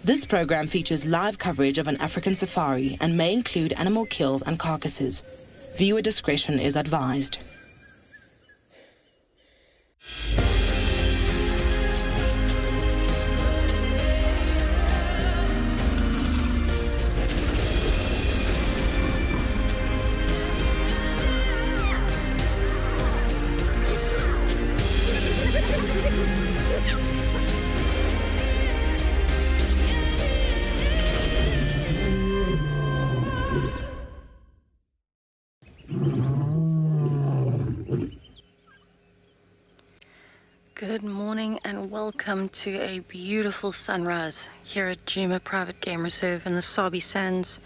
This program features live coverage of an African safari and may include animal kills and carcasses. Viewer discretion is advised. Good morning and welcome to a beautiful sunrise here at Djuma Private Game Reserve in the Sabi Sands.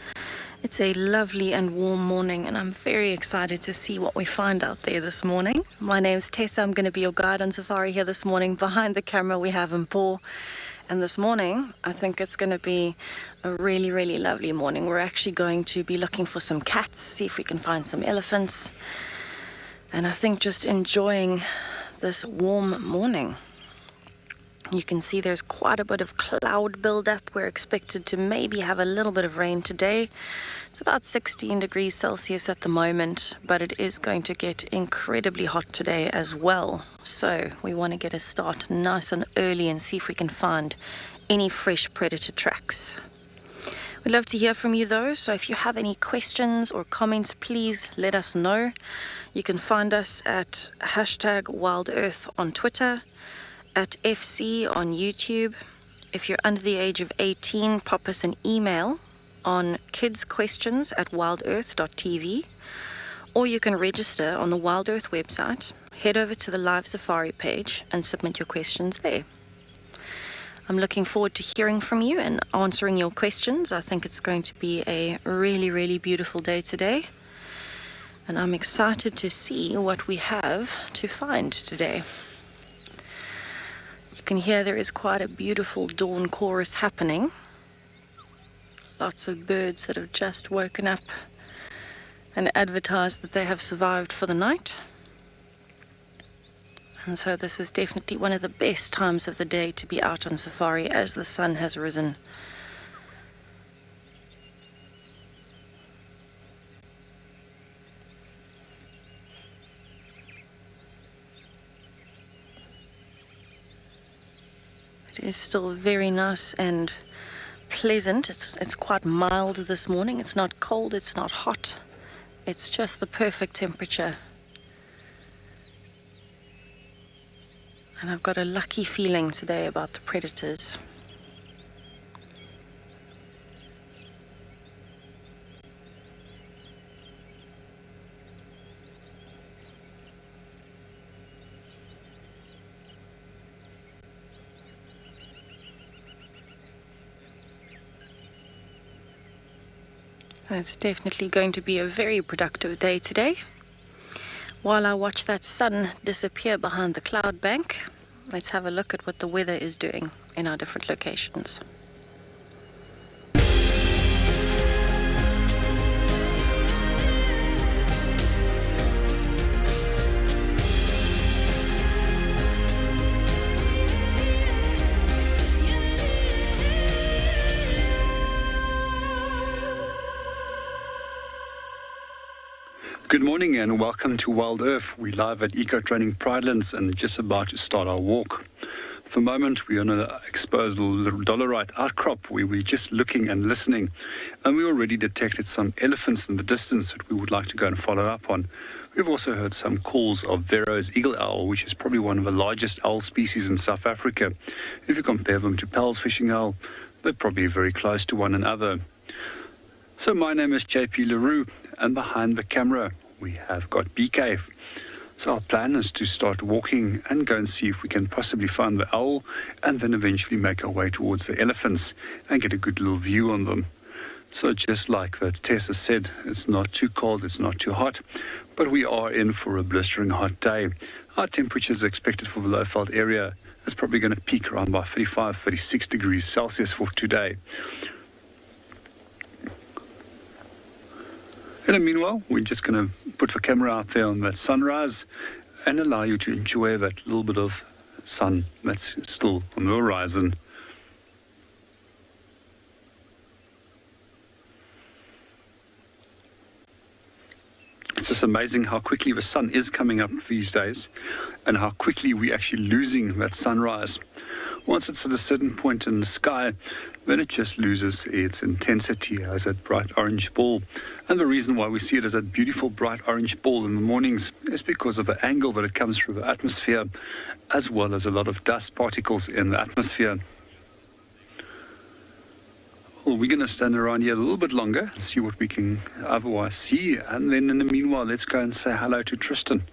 It's a lovely and warm morning and I'm very excited to see what we find out there this morning. My name's Tessa, I'm going to be your guide on safari here this morning. Behind the camera we have Mpho. And this morning I think it's going to be a really, really lovely morning. We're actually going to be looking for some cats, see if we can find some elephants. And I think just enjoying this warm morning. You can see there's quite a bit of cloud buildup. We're expected to maybe have a little bit of rain today. It's about 16 degrees Celsius at the moment, but it is going to get incredibly hot today as well. So we want to get a start nice and early and see if we can find any fresh predator tracks. We'd love to hear from you though, so if you have any questions or comments, please let us know. You can find us at #WildEarth on Twitter, at FC on YouTube. If you're under the age of 18, pop us an email on kidsquestions@wildearth.tv, or you can register on the WildEarth website. Head over to the live safari page and submit your questions there. I'm looking forward to hearing from you and answering your questions. I think it's going to be a really, really beautiful day today. And I'm excited to see what we have to find today. You can hear there is quite a beautiful dawn chorus happening. Lots of birds that have just woken up and advertised that they have survived for the night. And so this is definitely one of the best times of the day to be out on safari as the sun has risen. It is still very nice and pleasant. It's quite mild this morning. It's not cold, it's not hot. It's just the perfect temperature. And I've got a lucky feeling today about the predators. It's definitely going to be a very productive day today. While I watch that sun disappear behind the cloud bank, let's have a look at what the weather is doing in our different locations. Good morning and welcome to WildEarth. We're live at Eco Training Pridelands and just about to start our walk. For a moment, we're on an exposed dolerite outcrop where we're just looking and listening. And we already detected some elephants in the distance that we would like to go and follow up on. We've also heard some calls of Vero's eagle owl, which is probably one of the largest owl species in South Africa. If you compare them to Pel's fishing owl, they're probably very close to one another. So my name is JP Leroux, and behind the camera we have got BK. So our plan is to start walking and go and see if we can possibly find the owl and then eventually make our way towards the elephants and get a good little view on them. So just like that Tessa said, it's not too cold, it's not too hot, but we are in for a blistering hot day. Our temperatures expected for the Lowveld area is probably going to peak around by 35, 36 degrees Celsius for today. And meanwhile, we're just going to put the camera out there on that sunrise and allow you to enjoy that little bit of sun that's still on the horizon. just amazing how quickly the sun is coming up these days and how quickly we're actually losing that sunrise. Once it's at a certain point in the sky, then it just loses its intensity as that bright orange ball. And the reason why we see it as that beautiful bright orange ball in the mornings is because of the angle that it comes through the atmosphere, as well as a lot of dust particles in the atmosphere. Well, we're going to stand around here a little bit longer and see what we can otherwise see. And then in the meanwhile, let's go and say hello to Tristan.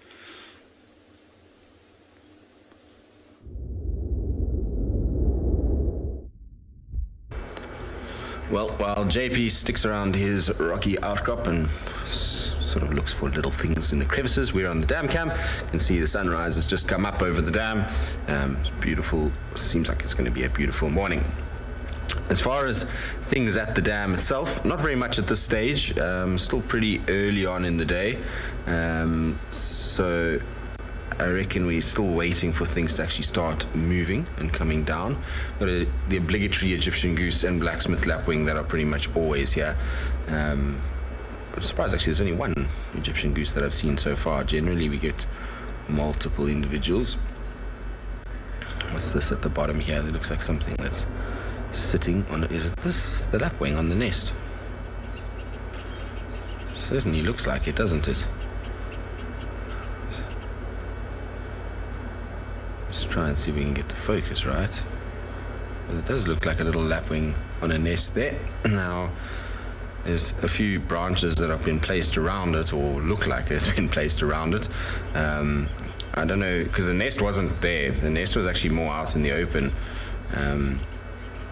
Well, while JP sticks around his rocky outcrop and sort of looks for little things in the crevices, we're on the dam cam. You can see the sunrise has just come up over the dam. It's beautiful. Seems like it's going to be a beautiful morning. As far as things at the dam itself, not very much at this stage. Still pretty early on in the day. So I reckon we're still waiting for things to actually start moving and coming down. Got the obligatory Egyptian goose and blacksmith lapwing that are pretty much always here. I'm surprised actually there's only one Egyptian goose that I've seen so far. Generally we get multiple individuals. What's this at the bottom here? That looks like something that's sitting on it. Is it this, the lapwing on the nest? Certainly looks like it, doesn't it? Let's try and see if we can get the focus right. Well, it does look like a little lapwing on a nest there. Now, there's a few branches that have been placed around it, or look like it's been placed around it. I don't know, because the nest wasn't there. The nest was actually more out in the open.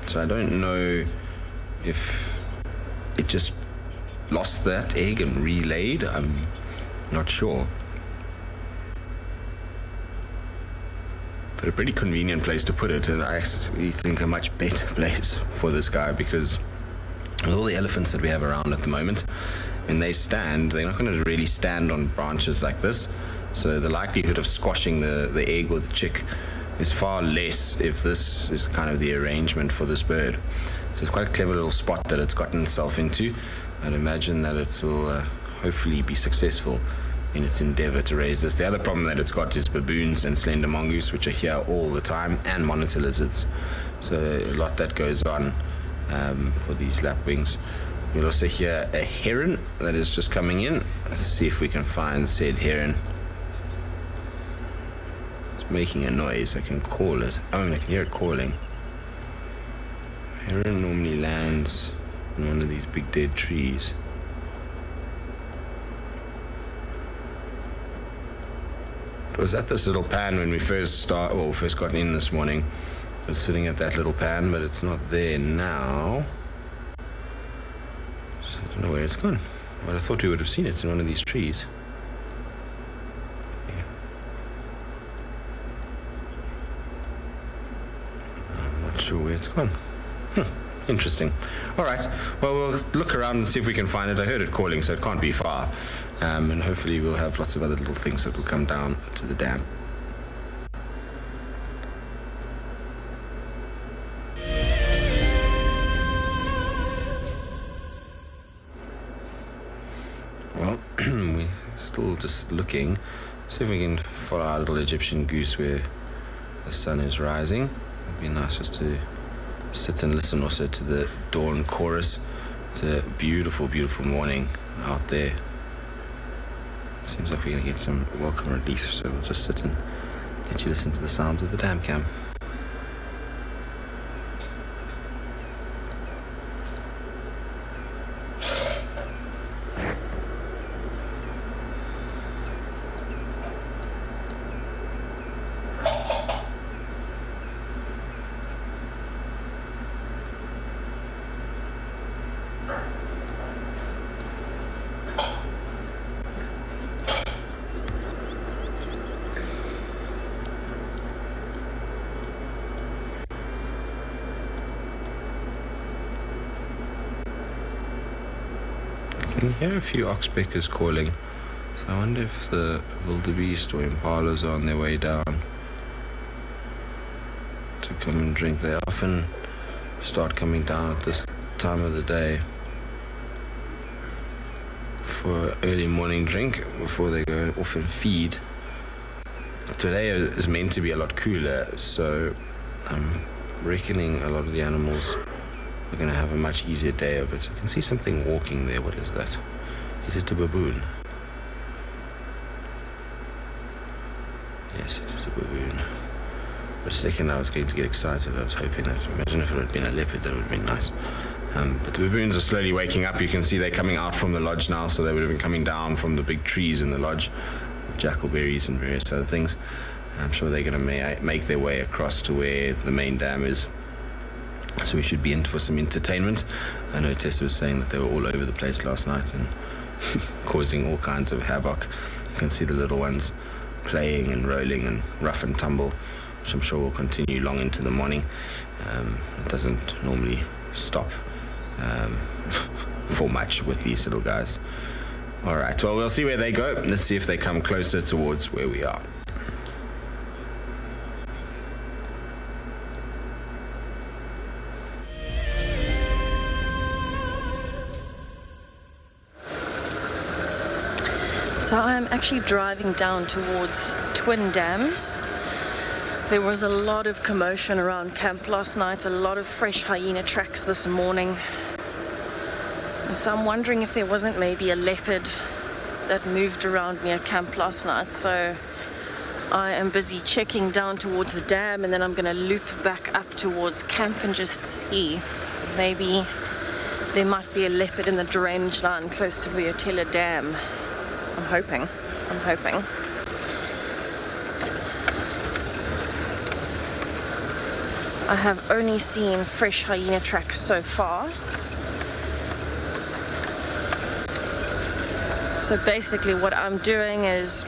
So I don't know if it just lost that egg and relayed. I'm not sure. But a pretty convenient place to put it, and I actually think a much better place for this guy, because with all the elephants that we have around at the moment, when they stand, they're not going to really stand on branches like this. So the likelihood of squashing the egg or the chick is far less if this is kind of the arrangement for this bird. So it's quite a clever little spot that it's gotten itself into. I'd imagine that it will hopefully be successful in its endeavor to raise this. The other problem that it's got is baboons and slender mongoose, which are here all the time, and monitor lizards. So a lot that goes on for these lapwings. You'll also hear a heron that is just coming in. Let's see if we can find said heron. It's making a noise. I can call it. I can hear it calling. Heron normally lands in one of these big dead trees. It was at this little pan when we first got in this morning. It was sitting at that little pan, but it's not there now. So I don't know where it's gone. Well, I thought we would have seen it in one of these trees. Yeah. I'm not sure where it's gone. Interesting. All right. Well, we'll look around and see if we can find it. I heard it calling, so it can't be far. And hopefully we'll have lots of other little things that will come down to the dam. Well, we're still just looking. See if we can follow our little Egyptian goose where the sun is rising. It'd be nice just to sit and listen also to the dawn chorus. It's a beautiful, beautiful morning out there. Seems like we're going to get some welcome relief, so we'll just sit and let you listen to the sounds of the dam cam. I can hear a few oxpeckers calling, so I wonder if the wildebeest or impalas are on their way down to come and drink. They often start coming down at this time of the day. for early morning drink before they go off and feed. Today is meant to be a lot cooler, so I'm reckoning a lot of the animals are going to have a much easier day of it. I can see something walking there. What is that? Is it a baboon? Yes, it is a baboon. For a second I was going to get excited. I was hoping that, imagine if it had been a leopard, that would have been nice. But the baboons are slowly waking up. You can see they're coming out from the lodge now, so they would have been coming down from the big trees in the lodge, the jackalberries and various other things. I'm sure they're going to make their way across to where the main dam is. So we should be in for some entertainment. I know Tessa was saying that they were all over the place last night and causing all kinds of havoc. You can see the little ones playing and rolling and rough and tumble, which I'm sure will continue long into the morning. It doesn't normally stop for much with these little guys. All right, well, we'll see where they go. Let's see if they come closer towards where we are. So I'm actually driving down towards Twin Dams. There was a lot of commotion around camp last night, a lot of fresh hyena tracks this morning. And so I'm wondering if there wasn't maybe a leopard that moved around near camp last night. So I am busy checking down towards the dam, and then I'm going to loop back up towards camp and just see. Maybe there might be a leopard in the drainage line close to Vuyatela Dam. I'm hoping. I have only seen fresh hyena tracks so far. So basically what I'm doing is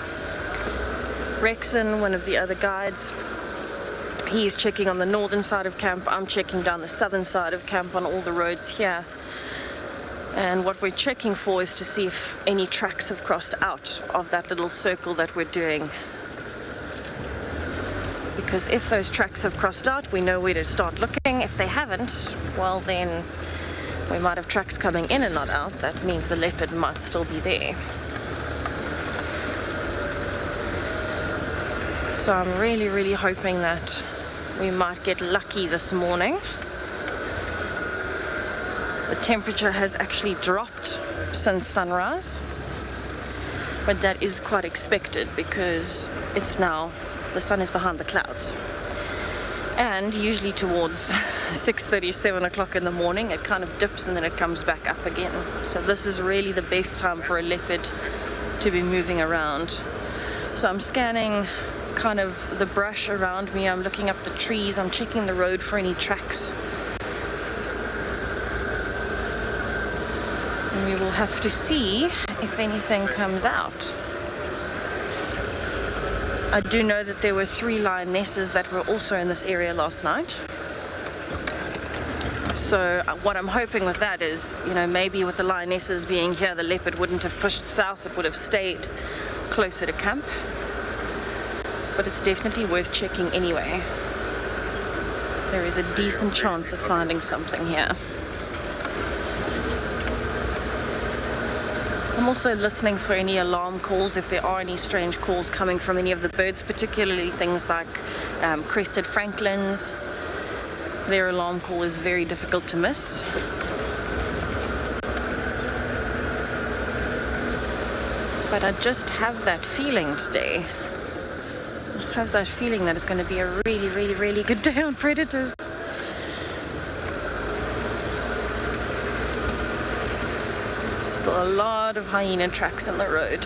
Rexon, one of the other guides, he's checking on the northern side of camp. I'm checking down the southern side of camp on all the roads here. And what we're checking for is to see if any tracks have crossed out of that little circle that we're doing. Because if those tracks have crossed out, we know where to start looking. If they haven't, well then we might have tracks coming in and not out. That means the leopard might still be there. So I'm really hoping that we might get lucky this morning. The temperature has actually dropped since sunrise, but that is quite expected because it's now, the sun is behind the clouds. And usually towards 6:30, 7 o'clock in the morning, it kind of dips and then it comes back up again. So this is really the best time for a leopard to be moving around. So I'm scanning kind of the brush around me, I'm looking up the trees, I'm checking the road for any tracks. And we will have to see if anything comes out. I do know that there were 3 lionesses that were also in this area last night. So what I'm hoping with that is, you know, maybe with the lionesses being here, the leopard wouldn't have pushed south, it would have stayed closer to camp. But it's definitely worth checking anyway. There is a decent chance of finding something here. I'm also listening for any alarm calls, if there are any strange calls coming from any of the birds, particularly things like crested francolins. Their alarm call is very difficult to miss. But I just have that feeling today. I have that feeling that it's going to be a really good day on predators. Still a lot of hyena tracks in the road.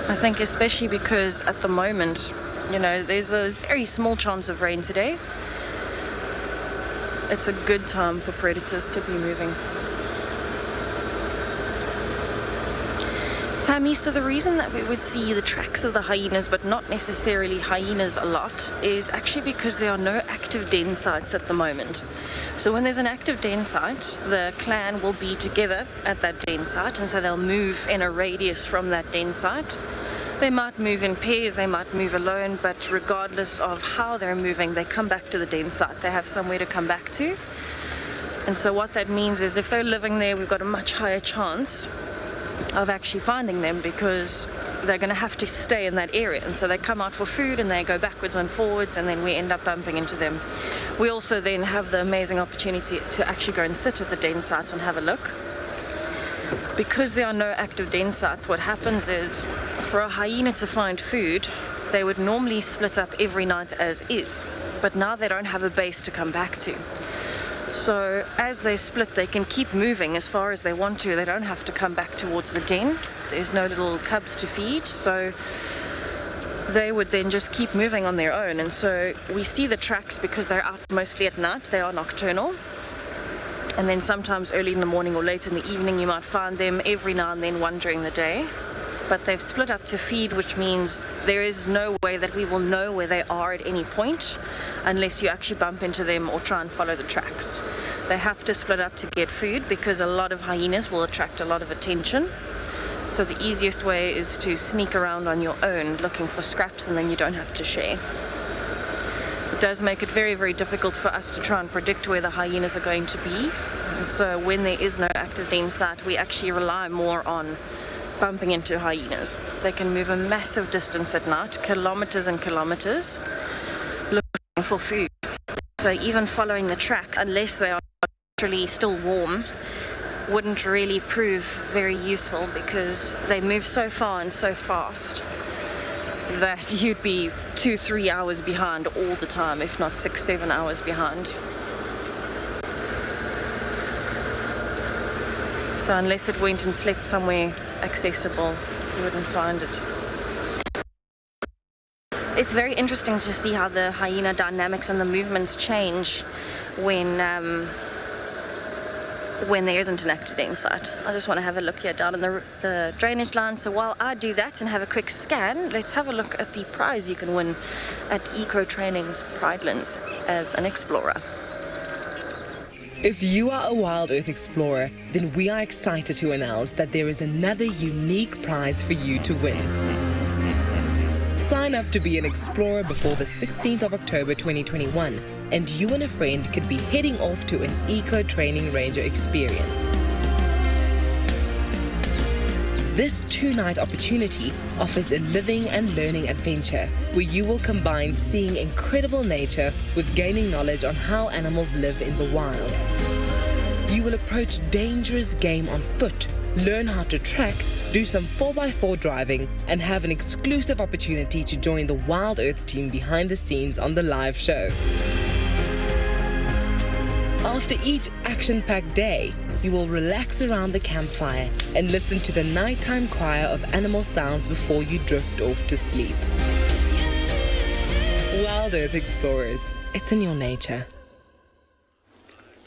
I think especially because at the moment, you know, there's a very small chance of rain today. It's a good time for predators to be moving. Tammy, so the reason that we would see the tracks of the hyenas but not necessarily hyenas a lot is actually because there are no active den sites at the moment. So when there's an active den site, the clan will be together at that den site, and so they'll move in a radius from that den site. They might move in pairs, they might move alone, but regardless of how they're moving, they come back to the den site. They have somewhere to come back to. And so what that means is if they're living there, we've got a much higher chance of actually finding them, because they're going to have to stay in that area. And so they come out for food and they go backwards and forwards, and then we end up bumping into them. We also then have the amazing opportunity to actually go and sit at the den sites and have a look. Because there are no active den sites, what happens is for a hyena to find food, they would normally split up every night as is, but now they don't have a base to come back to. So as they split, they can keep moving as far as they want to. They don't have to come back towards the den. There's no little cubs to feed, so they would then just keep moving on their own. And so we see the tracks because they're out mostly at night. They are nocturnal. And then sometimes early in the morning or late in the evening, you might find them every now and then, one during the day. But they've split up to feed, which means there is no way that we will know where they are at any point unless you actually bump into them or try and follow the tracks. They have to split up to get food because a lot of hyenas will attract a lot of attention. So the easiest way is to sneak around on your own looking for scraps, and then you don't have to share. It does make it very, very difficult for us to try and predict where the hyenas are going to be. And so when there is no active den site, we actually rely more on bumping into hyenas. They can move a massive distance at night, kilometers and kilometers, looking for food. So even following the tracks, unless they are literally still warm, wouldn't really prove very useful, because they move so far and so fast that you'd be 2-3 hours behind all the time, if not 6-7 hours behind. So unless it went and slept somewhere accessible, you wouldn't find it. It's very interesting to see how the hyena dynamics and the movements change when there isn't an active den site. I just want to have a look here down in the drainage line. So while I do that and have a quick scan, let's have a look at the prize you can win at Eco Training's Pridelands as an explorer. If you are a WildEarth explorer, then we are excited to announce that there is another unique prize for you to win. Sign up to be an explorer before the 16th of October 2021, and you and a friend could be heading off to an Eco Training Ranger experience. This 2-night opportunity offers a living and learning adventure where you will combine seeing incredible nature with gaining knowledge on how animals live in the wild. You will approach dangerous game on foot, learn how to track, do some 4x4 driving, and have an exclusive opportunity to join the WildEarth team behind the scenes on the live show. After each action-packed day, you will relax around the campfire and listen to the nighttime choir of animal sounds before you drift off to sleep. WildEarth Explorers, it's in your nature.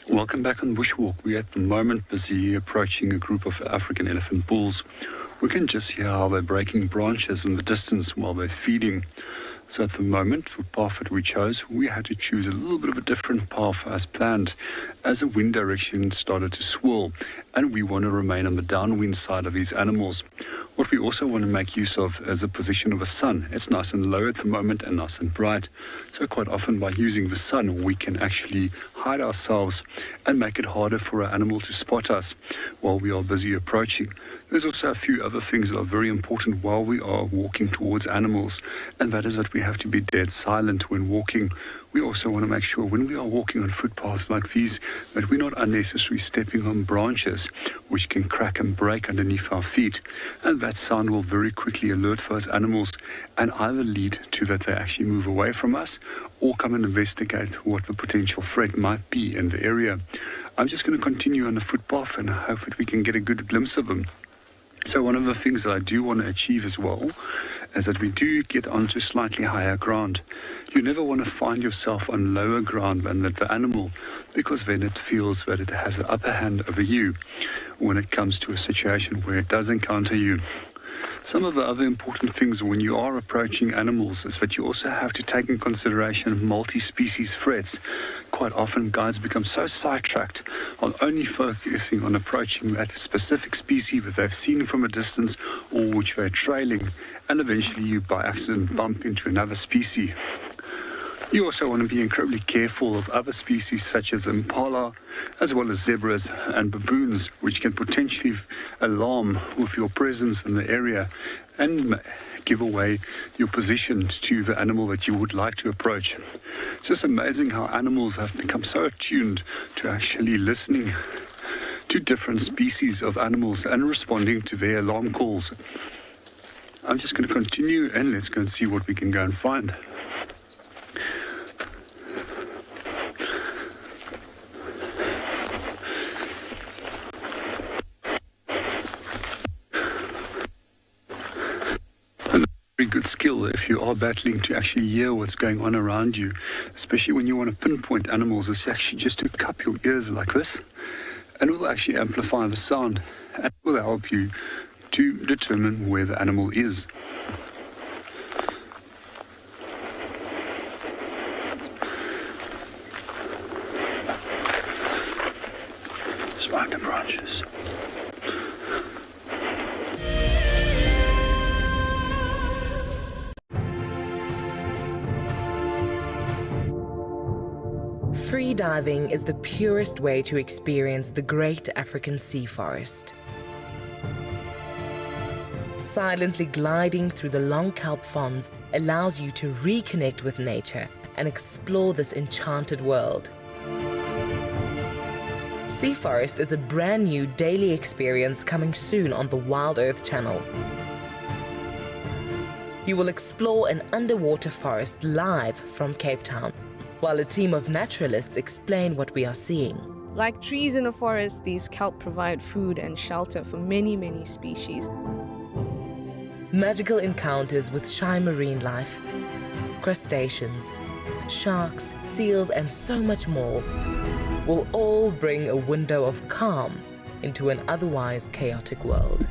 Welcome back on Bushwalk. We're at the moment busy approaching a group of African elephant bulls. We can just hear how they're breaking branches in the distance while they're feeding. So at the moment, for the path that we chose, we had to choose a little bit of a different path as planned, as the wind direction started to swirl, and we want to remain on the downwind side of these animals. What we also want to make use of is the position of the sun. It's nice and low at the moment and nice and bright. So quite often by using the sun, we can actually hide ourselves and make it harder for our animal to spot us while we are busy approaching. There's also a few other things that are very important while we are walking towards animals, and that is that we have to be dead silent when walking. We also want to make sure when we are walking on footpaths like these that we're not unnecessarily stepping on branches which can crack and break underneath our feet, and that sound will very quickly alert those animals and either lead to that they actually move away from us or come and investigate what the potential threat might be in the area. I'm just going to continue on the footpath and hope that we can get a good glimpse of them. So one of the things that I do want to achieve as well is that we do get onto slightly higher ground. You never want to find yourself on lower ground than the animal, because then it feels that it has an upper hand over you when it comes to a situation where it does encounter you. Some of the other important things when you are approaching animals is that you also have to take in consideration multi-species threats. Quite often, guides become so sidetracked on only focusing on approaching that specific species that they've seen from a distance or which they're trailing, and eventually you by accident bump into another species. You also want to be incredibly careful of other species such as impala, as well as zebras and baboons, which can potentially alarm with your presence in the area and give away your position to the animal that you would like to approach. It's just amazing how animals have become so attuned to actually listening to different species of animals and responding to their alarm calls. I'm just going to continue and let's go and see what we can go and find. Good skill if you are battling to actually hear what's going on around you, especially when you want to pinpoint animals, is actually just to cup your ears like this, and it will actually amplify the sound and it will help you to determine where the animal is. Spider branches. Free diving is the purest way to experience the great African sea forest. Silently gliding through the long kelp fronds allows you to reconnect with nature and explore this enchanted world. Sea Forest is a brand new daily experience coming soon on the WildEarth channel. You will explore an underwater forest live from Cape Town, while a team of naturalists explain what we are seeing. Like trees in a forest, these kelp provide food and shelter for many, many species. Magical encounters with shy marine life, crustaceans, sharks, seals, and so much more will all bring a window of calm into an otherwise chaotic world.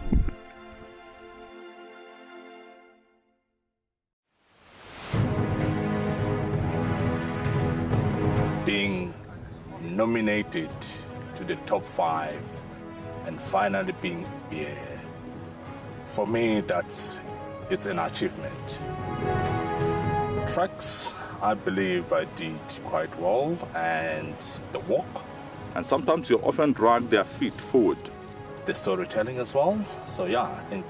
Being nominated to the top 5 and finally being here, for me, it's an achievement. Tracks, I believe I did quite well, and the walk. And sometimes you often drag their feet forward. The storytelling as well. So yeah, I think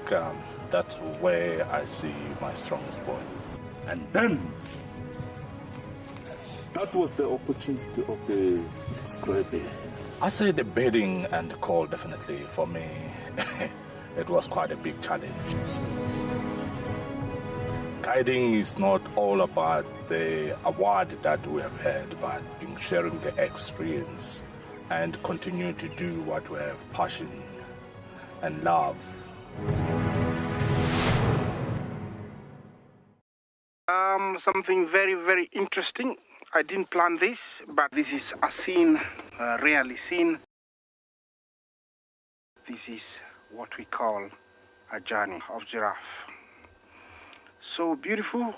that's where I see my strongest point. And then, that was the opportunity of the scrappy. I say the bedding and the call, definitely, for me, it was quite a big challenge. Guiding is not all about the award that we have had, but in sharing the experience and continue to do what we have passion and love. Something very, very interesting. I didn't plan this, but this is a scene rarely seen. This is what we call a journey of giraffe. So beautiful.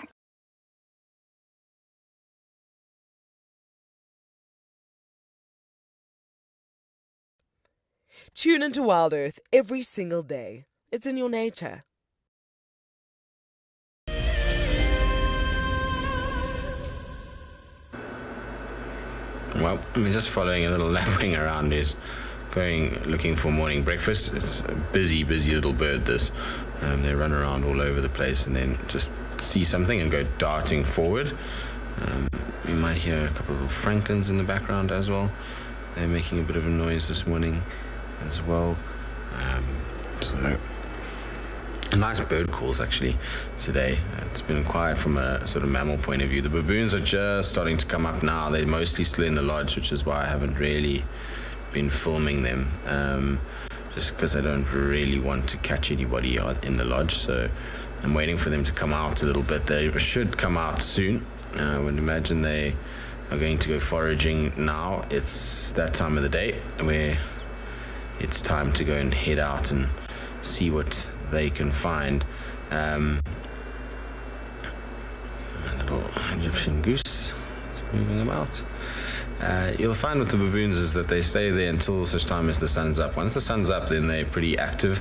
Tune into WildEarth every single day. It's in your nature. Well, I'm just following a little lapping around is looking for morning breakfast. It's a busy little bird, this. They run around all over the place and then just see something and go darting forward. You might hear a couple of little francolins in the background as well. They're making a bit of a noise this morning as well. So nice bird calls actually today. It's been quiet from a sort of mammal point of view. The baboons are just starting to come up now. They're mostly still in the lodge, which is why I haven't really been filming them, just because I don't really want to catch anybody in the lodge. So I'm waiting for them to come out a little bit. They should come out soon. I would imagine they are going to go foraging now. It's that time of the day where it's time to go and head out and see what they can find. A little Egyptian goose. It's moving about. You'll find with the baboons is that they stay there until such time as the sun's up. Once the sun's up, then they're pretty active.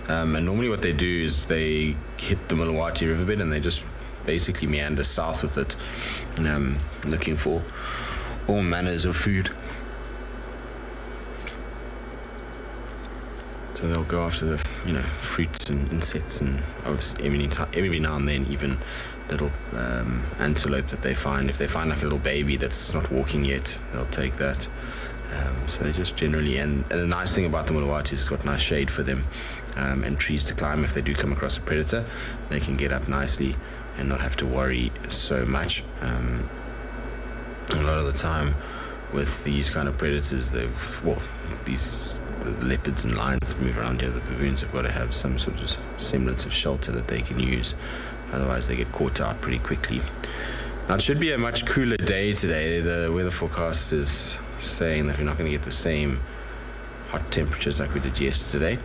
And normally what they do is they hit the WILDwatch riverbed and they just basically meander south with it, looking for all manners of food. So they'll go after the, fruits and insects, and obviously every now and then even little antelope that they find. If they find like a little baby that's not walking yet, they'll take that. So they just generally, and the nice thing about the WILDwatch is it's got nice shade for them, and trees to climb. If they do come across a predator, they can get up nicely and not have to worry so much. A lot of the time with these kind of predators, the leopards and lions that move around here, the baboons have got to have some sort of semblance of shelter that they can use. Otherwise they get caught out pretty quickly. Now it should be a much cooler day today. The weather forecast is saying that we're not going to get the same hot temperatures like we did yesterday.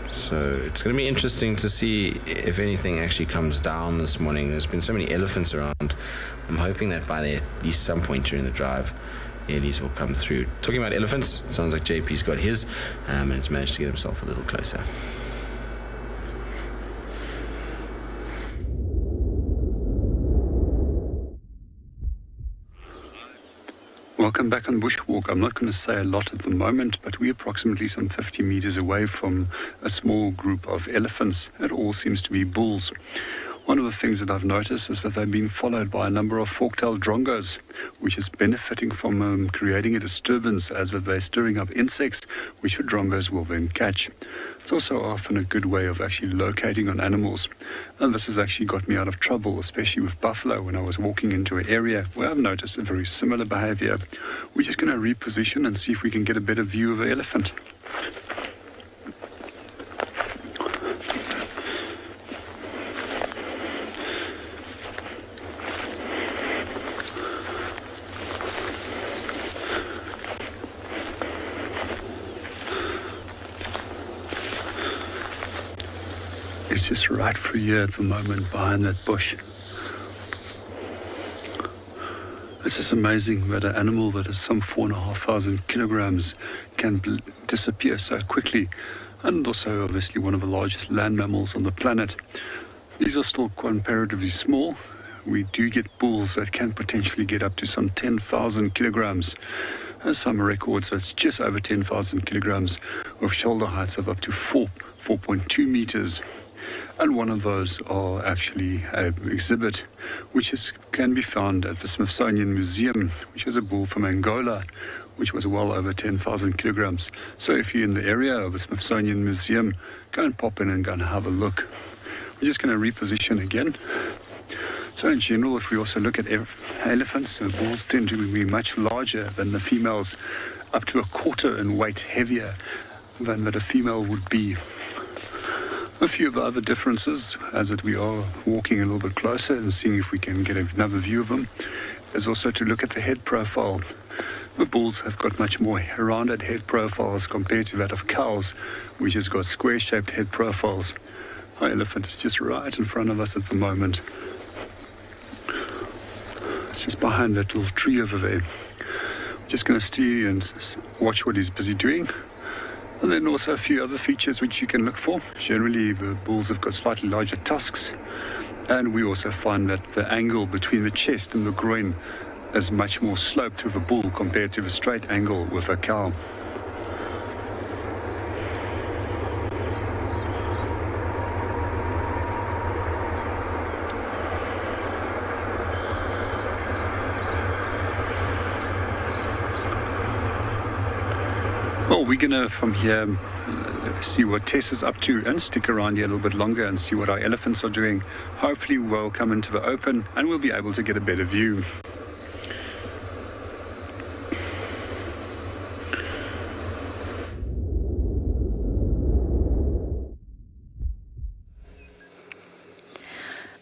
So it's going to be interesting to see if anything actually comes down this morning. There's been so many elephants around. I'm hoping that by at least some point during the drive, Ellies will come through. Talking about elephants, it sounds like JP's got his, and has managed to get himself a little closer. Welcome back on Bushwalk. I'm not going to say a lot at the moment, but we're approximately some 50 meters away from a small group of elephants. It all seems to be bulls. One of the things that I've noticed is that they've been followed by a number of fork-tailed drongos, which is benefiting from creating a disturbance as that they're stirring up insects, which the drongos will then catch. It's also often a good way of actually locating on animals. And this has actually got me out of trouble, especially with buffalo, when I was walking into an area where I've noticed a very similar behavior. We're just going to reposition and see if we can get a better view of the elephant. It's just right through here at the moment behind that bush. It's just amazing that an animal that is some 4,500 kilograms can disappear so quickly, and also obviously one of the largest land mammals on the planet. These are still comparatively small. We do get bulls that can potentially get up to some 10,000 kilograms. There's some records that's just over 10,000 kilograms with shoulder heights of up to 4.2 meters. And one of those are actually an exhibit which can be found at the Smithsonian Museum, which is a bull from Angola, which was well over 10,000 kilograms. So if you're in the area of the Smithsonian Museum, go and pop in and go and have a look. We're just going to reposition again. So in general, if we also look at elephants, the bulls tend to be much larger than the females, up to a quarter in weight heavier than that a female would be. A few of the other differences, as that we are walking a little bit closer and seeing if we can get another view of them, is also to look at the head profile. The bulls have got much more rounded head profiles compared to that of cows, which has got square-shaped head profiles. Our elephant is just right in front of us at the moment. It's just behind that little tree over there. I'm just going to stay and watch what he's busy doing. And then also a few other features which you can look for. Generally, the bulls have got slightly larger tusks. And we also find that the angle between the chest and the groin is much more sloped with a bull compared to the straight angle with a cow. Well, we're going to, from here, see what Tess is up to and stick around here a little bit longer and see what our elephants are doing. Hopefully we'll come into the open and we'll be able to get a better view.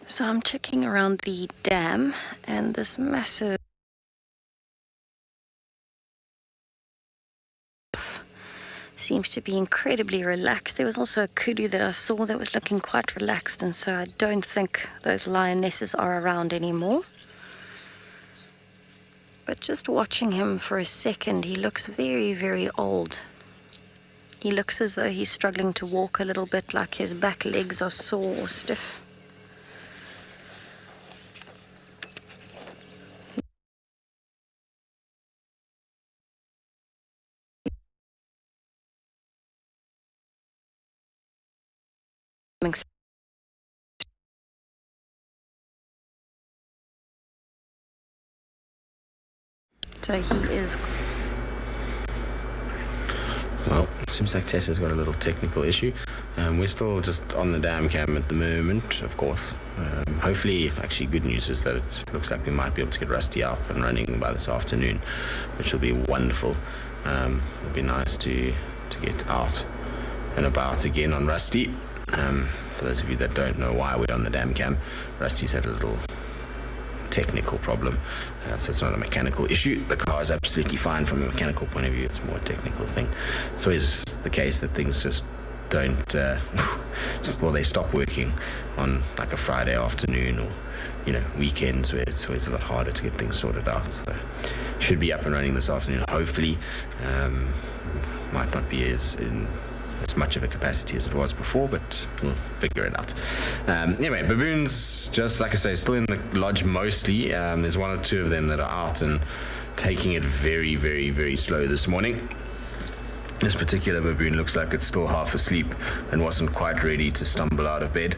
So I'm checking around the dam, and this massive seems to be incredibly relaxed. There was also a kudu that I saw that was looking quite relaxed, and so I don't think those lionesses are around anymore. But just watching him for a second, he looks very, very old. He looks as though he's struggling to walk a little bit, like his back legs are sore or stiff. So he is... Well, it seems like Tessa's got a little technical issue. We're still just on the dam cam at the moment, of course. Hopefully, actually, good news is that it looks like we might be able to get Rusty up and running by this afternoon, which will be wonderful. It'll be nice to get out and about again on Rusty. For those of you that don't know why we're on the dam cam, Rusty's had a little technical problem, so it's not a mechanical issue. The car is absolutely fine from a mechanical point of view. It's more a technical thing. It's always the case that things just don't well, they stop working on like a Friday afternoon or weekends, where it's always a lot harder to get things sorted out. So should be up and running this afternoon, hopefully. Might not be as much of a capacity as it was before, but we'll figure it out. Anyway, baboons, just like I say, still in the lodge mostly. There's one or two of them that are out and taking it very, very, very slow this morning. This particular baboon looks like it's still half asleep and wasn't quite ready to stumble out of bed.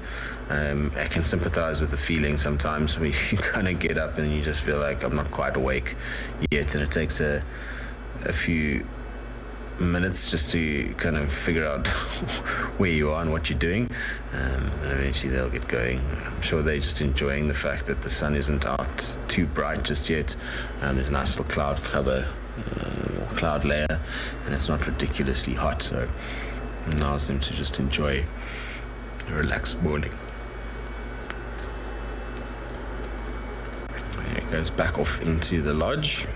I can sympathize with the feeling sometimes when you kind of get up and you just feel like I'm not quite awake yet, and it takes a few minutes just to kind of figure out where you are and what you're doing, and eventually they'll get going. I'm sure they're just enjoying the fact that the sun isn't out too bright just yet. There's a nice little cloud cover or cloud layer, and it's not ridiculously hot, so it allows them to just enjoy a relaxed morning. Here it goes back off into the lodge.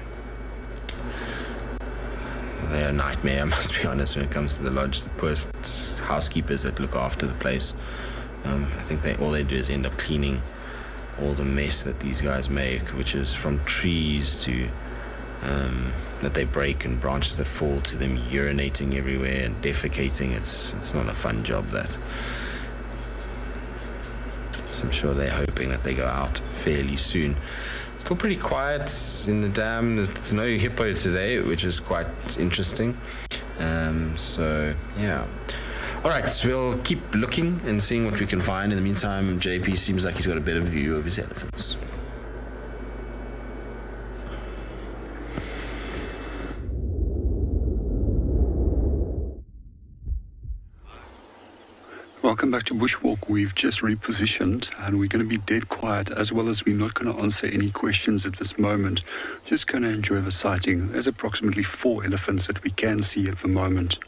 They're a nightmare, I must be honest, when it comes to the lodge. The poor housekeepers that look after the place, I think all they do is end up cleaning all the mess that these guys make, which is from trees to that they break and branches that fall to them urinating everywhere and defecating. It's not a fun job, that. So I'm sure they're hoping that they go out fairly soon. Still pretty quiet in the dam. There's no hippo today, which is quite interesting. So, yeah. All right, we'll keep looking and seeing what we can find. In the meantime, JP seems like he's got a better view of his elephants. Welcome back to Bushwalk. We've just repositioned and we're going to be dead quiet, as well as we're not going to answer any questions at this moment. Just going to enjoy the sighting. There's approximately 4 elephants that we can see at the moment.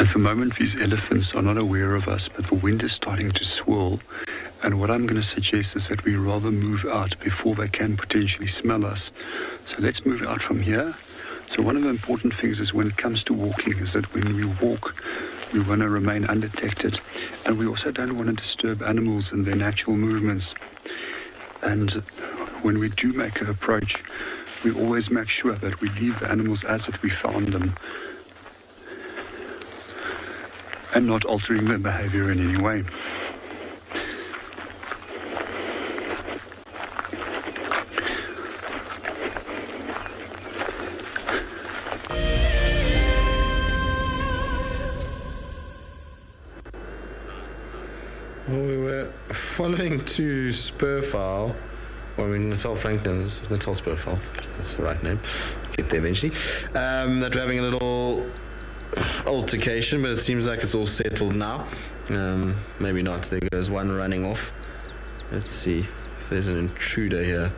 At the moment, these elephants are not aware of us, but the wind is starting to swirl. And what I'm going to suggest is that we rather move out before they can potentially smell us. So let's move out from here. So one of the important things is when it comes to walking is that when we walk, we want to remain undetected. And we also don't want to disturb animals in their natural movements. And when we do make an approach, we always make sure that we leave the animals as if we found them and not altering their behavior in any way. Well, we were following to Spurfowl, Natal Franklin's, Natal Spurfowl, that's the right name, get there eventually, that we're having a little altercation, but it seems like it's all settled now. Maybe not. There goes one running off. Let's see if there's an intruder here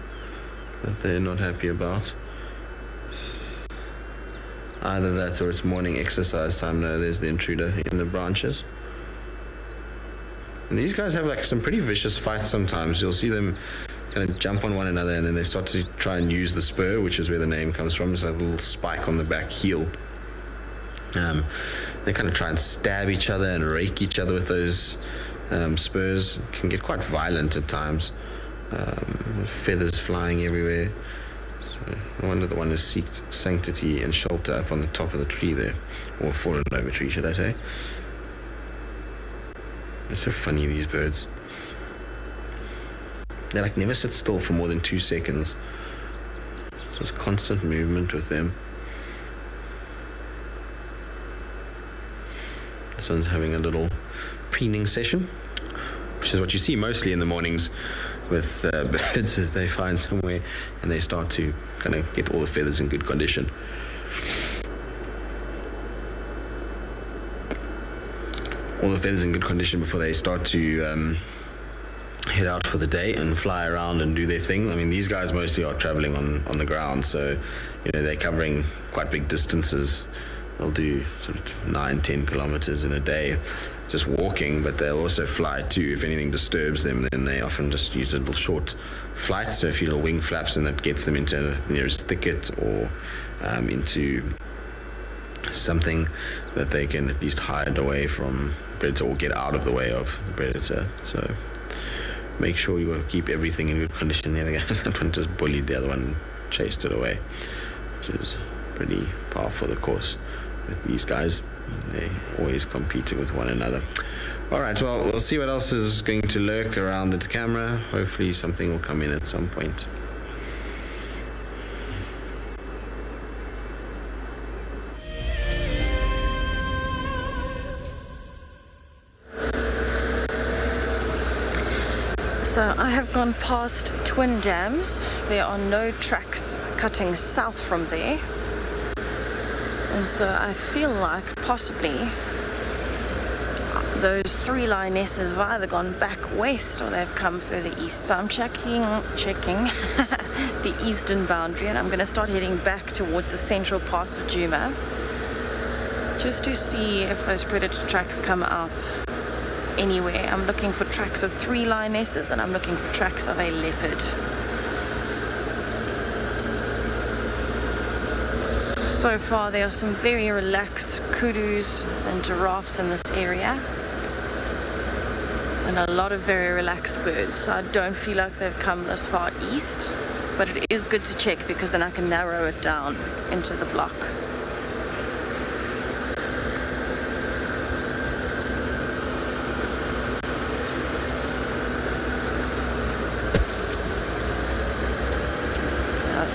that they're not happy about. Either that or it's morning exercise time. No, there's the intruder in the branches. And these guys have like some pretty vicious fights sometimes. You'll see them kind of jump on one another and then they start to try and use the spur, which is where the name comes from. It's like a little spike on the back heel. They kind of try and stab each other and rake each other with those spurs. It can get quite violent at times. Feathers flying everywhere. So I wonder the one has seeked sanctity and shelter up on the top of the tree there, or fallen over tree, should I say. They're so funny, these birds. They like never sit still for more than 2 seconds. So it's constant movement with them. This one's having a little preening session, which is what you see mostly in the mornings with birds as they find somewhere and they start to kind of get all the feathers in good condition. All the feathers in good condition before they start to head out for the day and fly around and do their thing. I mean, these guys mostly are traveling on the ground, so they're covering quite big distances. They'll do sort of 9-10 kilometers in a day just walking, but they'll also fly too. If anything disturbs them, then they often just use a little short flight, so a few little wing flaps, and that gets them into the nearest thicket or into something that they can at least hide away from the predator or get out of the way of the predator. So make sure you keep everything in good condition. There again, that one just bullied the other one, chased it away, which is pretty par for the course with these guys. They always competing with one another. All right, well, we'll see what else is going to lurk around the camera. Hopefully something will come in at some point. So I have gone past Twin Dams. There are no tracks cutting south from there. And so I feel like possibly those three lionesses have either gone back west or they've come further east. So I'm checking the eastern boundary, and I'm going to start heading back towards the central parts of Djuma just to see if those predator tracks come out anywhere. I'm looking for tracks of 3 lionesses and I'm looking for tracks of a leopard. So far there are some very relaxed kudus and giraffes in this area and a lot of very relaxed birds, so I don't feel like they've come this far east, but it is good to check because then I can narrow it down into the block.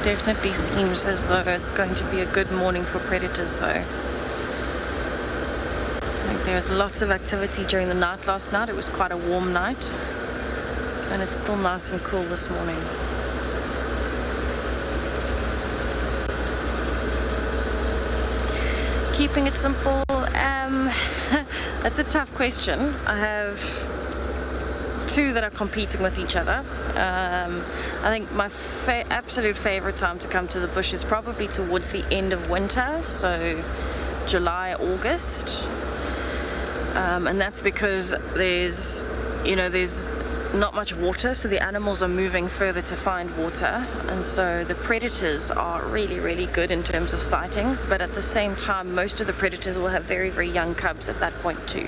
Definitely seems as though it's going to be a good morning for predators though. I think there was lots of activity during the night last night. It was quite a warm night and it's still nice and cool this morning. Keeping it simple, that's a tough question. I have 2 that are competing with each other. I think my absolute favorite time to come to the bush is probably towards the end of winter, so July, August. and that's because there's not much water, so the animals are moving further to find water, and so the predators are really, really good in terms of sightings, but at the same time most of the predators will have very, very young cubs at that point too.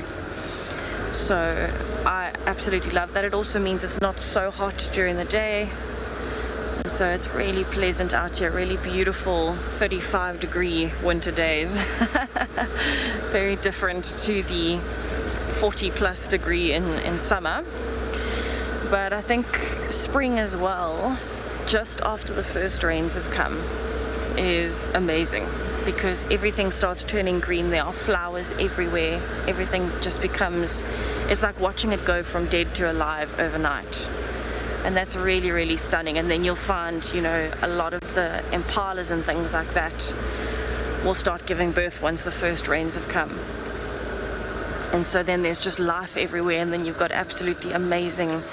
So I absolutely love that. It also means it's not so hot during the day, and so it's really pleasant out here, really beautiful 35-degree winter days. Very different to the 40+ degree in summer. But I think spring as well, just after the first rains have come, is amazing, because everything starts turning green. There are flowers everywhere. Everything just becomes, it's like watching it go from dead to alive overnight. And that's really, really stunning. And then you'll find, a lot of the impalas and things like that will start giving birth once the first rains have come. And so then there's just life everywhere, and then you've got absolutely amazing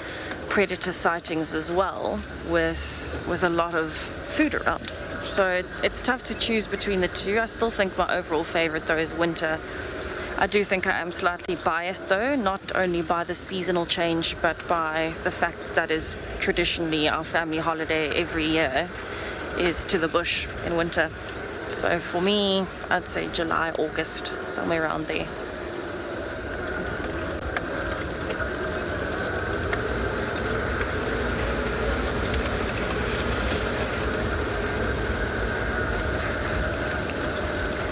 predator sightings as well, with a lot of food around. So it's tough to choose between the two. I still think my overall favorite though is winter. I do think I am slightly biased though, not only by the seasonal change, but by the fact that is traditionally our family holiday every year is to the bush in winter. So for me, I'd say July, August, somewhere around there.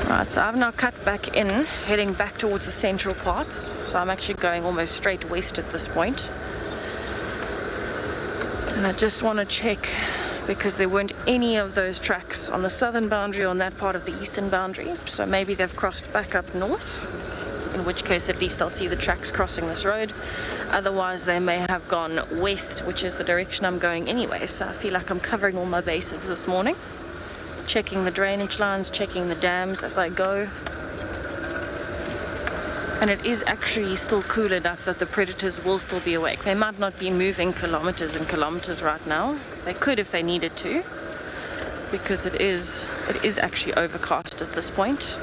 Right, so I've now cut back in, heading back towards the central parts. So I'm actually going almost straight west at this point. And I just want to check, because there weren't any of those tracks on the southern boundary or on that part of the eastern boundary. So maybe they've crossed back up north, in which case at least I'll see the tracks crossing this road. Otherwise they may have gone west, which is the direction I'm going anyway. So I feel like I'm covering all my bases this morning. Checking the drainage lines, checking the dams as I go. And it is actually still cool enough that the predators will still be awake. They might not be moving kilometers and kilometers right now. They could if they needed to, because it is actually overcast at this point.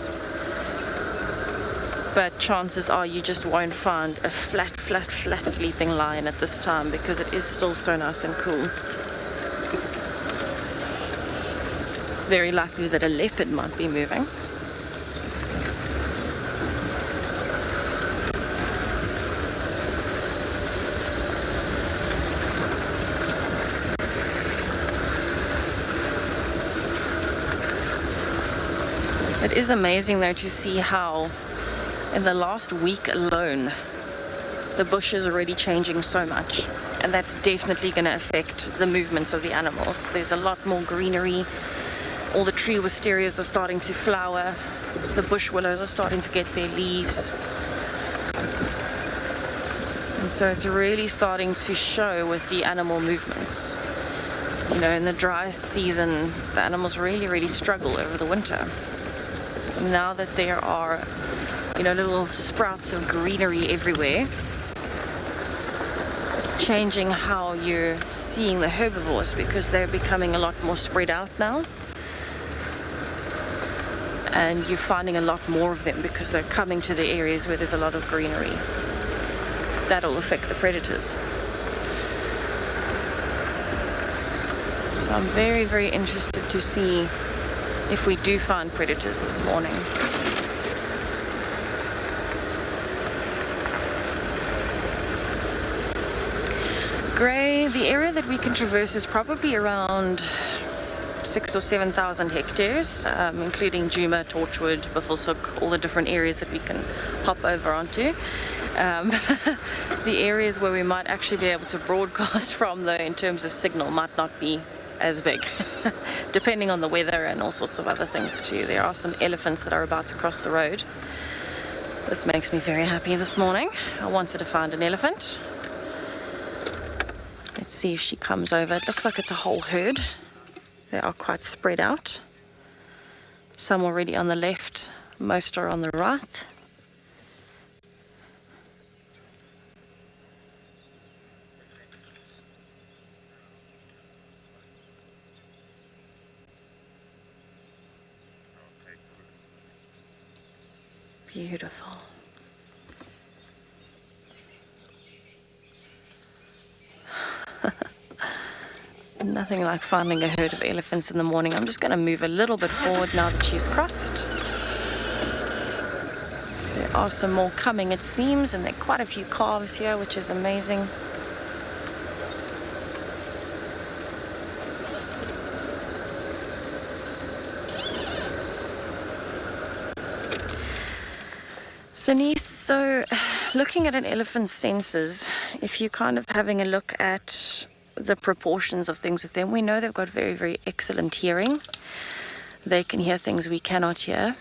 But chances are you just won't find a flat sleeping lion at this time, because it is still so nice and cool. Very likely that a leopard might be moving. It is amazing though to see how in the last week alone the bush is already changing so much, and that's definitely going to affect the movements of the animals. There's a lot more greenery. All the tree wisterias are starting to flower. The bush willows are starting to get their leaves. And so it's really starting to show with the animal movements. In the driest season, the animals really, really struggle over the winter. Now that there are, little sprouts of greenery everywhere, it's changing how you're seeing the herbivores, because they're becoming a lot more spread out now. And you're finding a lot more of them because they're coming to the areas where there's a lot of greenery. That'll affect the predators. So I'm very, very interested to see if we do find predators this morning. Grey, the area that we can traverse is probably around 6,000 or 7,000 hectares, including Djuma, Torchwood, Buffelshoek, all the different areas that we can hop over onto. The areas where we might actually be able to broadcast from, though, in terms of signal, might not be as big, depending on the weather and all sorts of other things too. There are some elephants that are about to cross the road. This makes me very happy this morning. I wanted to find an elephant. Let's see if she comes over. It looks like it's a whole herd. They are quite spread out. Some already on the left, most are on the right. Beautiful. Nothing like finding a herd of elephants in the morning. I'm just going to move a little bit forward now that she's crossed. There are some more coming, it seems, and there are quite a few calves here, which is amazing. Denise, so looking at an elephant's senses, if you're kind of having a look at the proportions of things with them, we know they've got very, very excellent hearing. They can hear things we cannot hear.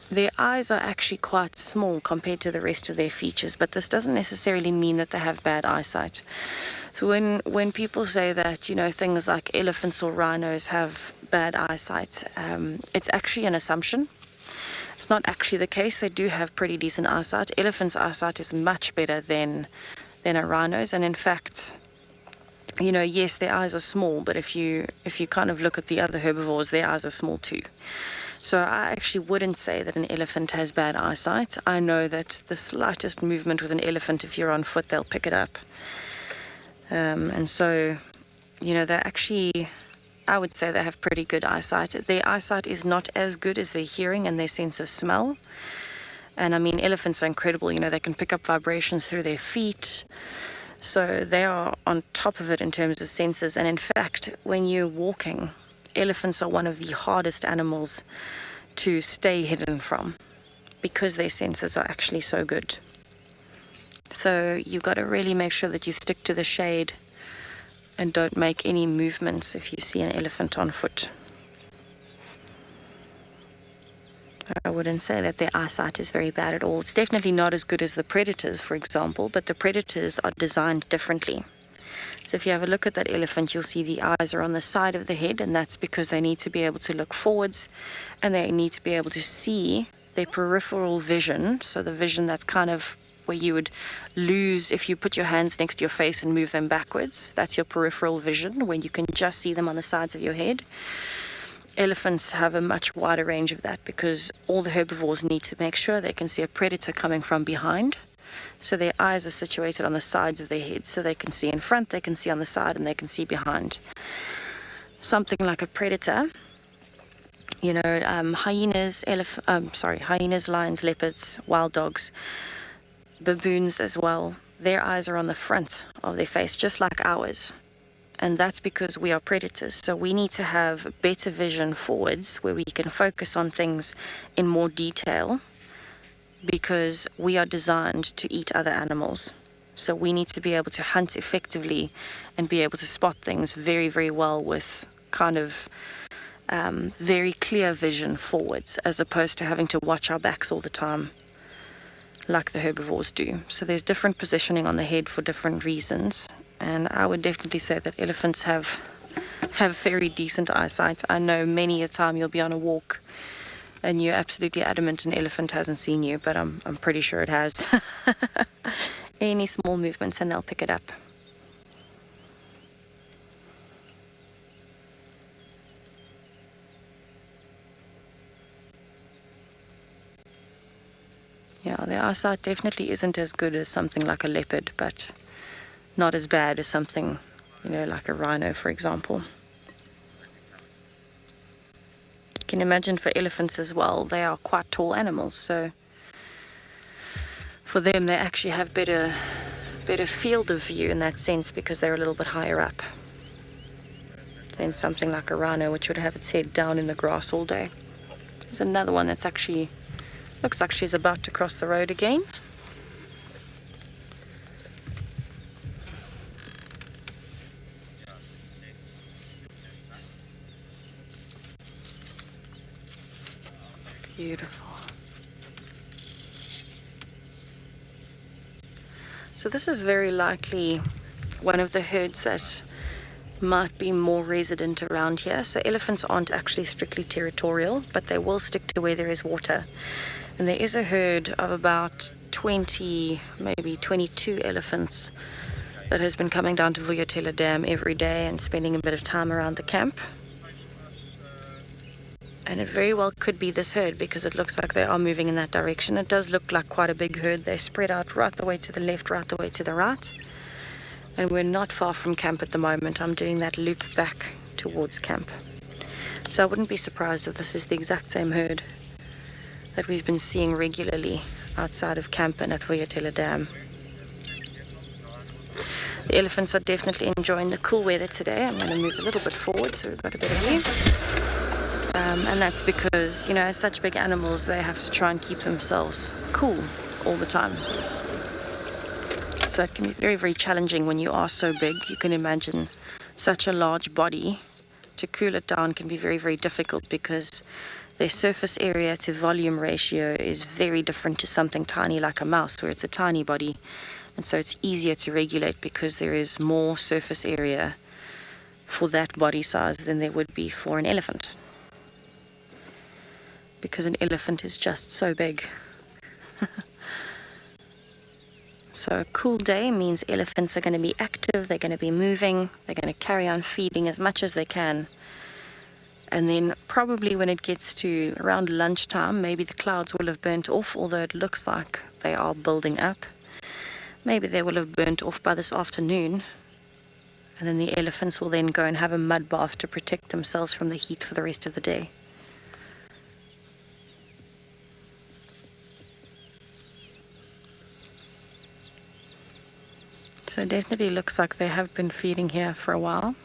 Their eyes are actually quite small compared to the rest of their features, but this doesn't necessarily mean that they have bad eyesight. So when people say that, you know, things like elephants or rhinos have bad eyesight, it's actually an assumption. It's not actually the case. They do have pretty decent eyesight. Elephants' eyesight is much better than a rhino's, and in fact, you know, yes, their eyes are small, but if you kind of look at the other herbivores, their eyes are small too. So I actually wouldn't say that an elephant has bad eyesight. I know that the slightest movement with an elephant, if you're on foot, they'll pick it up. And so, you know, they're actually, I would say they have pretty good eyesight. Their eyesight is not as good as their hearing and their sense of smell. And I mean, elephants are incredible. You know, they can pick up vibrations through their feet. So they are on top of it in terms of senses. And in fact, when you're walking, elephants are one of the hardest animals to stay hidden from because their senses are actually so good. So you've got to really make sure that you stick to the shade and don't make any movements if you see an elephant on foot. I wouldn't say that their eyesight is very bad at all. It's definitely not as good as the predators, for example, but the predators are designed differently. So if you have a look at that elephant, you'll see the eyes are on the side of the head, and that's because they need to be able to look forwards and they need to be able to see their peripheral vision. So the vision that's kind of where you would lose if you put your hands next to your face and move them backwards. That's your peripheral vision, when you can just see them on the sides of your head. Elephants have a much wider range of that because all the herbivores need to make sure they can see a predator coming from behind. So their eyes are situated on the sides of their heads, so they can see in front, they can see on the side, and they can see behind. Something like a predator, you know, hyenas, lions, leopards, wild dogs, baboons as well. Their eyes are on the front of their face, just like ours. And that's because we are predators. So we need to have better vision forwards where we can focus on things in more detail, because we are designed to eat other animals. So we need to be able to hunt effectively and be able to spot things very, very well with kind of very clear vision forwards, as opposed to having to watch our backs all the time like the herbivores do. So there's different positioning on the head for different reasons. And I would definitely say that elephants have very decent eyesight. I know many a time you'll be on a walk and you're absolutely adamant an elephant hasn't seen you, but I'm pretty sure it has. Any small movements and they'll pick it up. Yeah, their eyesight definitely isn't as good as something like a leopard, but not as bad as something, you know, like a rhino, for example. You can imagine for elephants as well, they are quite tall animals, so for them they actually have better field of view in that sense, because they're a little bit higher up than something like a rhino, which would have its head down in the grass all day. There's another one that's actually looks like she's about to cross the road again. Beautiful. So this is very likely one of the herds that might be more resident around here. So elephants aren't actually strictly territorial, but they will stick to where there is water. And there is a herd of about 20, maybe 22 elephants that has been coming down to Vuyatela Dam every day and spending a bit of time around the camp. And it very well could be this herd, because it looks like they are moving in that direction. It does look like quite a big herd. They spread out right the way to the left, right the way to the right. And we're not far from camp at the moment. I'm doing that loop back towards camp. So I wouldn't be surprised if this is the exact same herd that we've been seeing regularly outside of camp and at Vuyatela Dam. The elephants are definitely enjoying the cool weather today. I'm going to move a little bit forward so we've got a better view. And that's because, as such big animals, they have to try and keep themselves cool all the time. So it can be very, very challenging when you are so big. You can imagine such a large body. To cool it down can be very, very difficult because their surface area to volume ratio is very different to something tiny like a mouse, where it's a tiny body. And so it's easier to regulate because there is more surface area for that body size than there would be for an elephant. Because an elephant is just so big. So a cool day means elephants are going to be active, they're going to be moving, they're going to carry on feeding as much as they can. And then probably when it gets to around lunchtime, maybe the clouds will have burnt off, although it looks like they are building up. Maybe they will have burnt off by this afternoon, and then the elephants will then go and have a mud bath to protect themselves from the heat for the rest of the day. So it definitely looks like they have been feeding here for a while.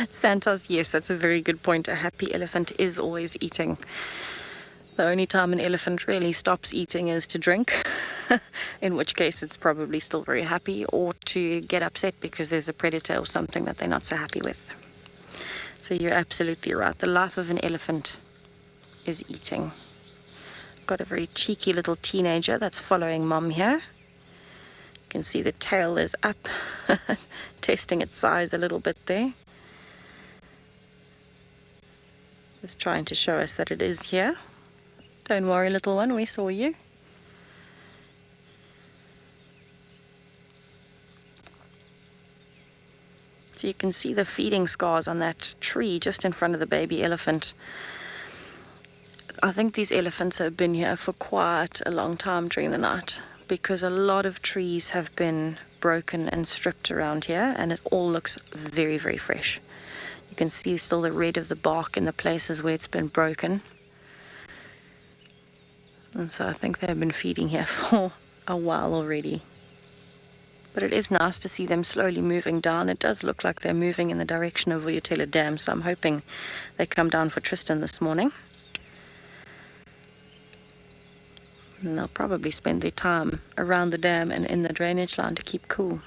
Santos, yes, that's a very good point. A happy elephant is always eating. The only time an elephant really stops eating is to drink, in which case it's probably still very happy, or to get upset because there's a predator or something that they're not so happy with. So you're absolutely right. The life of an elephant is eating. Got a very cheeky little teenager that's following mom here. You can see the tail is up, testing its size a little bit there. Just trying to show us that it is here. Don't worry, little one, we saw you. So you can see the feeding scars on that tree just in front of the baby elephant. I think these elephants have been here for quite a long time during the night, because a lot of trees have been broken and stripped around here, and it all looks very, very fresh. You can see still the red of the bark in the places where it's been broken. And so I think they've been feeding here for a while already. But it is nice to see them slowly moving down. It does look like they're moving in the direction of Vuyatela Dam, so I'm hoping they come down for Tristan this morning. And they'll probably spend their time around the dam and in the drainage line to keep cool.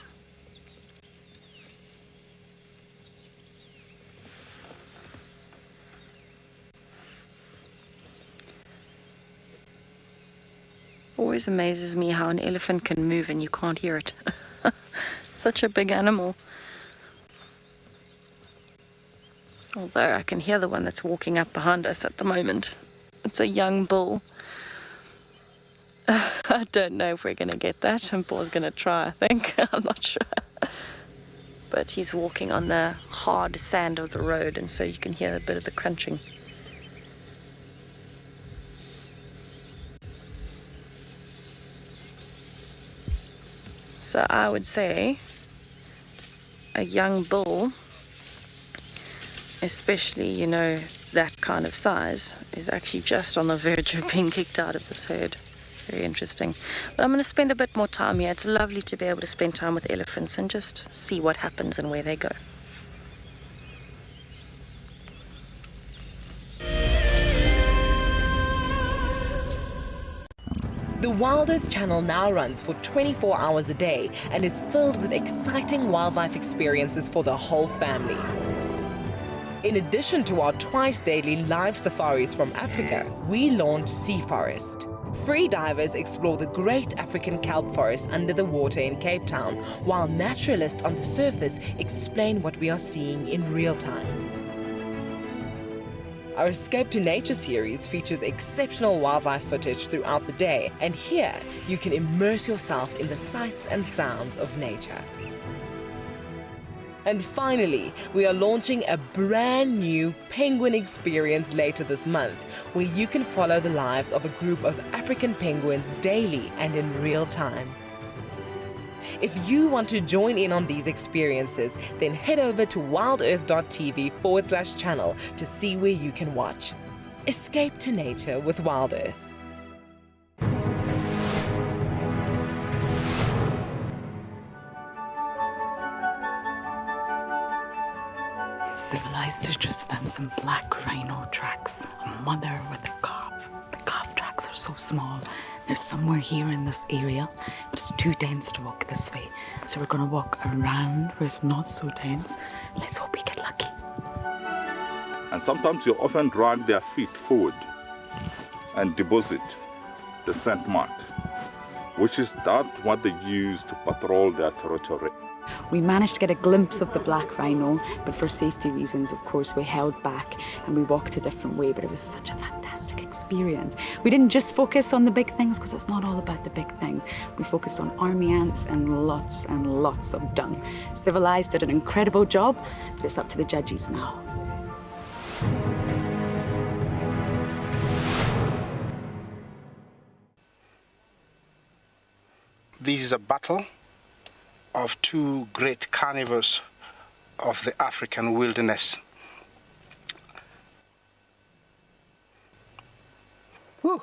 Always amazes me how an elephant can move and you can't hear it. Such a big animal. Although I can hear the one that's walking up behind us at the moment. It's a young bull. I don't know if we're going to get that, and Paul's going to try, I think. I'm not sure. But he's walking on the hard sand of the road, and so you can hear a bit of the crunching. So I would say a young bull, especially, that kind of size, is actually just on the verge of being kicked out of this herd. Very interesting. But I'm going to spend a bit more time here. It's lovely to be able to spend time with elephants and just see what happens and where they go. The WildEarth channel now runs for 24 hours a day and is filled with exciting wildlife experiences for the whole family. In addition to our twice daily live safaris from Africa, we launched Sea Forest. Free divers explore the great African kelp forest under the water in Cape Town, while naturalists on the surface explain what we are seeing in real time. Our Escape to Nature series features exceptional wildlife footage throughout the day, and here you can immerse yourself in the sights and sounds of nature. And finally, we are launching a brand new penguin experience later this month, where you can follow the lives of a group of African penguins daily and in real time. If you want to join in on these experiences, then head over to wildearth.tv/channel to see where you can watch. Escape to nature with WildEarth. Civilized to just found some black rhino tracks. A mother with a calf. The calf tracks are so small. They're somewhere here in this area, but it's too dense to walk this way. So we're gonna walk around where it's not so dense. Let's hope we get lucky. And sometimes you often drag their feet forward and deposit the scent mark, which is that what they use to patrol their territory. We managed to get a glimpse of the black rhino, but for safety reasons, of course, we held back and we walked a different way, but it was such a fantastic experience. We didn't just focus on the big things, because it's not all about the big things. We focused on army ants and lots of dung. Civilized did an incredible job, but it's up to the judges now. This is a battle of two great carnivores of the African wilderness. Whew.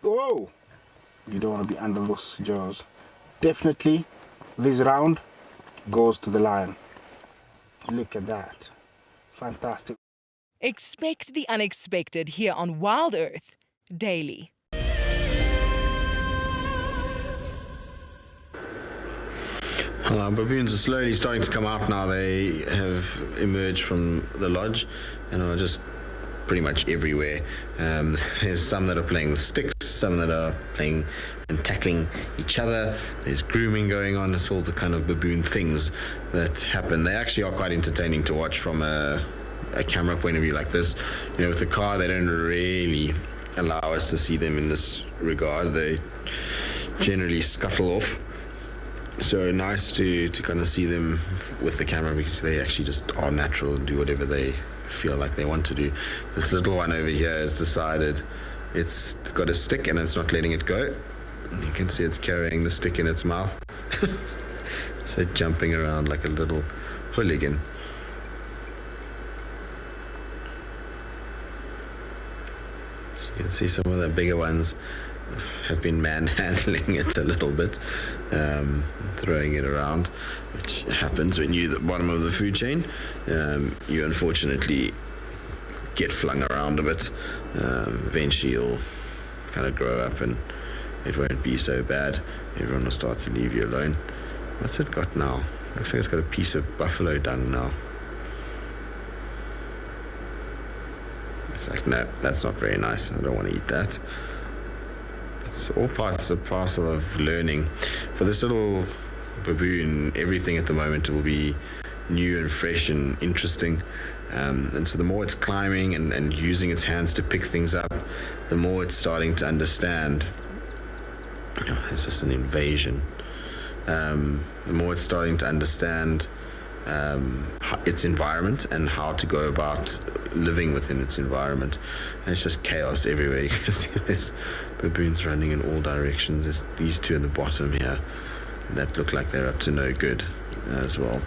Whoa! You don't want to be under those jaws. Definitely, this round goes to the lion. Look at that. Fantastic. Expect the unexpected here on WildEarth daily. Well, our baboons are slowly starting to come out now. They have emerged from the lodge and are just pretty much everywhere. There's some that are playing with sticks, some that are playing and tackling each other. There's grooming going on. It's all the kind of baboon things that happen. They actually are quite entertaining to watch from a camera point of view like this. You know, with the car, they don't really allow us to see them in this regard. They generally scuttle off. So nice to kind of see them with the camera, because they actually just are natural and do whatever they feel like they want to do. This little one over here has decided it's got a stick and it's not letting it go. You can see it's carrying the stick in its mouth. So jumping around like a little hooligan. So you can see some of the bigger ones have been manhandling it a little bit, throwing it around, which happens when you're at the bottom of the food chain. You unfortunately get flung around a bit. Eventually you'll kind of grow up and it won't be so bad. Everyone will start to leave you alone. What's it got now? Looks like it's got a piece of buffalo dung now. It's like, no, that's not very nice. I don't want to eat that. It's all parts and parcel of learning. For this little baboon, everything at the moment will be new and fresh and interesting. And so the more it's climbing and using its hands to pick things up, the more it's starting to understand. It's just an invasion. The more it's starting to understand its environment and how to go about living within its environment. And it's just chaos everywhere. You can see there's baboons running in all directions. There's these two at the bottom here that look like they're up to no good as well.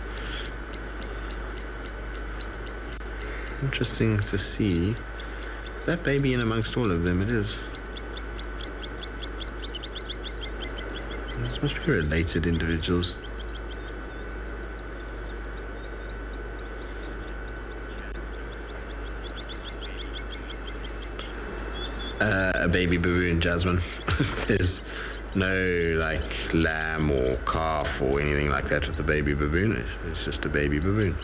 Interesting to see. Is that baby in amongst all of them? It is. These must be related individuals. A baby baboon, Jasmine. There's no like lamb or calf or anything like that with the baby baboon. It's just a baby baboon.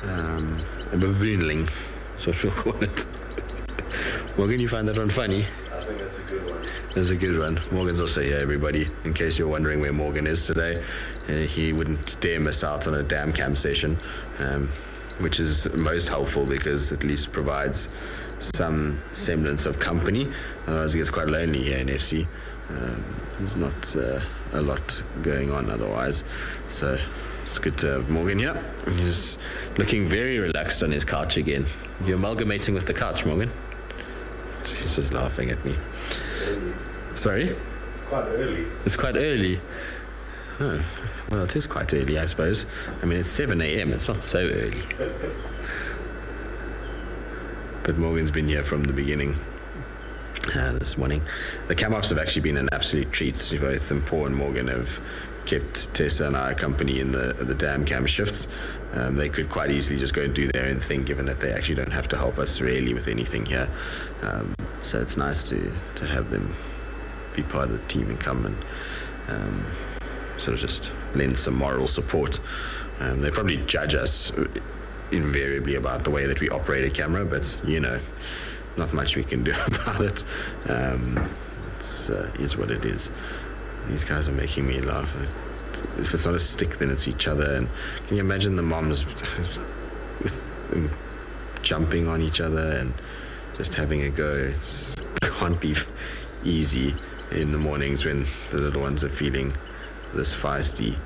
A baboonling, is what we'll call it. Morgan, you find that one funny? I think that's a good one. That's a good one. Morgan's also here, everybody. In case you're wondering where Morgan is today, he wouldn't dare miss out on a damn cam session, which is most helpful because at least provides some semblance of company. Otherwise it gets quite lonely here in FC. There's not a lot going on otherwise. So it's good to have Morgan here. He's looking very relaxed on his couch again. You're amalgamating with the couch, Morgan? He's just laughing at me. Sorry? It's quite early. It's quite early. Oh, well, it is quite early, I suppose. I mean, it's 7 a.m. It's not so early. But Morgan's been here from the beginning this morning. The cam-offs have actually been an absolute treat. Both Paul and Morgan have kept Tessa and I company in the dam cam shifts. They could quite easily just go and do their own thing, given that they actually don't have to help us really with anything here. So it's nice to have them be part of the team and come and sort of just lend some moral support. They probably judge us invariably about the way that we operate a camera, but not much we can do about it. It's what it is. These guys are making me laugh. If it's not a stick, then it's each other. And can you imagine the moms with them jumping on each other and just having a go? It can't be easy in the mornings when the little ones are feeling this feisty.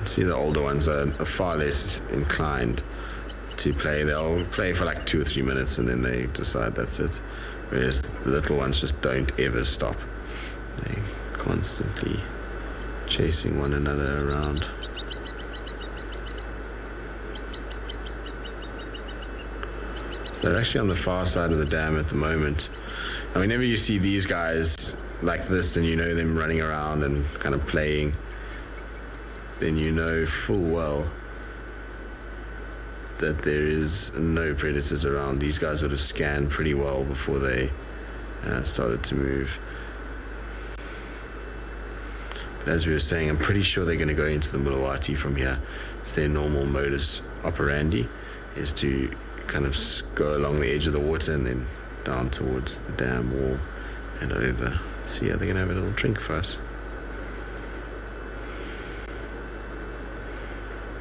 See, the older ones are far less inclined to play. They'll play for like 2 or 3 minutes and then they decide that's it. Whereas the little ones just don't ever stop. They're constantly chasing one another around. So they're actually on the far side of the dam at the moment. And whenever you see these guys like this and you know them running around and kind of playing, then you know full well that there is no predators around. These guys would have scanned pretty well before they started to move. But as we were saying, I'm pretty sure they're going to go into the Mulawati from here. It's their normal modus operandi, is to kind of go along the edge of the water and then down towards the dam wall and over. So yeah, they're going to have a little drink for us.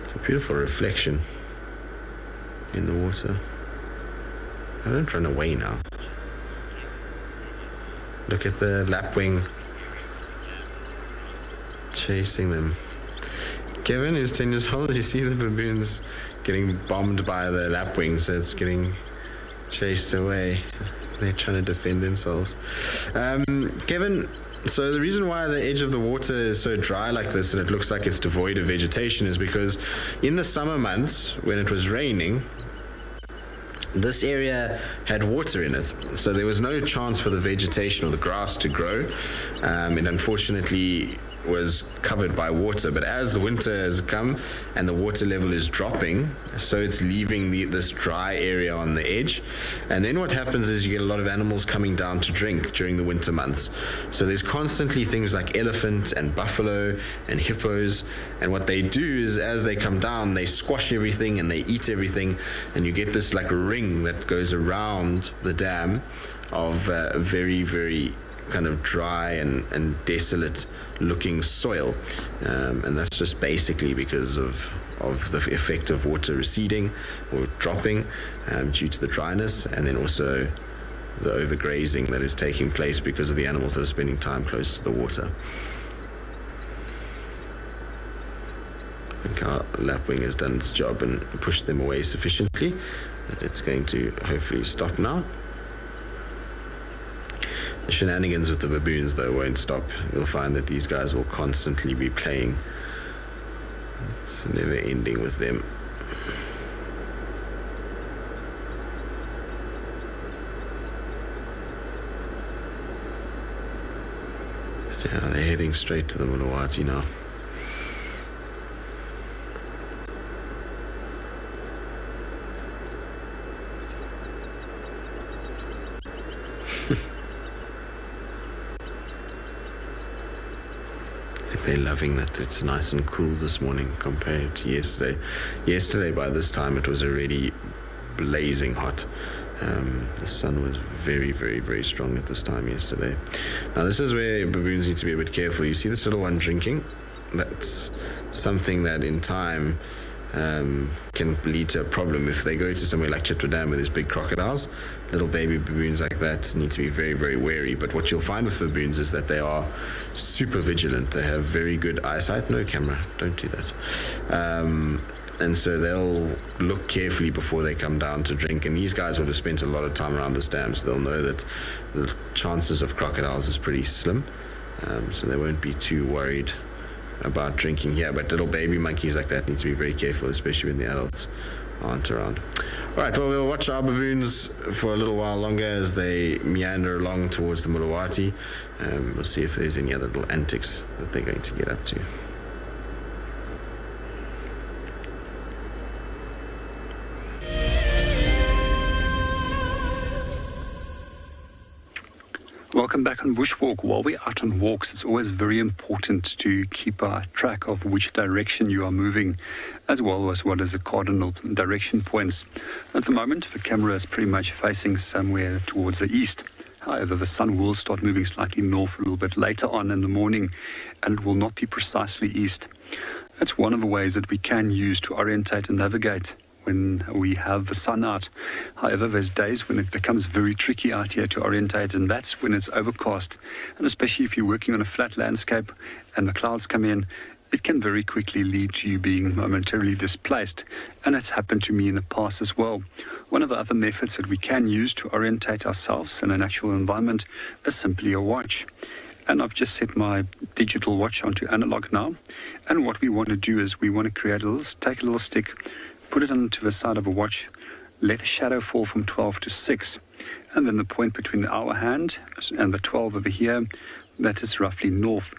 It's a beautiful reflection in the water. I don't run away now. Look at the lapwing chasing them. Kevin, who's 10 years old, you see the baboons getting bombed by the lapwing, so it's getting chased away. They're trying to defend themselves. Kevin, so the reason why the edge of the water is so dry like this and it looks like it's devoid of vegetation is because in the summer months, when it was raining, this area had water in it, so there was no chance for the vegetation or the grass to grow. It unfortunately was covered by water, but as the winter has come and the water level is dropping, so it's leaving this dry area on the edge. And then what happens is you get a lot of animals coming down to drink during the winter months. So there's constantly things like elephant and buffalo and hippos, and what they do is as they come down, they squash everything and they eat everything, and you get this like ring that goes around the dam of very, very kind of dry and desolate looking soil, and that's just basically because of the effect of water receding or dropping due to the dryness, and then also the overgrazing that is taking place because of the animals that are spending time close to the water. I think our lapwing has done its job and pushed them away sufficiently that it's going to hopefully stop now. The shenanigans with the baboons, though, won't stop. You'll find that these guys will constantly be playing. It's never ending with them. But yeah, they're heading straight to the Mulawati now. They're loving that it's nice and cool this morning compared to yesterday. Yesterday, by this time, it was already blazing hot. The sun was very, very, very strong at this time yesterday. Now, this is where baboons need to be a bit careful. You see this little one drinking? That's something that in time can lead to a problem. If they go to somewhere like Chitwa Dam where there's big crocodiles, little baby baboons like that need to be very, very wary. But what you'll find with baboons is that they are super vigilant. They have very good eyesight. No camera, don't do that. And so they'll look carefully before they come down to drink. And these guys would have spent a lot of time around this dam, so they'll know that the chances of crocodiles is pretty slim. So they won't be too worried about drinking here. But little baby monkeys like that need to be very careful, especially when the adults aren't around. All right, well, we'll watch our baboons for a little while longer as they meander along towards the Mulawati. We'll see if there's any other little antics that they're going to get up to. Welcome back on Bushwalk. While we're out on walks, it's always very important to keep a track of which direction you are moving, as well as what is the cardinal direction points. At the moment, the camera is pretty much facing somewhere towards the east. However, the sun will start moving slightly north a little bit later on in the morning, and it will not be precisely east. That's one of the ways that we can use to orientate and navigate when we have the sun out. However, there's days when it becomes very tricky out here to orientate, and that's when it's overcast. And especially if you're working on a flat landscape and the clouds come in, it can very quickly lead to you being momentarily displaced. And it's happened to me in the past as well. One of the other methods that we can use to orientate ourselves in a natural environment is simply a watch. And I've just set my digital watch onto analog now. And what we want to do is we want to take a little stick, put it onto the side of a watch, let a shadow fall from 12 to 6, and then the point between the hour hand and the 12 over here, that is roughly north.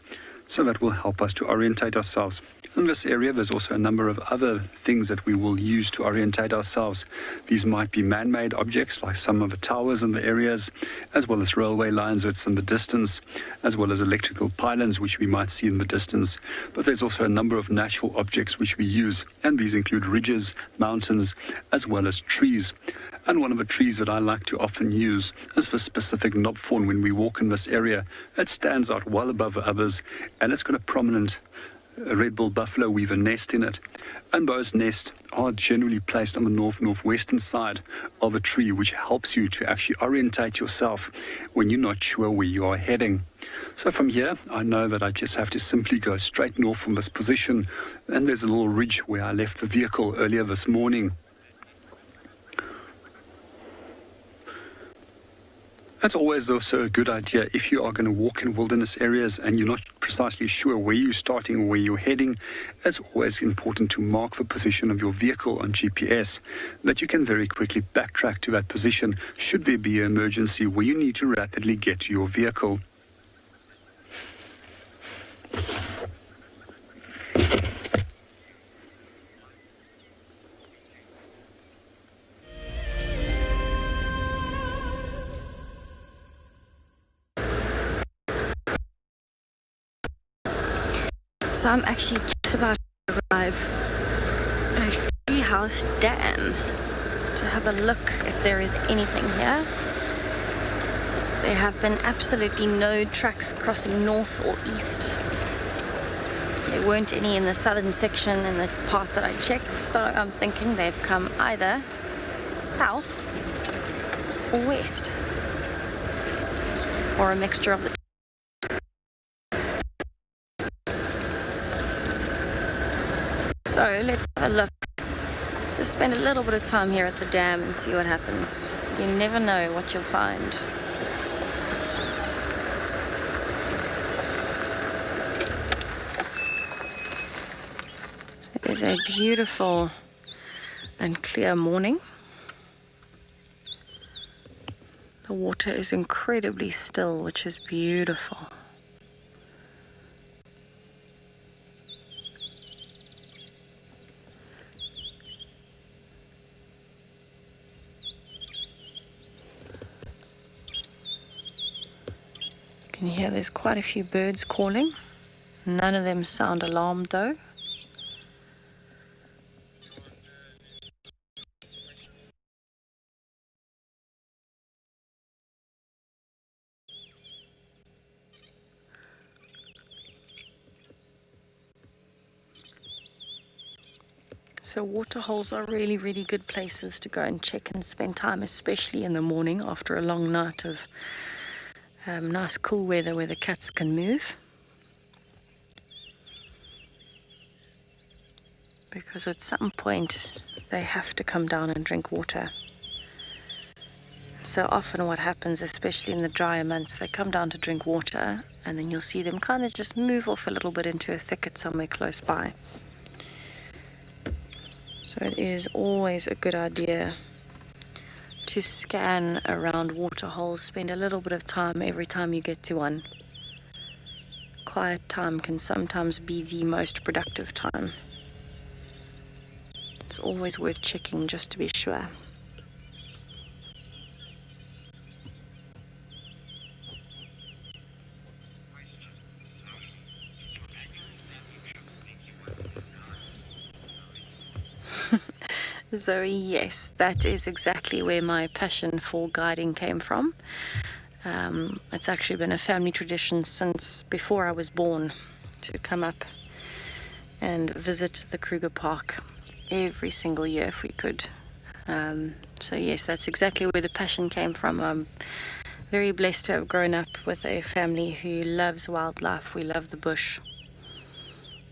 So that will help us to orientate ourselves. In this area, there's also a number of other things that we will use to orientate ourselves. These might be man-made objects, like some of the towers in the areas, as well as railway lines that's in the distance, as well as electrical pylons, which we might see in the distance. But there's also a number of natural objects which we use, and these include ridges, mountains, as well as trees. And one of the trees that I like to often use is the specific knobthorn when we walk in this area. It stands out well above the others, and it's got a prominent red-billed buffalo weaver nest in it. And those nests are generally placed on the northwestern side of a tree, which helps you to actually orientate yourself when you're not sure where you are heading. So from here, I know that I just have to simply go straight north from this position, and there's a little ridge where I left the vehicle earlier this morning. That's always also a good idea if you are going to walk in wilderness areas and you're not precisely sure where you're starting or where you're heading. It's always important to mark the position of your vehicle on GPS, that you can very quickly backtrack to that position should there be an emergency where you need to rapidly get to your vehicle. So I'm actually just about to arrive at a treehouse dam to have a look if there is anything here. There have been absolutely no trucks crossing north or east. There weren't any in the southern section in the part that I checked, so I'm thinking they've come either south or west, or a mixture of the two. So let's have a look. Just spend a little bit of time here at the dam and see what happens. You never know what you'll find. It is a beautiful and clear morning. The water is incredibly still, which is beautiful. You can hear there's quite a few birds calling. None of them sound alarmed though. So waterholes are really, really good places to go and check and spend time, especially in the morning after a long night of nice cool weather where the cats can move. because at some point they have to come down and drink water. So often what happens, especially in the drier months, they come down to drink water, and then you'll see them kind of just move off a little bit into a thicket somewhere close by. So it is always a good idea to scan around water holes. Spend a little bit of time every time you get to one. Quiet time can sometimes be the most productive time. It's always worth checking just to be sure. So yes, that is exactly where my passion for guiding came from. It's actually been a family tradition since before I was born to come up and visit the Kruger Park every single year if we could. So yes, that's exactly where the passion came from. I'm very blessed to have grown up with a family who loves wildlife. We love the bush.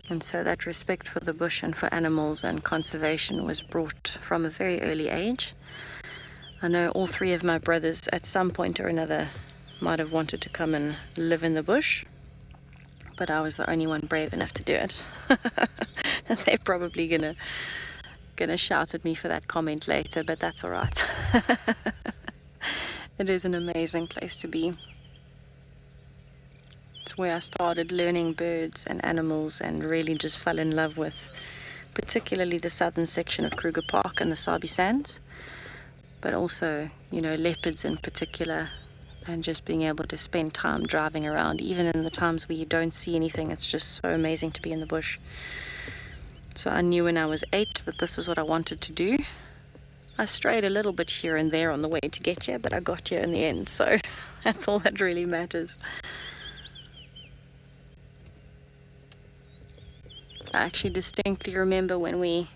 And so that respect for the bush and for animals and conservation was brought from a very early age. I know all three of my brothers at some point or another might have wanted to come and live in the bush, but I was the only one brave enough to do it. And they're probably gonna shout at me for that comment later, but that's all right. It is an amazing place to be. It's where I started learning birds and animals and really just fell in love with particularly the southern section of Kruger Park and the Sabi sands, but also, you know, leopards in particular, and just being able to spend time driving around, even in the times where you don't see anything. It's just so amazing to be in the bush. So I knew when I was 8 that this was what I wanted to do. I strayed a little bit here and there on the way to get here, but I got here in the end, so that's all that really matters. I actually distinctly remember when we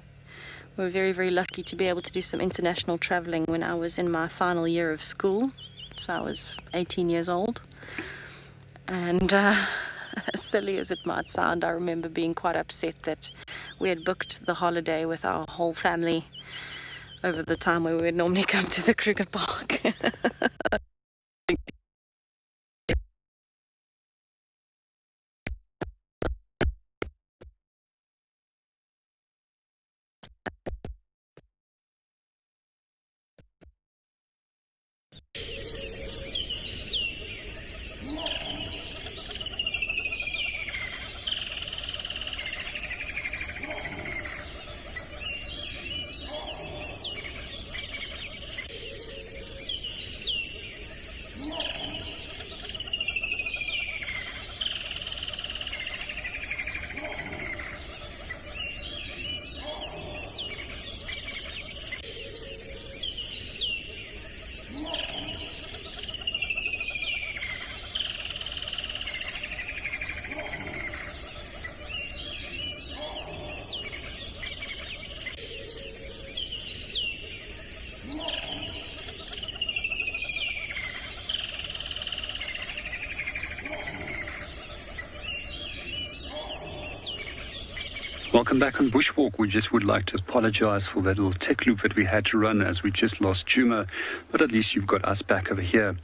were very, very lucky to be able to do some international traveling when I was in my final year of school. So I was 18 years old. And as silly as it might sound, I remember being quite upset that we had booked the holiday with our whole family over the time where we would normally come to the Kruger Park. Welcome back on Bushwalk. We just would like to apologize for that little tech loop that we had to run as we just lost Djuma, but at least you've got us back over here.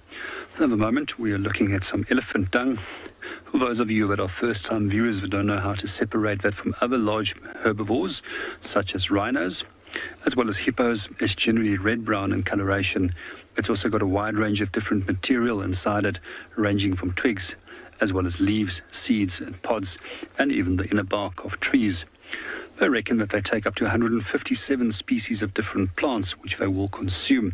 For the moment, we are looking at some elephant dung. For those of you that are first-time viewers that don't know how to separate that from other large herbivores, such as rhinos, as well as hippos, it's generally red-brown in coloration. It's also got a wide range of different material inside it, ranging from twigs, as well as leaves, seeds and pods, and even the inner bark of trees. They reckon that they take up to 157 species of different plants, which they will consume,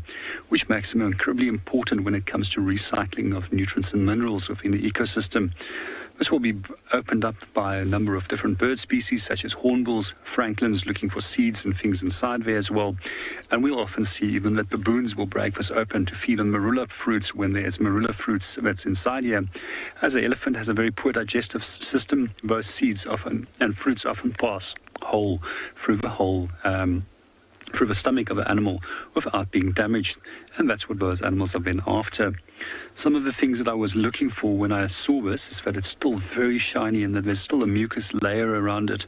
which makes them incredibly important when it comes to recycling of nutrients and minerals within the ecosystem. This will be opened up by a number of different bird species, such as hornbills, francolins, looking for seeds and things inside there as well. And we'll often see even that baboons will break this open to feed on marula fruits when there's marula fruits that's inside here. As the elephant has a very poor digestive system, both seeds often and fruits often pass whole through the whole through the stomach of an animal without being damaged, and that's what those animals have been after. Some of the things that I was looking for when I saw this is that it's still very shiny and that there's still a mucus layer around it,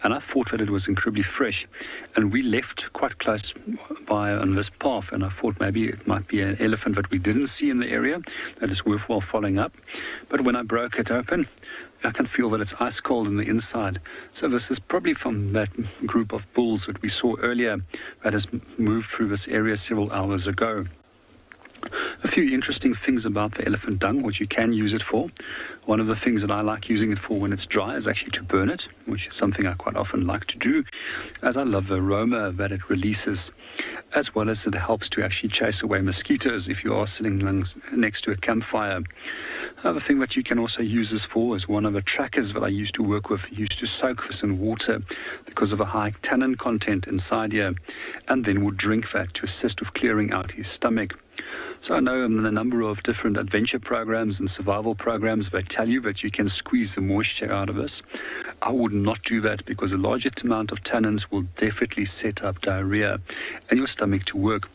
and I thought that it was incredibly fresh. And we left quite close by on this path, and I thought maybe it might be an elephant that we didn't see in the area that is worthwhile following up. But when I broke it open, I can feel that it's ice cold on the inside. So this is probably from that group of bulls that we saw earlier that has moved through this area several hours ago. A few interesting things about the elephant dung, which you can use it for. One of the things that I like using it for when it's dry is actually to burn it, which is something I quite often like to do, as I love the aroma that it releases, as well as it helps to actually chase away mosquitoes if you are sitting next to a campfire. Another thing that you can also use this for is one of the trackers that I used to work with used to soak this in water because of a high tannin content inside here, and then would drink that to assist with clearing out his stomach. So I know in a number of different adventure programs and survival programs they tell you that you can squeeze the moisture out of this. I would not do that because a large amount of tannins will definitely set up diarrhea and your stomach to work.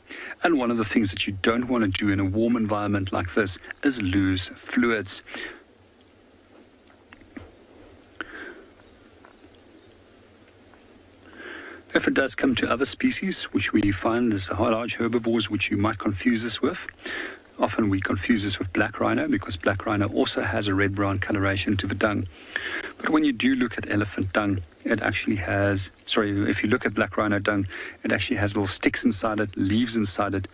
And one of the things that you don't want to do in a warm environment like this is lose fluids. If it does come to other species, which we find as large herbivores, which you might confuse this with, often we confuse this with black rhino because black rhino also has a red-brown coloration to the dung. But when you do look at elephant dung, it actually has, if you look at black rhino dung, it actually has little sticks inside it, leaves inside it,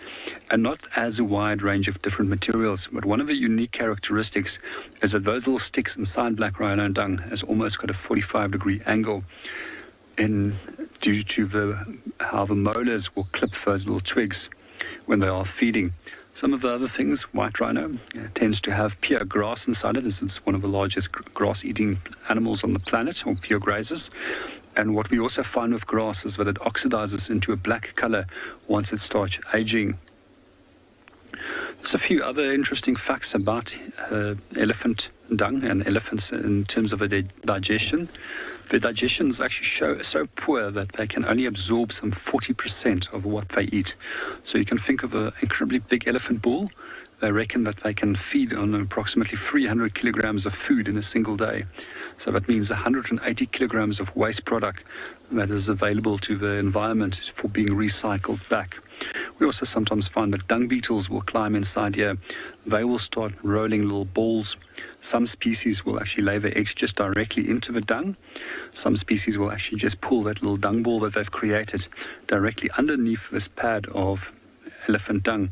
and not as a wide range of different materials. But one of the unique characteristics is that those little sticks inside black rhino dung has almost got a 45-degree angle due to how the molars will clip those little twigs when they are feeding. Some of the other things, white rhino tends to have pure grass inside it, as it's one of the largest grass-eating animals on the planet, or pure grazers. And what we also find with grass is that it oxidizes into a black color once it starts aging. There's a few other interesting facts about elephant dung and elephants in terms of their digestion. Their digestion is actually so poor that they can only absorb some 40% of what they eat. So you can think of an incredibly big elephant bull. They reckon that they can feed on approximately 300 kilograms of food in a single day. So that means 180 kilograms of waste product that is available to the environment for being recycled back. We also sometimes find that dung beetles will climb inside here. They will start rolling little balls. Some species will actually lay their eggs just directly into the dung. Some species will actually just pull that little dung ball that they've created directly underneath this pad of elephant dung.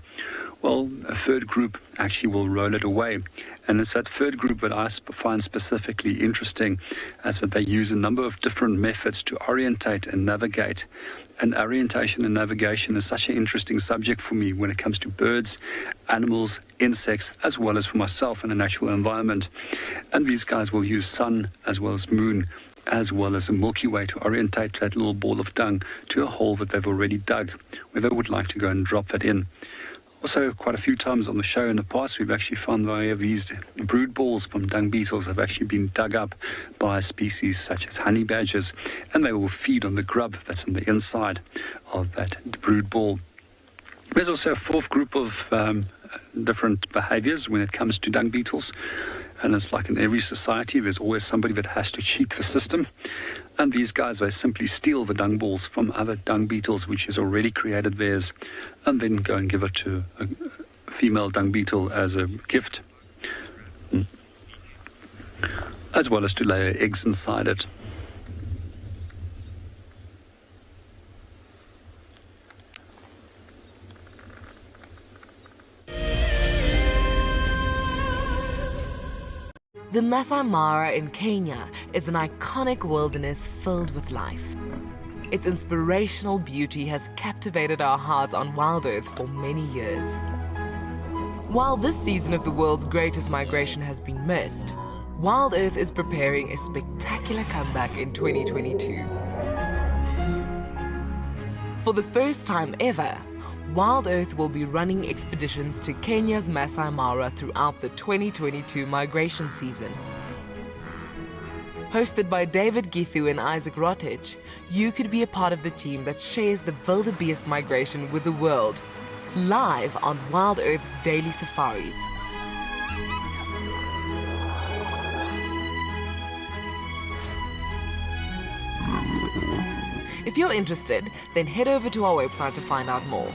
Well, a third group actually will roll it away. And it's that third group that I find specifically interesting, as that they use a number of different methods to orientate and navigate. And orientation and navigation is such an interesting subject for me when it comes to birds, animals, insects, as well as for myself in a natural environment. And these guys will use sun as well as moon, as well as a Milky Way to orientate that little ball of dung to a hole that they've already dug, where they would like to go and drop that in. Also, quite a few times on the show in the past, we've actually found that these brood balls from dung beetles have actually been dug up by species such as honey badgers, and they will feed on the grub that's on the inside of that brood ball. There's also a fourth group of different behaviors when it comes to dung beetles, and it's like in every society, there's always somebody that has to cheat the system. And these guys, they simply steal the dung balls from other dung beetles, which has already created theirs, and then go and give it to a female dung beetle as a gift, as well as to lay eggs inside it. The Masai Mara in Kenya is an iconic wilderness filled with life. Its inspirational beauty has captivated our hearts on WildEarth for many years. While this season of the world's greatest migration has been missed, WildEarth is preparing a spectacular comeback in 2022. For the first time ever, WildEarth will be running expeditions to Kenya's Masai Mara throughout the 2022 migration season. Hosted by David Githu and Isaac Rotich, you could be a part of the team that shares the wildebeest migration with the world, live on WildEarth's daily safaris. If you're interested, then head over to our website to find out more.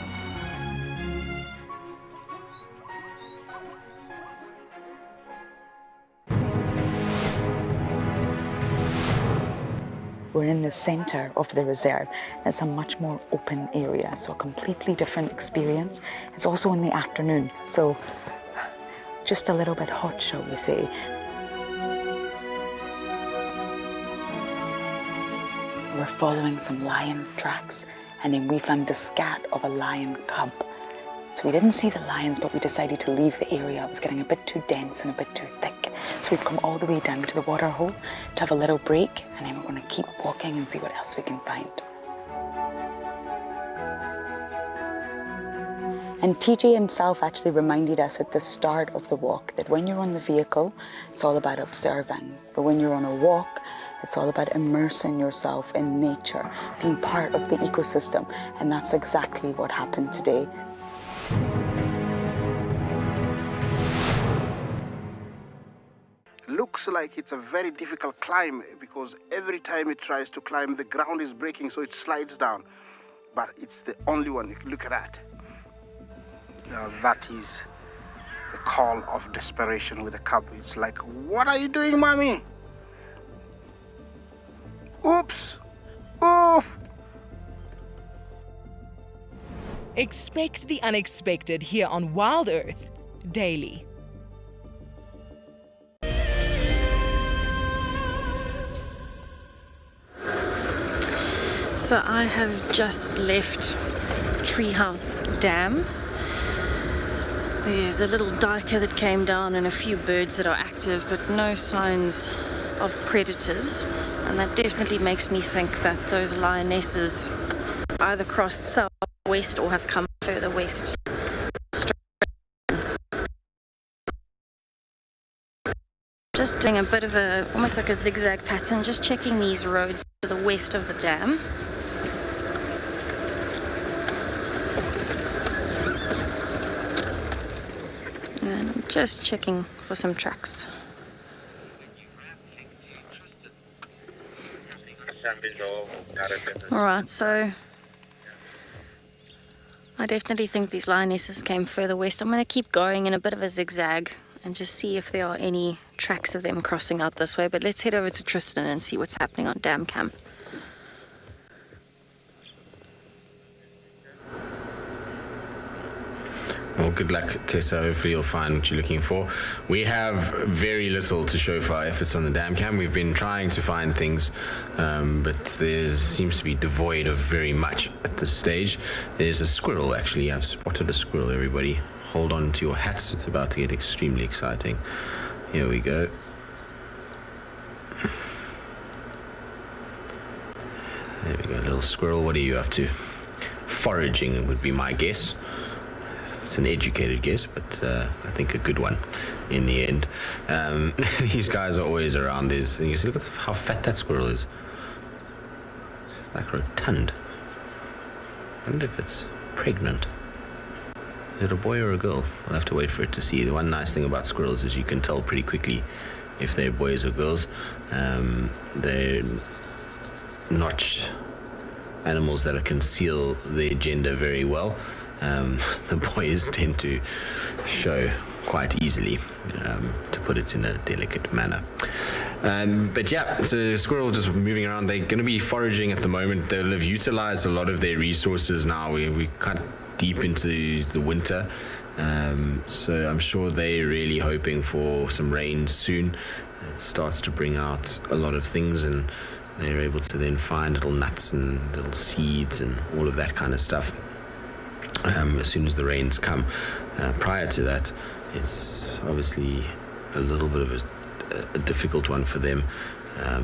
We're in the center of the reserve. It's a much more open area, so a completely different experience. It's also in the afternoon, so just a little bit hot, shall we say. We're following some lion tracks, and then we found the scat of a lion cub. So we didn't see the lions, but we decided to leave the area. It was getting a bit too dense and a bit too thick. So we've come all the way down to the water hole to have a little break, and then we're going to keep walking and see what else we can find. And TJ himself actually reminded us at the start of the walk that when you're on the vehicle, it's all about observing. But when you're on a walk, it's all about immersing yourself in nature, being part of the ecosystem. And that's exactly what happened today. Looks like it's a very difficult climb because every time it tries to climb, the ground is breaking, so it slides down. But it's the only one. Look at that. That is the call of desperation with the cub. It's like, what are you doing, mommy? Oops! Oof! Expect the unexpected here on WildEarth daily. So I have just left Treehouse Dam. There's a little duiker that came down and a few birds that are active, but no signs of predators. And that definitely makes me think that those lionesses either crossed southwest or have come further west. Just doing a bit of almost like a zigzag pattern, just checking these roads to the west of the dam. And I'm just checking for some tracks. Alright, so I definitely think these lionesses came further west. I'm going to keep going in a bit of a zigzag and just see if there are any tracks of them crossing out this way. But let's head over to Tristan and see what's happening on Dam Camp. Well, good luck, Tessa. Hopefully you'll find what you're looking for. We have very little to show for our efforts on the dam cam. We've been trying to find things, but there seems to be devoid of very much at this stage. There's a squirrel, actually. I've spotted a squirrel, everybody. Hold on to your hats. It's about to get extremely exciting. Here we go. There we go, little squirrel. What are you up to? Foraging would be my guess. It's an educated guess, but I think a good one in the end. These guys are always around. And you see, look at how fat that squirrel is. It's like rotund. I wonder if it's pregnant. Is it a boy or a girl? I'll have to wait for it to see. The one nice thing about squirrels is you can tell pretty quickly if they're boys or girls. They're not animals that conceal their gender very well. The boys tend to show quite easily, to put it in a delicate manner. But yeah, so squirrel just moving around. They're going to be foraging at the moment. They'll have utilized a lot of their resources now. We're kind of deep into the winter, so I'm sure they're really hoping for some rain soon. It starts to bring out a lot of things, and they're able to then find little nuts and little seeds and all of that kind of stuff. As soon as the rains come. Prior to that, it's obviously a little bit of a difficult one for them.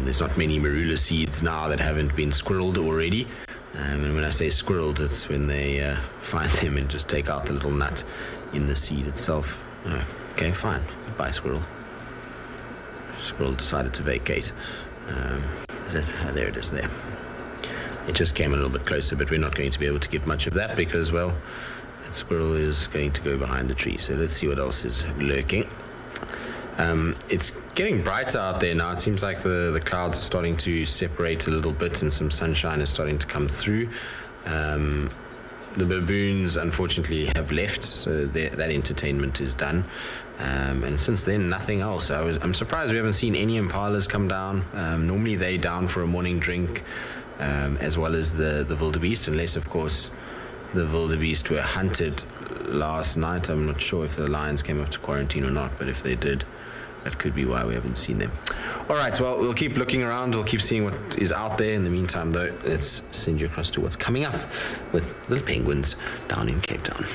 There's not many marula seeds now that haven't been squirreled already. And when I say squirreled, it's when they find them and just take out the little nut in the seed itself. Okay, fine. Goodbye, squirrel. Squirrel decided to vacate. There it is there. It just came a little bit closer, but we're not going to be able to get much of that because, well, that squirrel is going to go behind the tree. So let's see what else is lurking. It's getting brighter out there now. It seems like the clouds are starting to separate a little bit and some sunshine is starting to come through. The baboons, unfortunately, have left, so that entertainment is done. And since then, nothing else. I'm surprised we haven't seen any impalas come down. Normally, they're down for a morning drink, as well as the wildebeest, unless, of course, the wildebeest were hunted last night. I'm not sure if the lions came up to quarantine or not, but if they did, that could be why we haven't seen them. All right, well, we'll keep looking around. We'll keep seeing what is out there. In the meantime, though, let's send you across to what's coming up with little penguins down in Cape Town.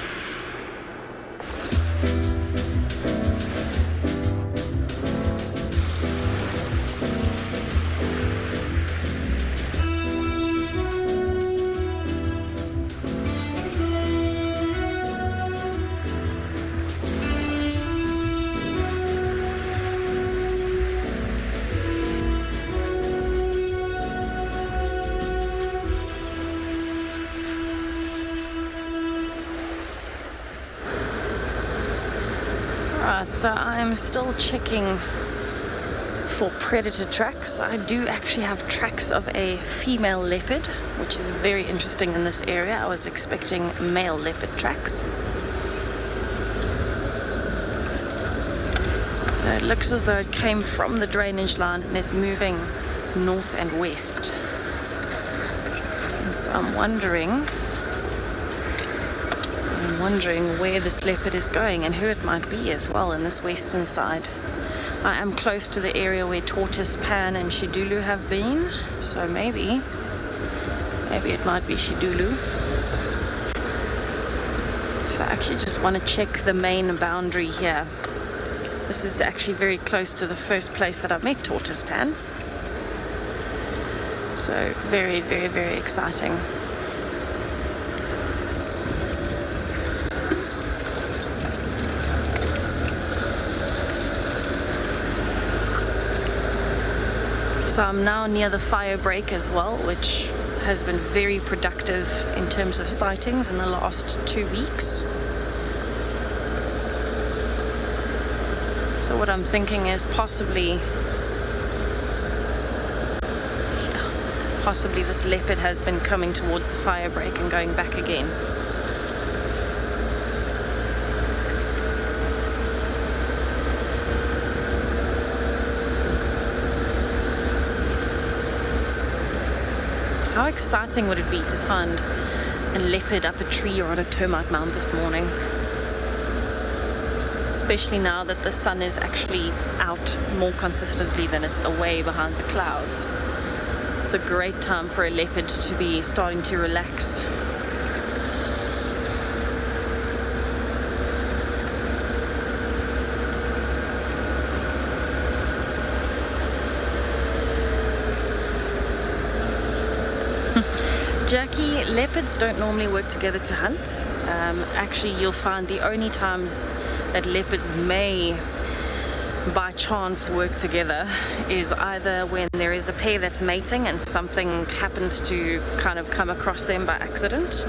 So I'm still checking for predator tracks. I do actually have tracks of a female leopard, which is very interesting in this area. I was expecting male leopard tracks. It looks as though it came from the drainage line and is moving north and west. And so I'm wondering where this leopard is going and who it might be as well in this western side. I am close to the area where tortoise, pan and shidulu have been, so maybe it might be shidulu. So I actually just want to check the main boundary here. This is actually very close to the first place that I met tortoise, pan. So very, very, very exciting. So I'm now near the fire break as well, which has been very productive in terms of sightings in the last 2 weeks. So what I'm thinking is possibly this leopard has been coming towards the fire break and going back again. How exciting would it be to find a leopard up a tree or on a termite mound this morning? Especially now that the sun is actually out more consistently than it's away behind the clouds. It's a great time for a leopard to be starting to relax. Jackie, leopards don't normally work together to hunt. Actually, you'll find the only times that leopards may, by chance, work together is either when there is a pair that's mating and something happens to kind of come across them by accident.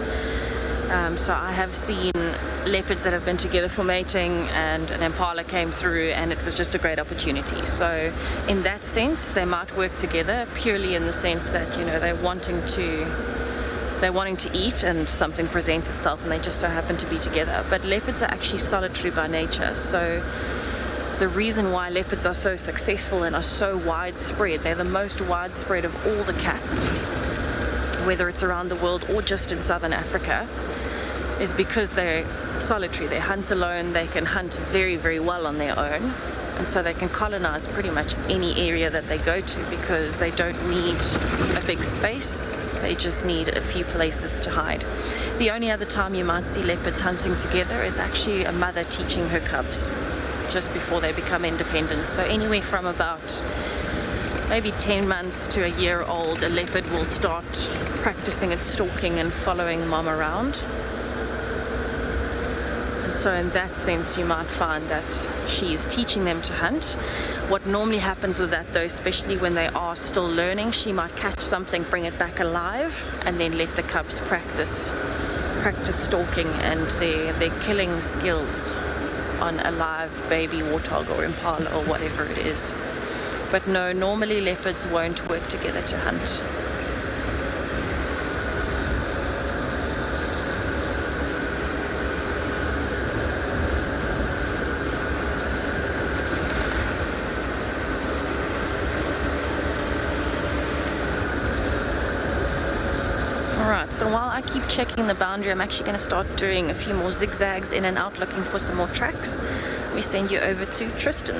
So I have seen leopards that have been together for mating and an impala came through and it was just a great opportunity. So in that sense, they might work together purely in the sense that, you know, they're wanting to eat and something presents itself and they just so happen to be together. But leopards are actually solitary by nature. So the reason why leopards are so successful and are so widespread, they're the most widespread of all the cats, whether it's around the world or just in southern Africa, is because they're solitary. They hunt alone, they can hunt very, very well on their own, and so they can colonize pretty much any area that they go to because they don't need a big space. They just need a few places to hide. The only other time you might see leopards hunting together is actually a mother teaching her cubs just before they become independent. So anywhere from about maybe 10 months to a year old, a leopard will start practicing its stalking and following mom around. And So in that sense, you might find that she is teaching them to hunt. What normally happens with that, though, especially when they are still learning, she might catch something, bring it back alive, and then let the cubs practice stalking and their killing skills on a live baby warthog or impala or whatever it is. But no, normally leopards won't work together to hunt. So while I keep checking the boundary, I'm actually going to start doing a few more zigzags in and out, looking for some more tracks. We send you over to Tristan.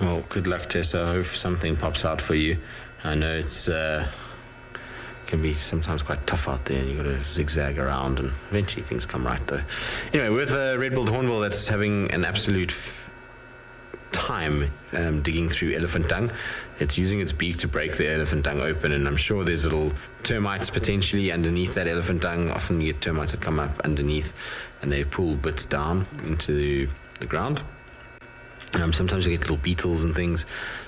Well, good luck, Tessa. I hope something pops out for you. I know it's can be sometimes quite tough out there, and you've got to zigzag around, and eventually things come right, though. Anyway, with a red-billed hornbill that's having an absolute time digging through elephant dung. It's using its beak to break the elephant dung open, and I'm sure there's little termites potentially underneath that elephant dung. Often you get termites that come up underneath and they pull bits down into the ground. Sometimes you get little beetles and things,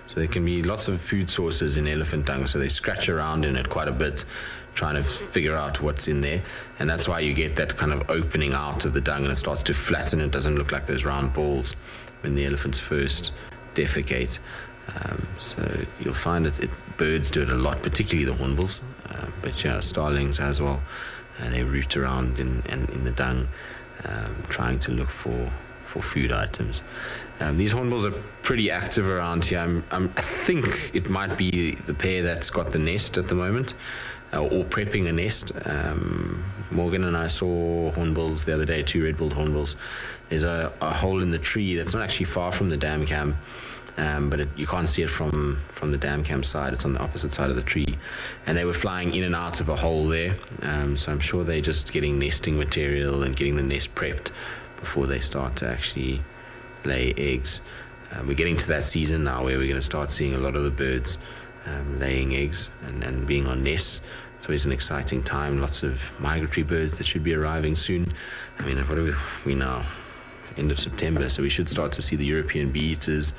so there can be lots of food sources in elephant dung, so they scratch around in it quite a bit trying to figure out what's in there, and that's why you get that kind of opening out of the dung and it starts to flatten. It doesn't look like those round balls when the elephants first defecate. So you'll find that birds do it a lot, particularly the hornbills, but yeah, starlings as well. They root around in the dung, trying to look for food items. These hornbills are pretty active around here. I think it might be the pair that's got the nest at the moment, or prepping a nest. Morgan and I saw hornbills the other day, 2 red-billed hornbills. There's a hole in the tree that's not actually far from the dam cam, but you can't see it from the dam cam side. It's on the opposite side of the tree, and they were flying in and out of a hole there. So I'm sure they're just getting nesting material and getting the nest prepped before they start to actually lay eggs. We're getting to that season now where we're going to start seeing a lot of the birds laying eggs and being on nests. It's always an exciting time. Lots of migratory birds that should be arriving soon. I mean, what are we now? End of September, so we should start to see the European bee-eaters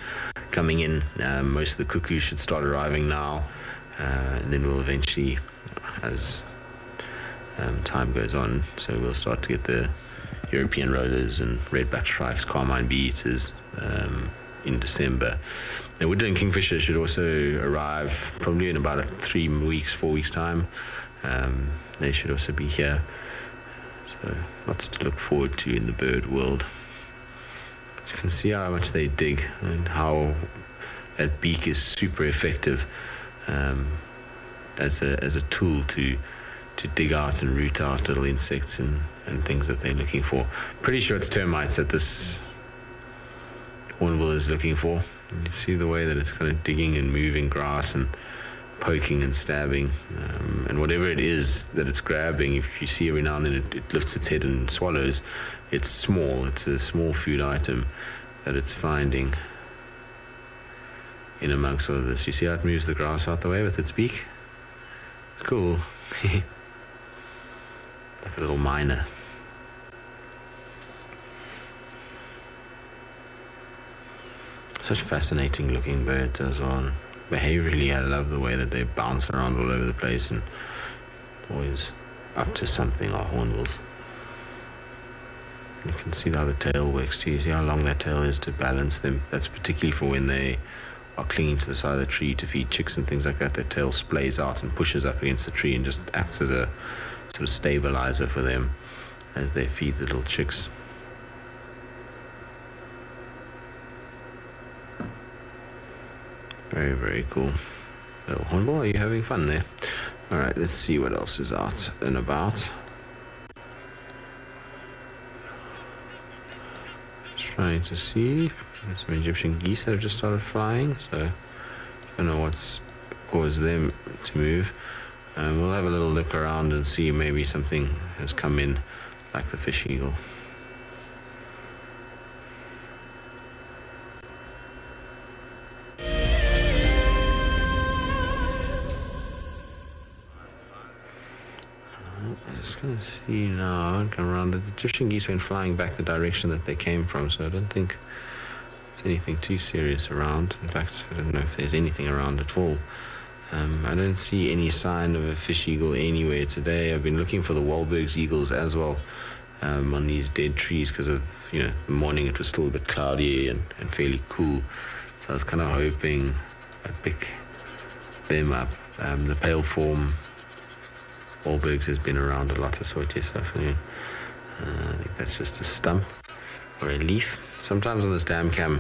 coming in. Most of the cuckoos should start arriving now, and then we'll eventually, as time goes on, so we'll start to get the European rollers and red-backed shrikes, carmine bee-eaters in December. The woodland kingfisher should also arrive probably in about 4 weeks time. They should also be here, so lots to look forward to in the bird world. You can see how much they dig and how that beak is super effective as a tool to dig out and root out little insects and things that they're looking for. Pretty sure it's termites that this hornbill is looking for. And you see the way that it's kind of digging and moving grass and poking and stabbing, and whatever it is that it's grabbing, if you see every now and then it lifts its head and swallows, it's small. It's a small food item that it's finding in amongst all of this. You see how it moves the grass out the way with its beak? It's cool. Like a little miner. Such fascinating looking birds as well. Behaviorally, I love the way that they bounce around all over the place and always up to something, our hornbills. You can see how the tail works too. You see how long that tail is to balance them. That's particularly for when they are clinging to the side of the tree to feed chicks and things like that. Their tail splays out and pushes up against the tree and just acts as a sort of stabilizer for them as they feed the little chicks. Very, very cool. Little hornbill, are you having fun there? Alright, let's see what else is out and about. Just trying to see. There's some Egyptian geese that have just started flying, so I don't know what's caused them to move. We'll have a little look around and see maybe something has come in, like the fish eagle. see now, I won't come around. The Egyptian geese went flying back the direction that they came from, so I don't think it's anything too serious around. In fact, I don't know if there's anything around at all. I don't see any sign of a fish eagle anywhere today. I've been looking for the Wahlberg's eagles as well on these dead trees because of, the morning it was still a bit cloudy and fairly cool. So I was kind of hoping I'd pick them up. The pale form Wahlberg's has been around a lot. I saw it this afternoon. I think that's just a stump or a leaf. Sometimes on this dam cam,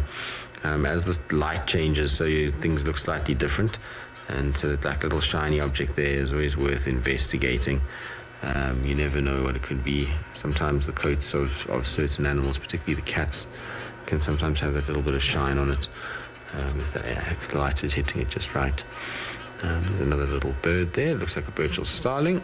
as the light changes, so things look slightly different. And so that little shiny object there is always worth investigating. You never know what it could be. Sometimes the coats of certain animals, particularly the cats, can sometimes have that little bit of shine on it if the light is hitting it just right. There's another little bird there. It looks like a Burchell starling.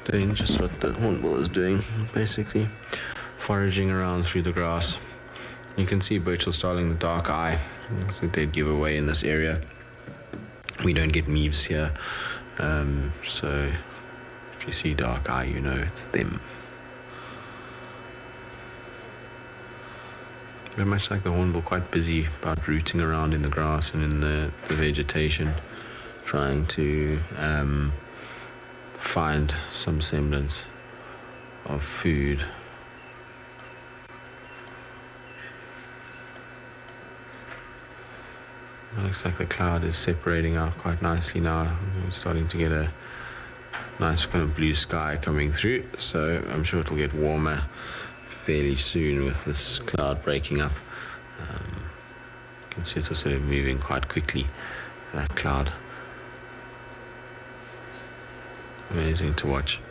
Doing just what the hornbill is doing, basically foraging around through the grass. You can see Burchell starling, the dark eye. That's what they'd give away in this area. We don't get meeves here, so if you see dark eye, you know it's them. Very much like the hornbill, quite busy about rooting around in the grass and in the vegetation, trying to find some semblance of food. It looks like the cloud is separating out quite nicely now. We're starting to get a nice kind of blue sky coming through, so I'm sure it'll get warmer fairly soon with this cloud breaking up. You can see it's also moving quite quickly, that cloud. Amazing to watch.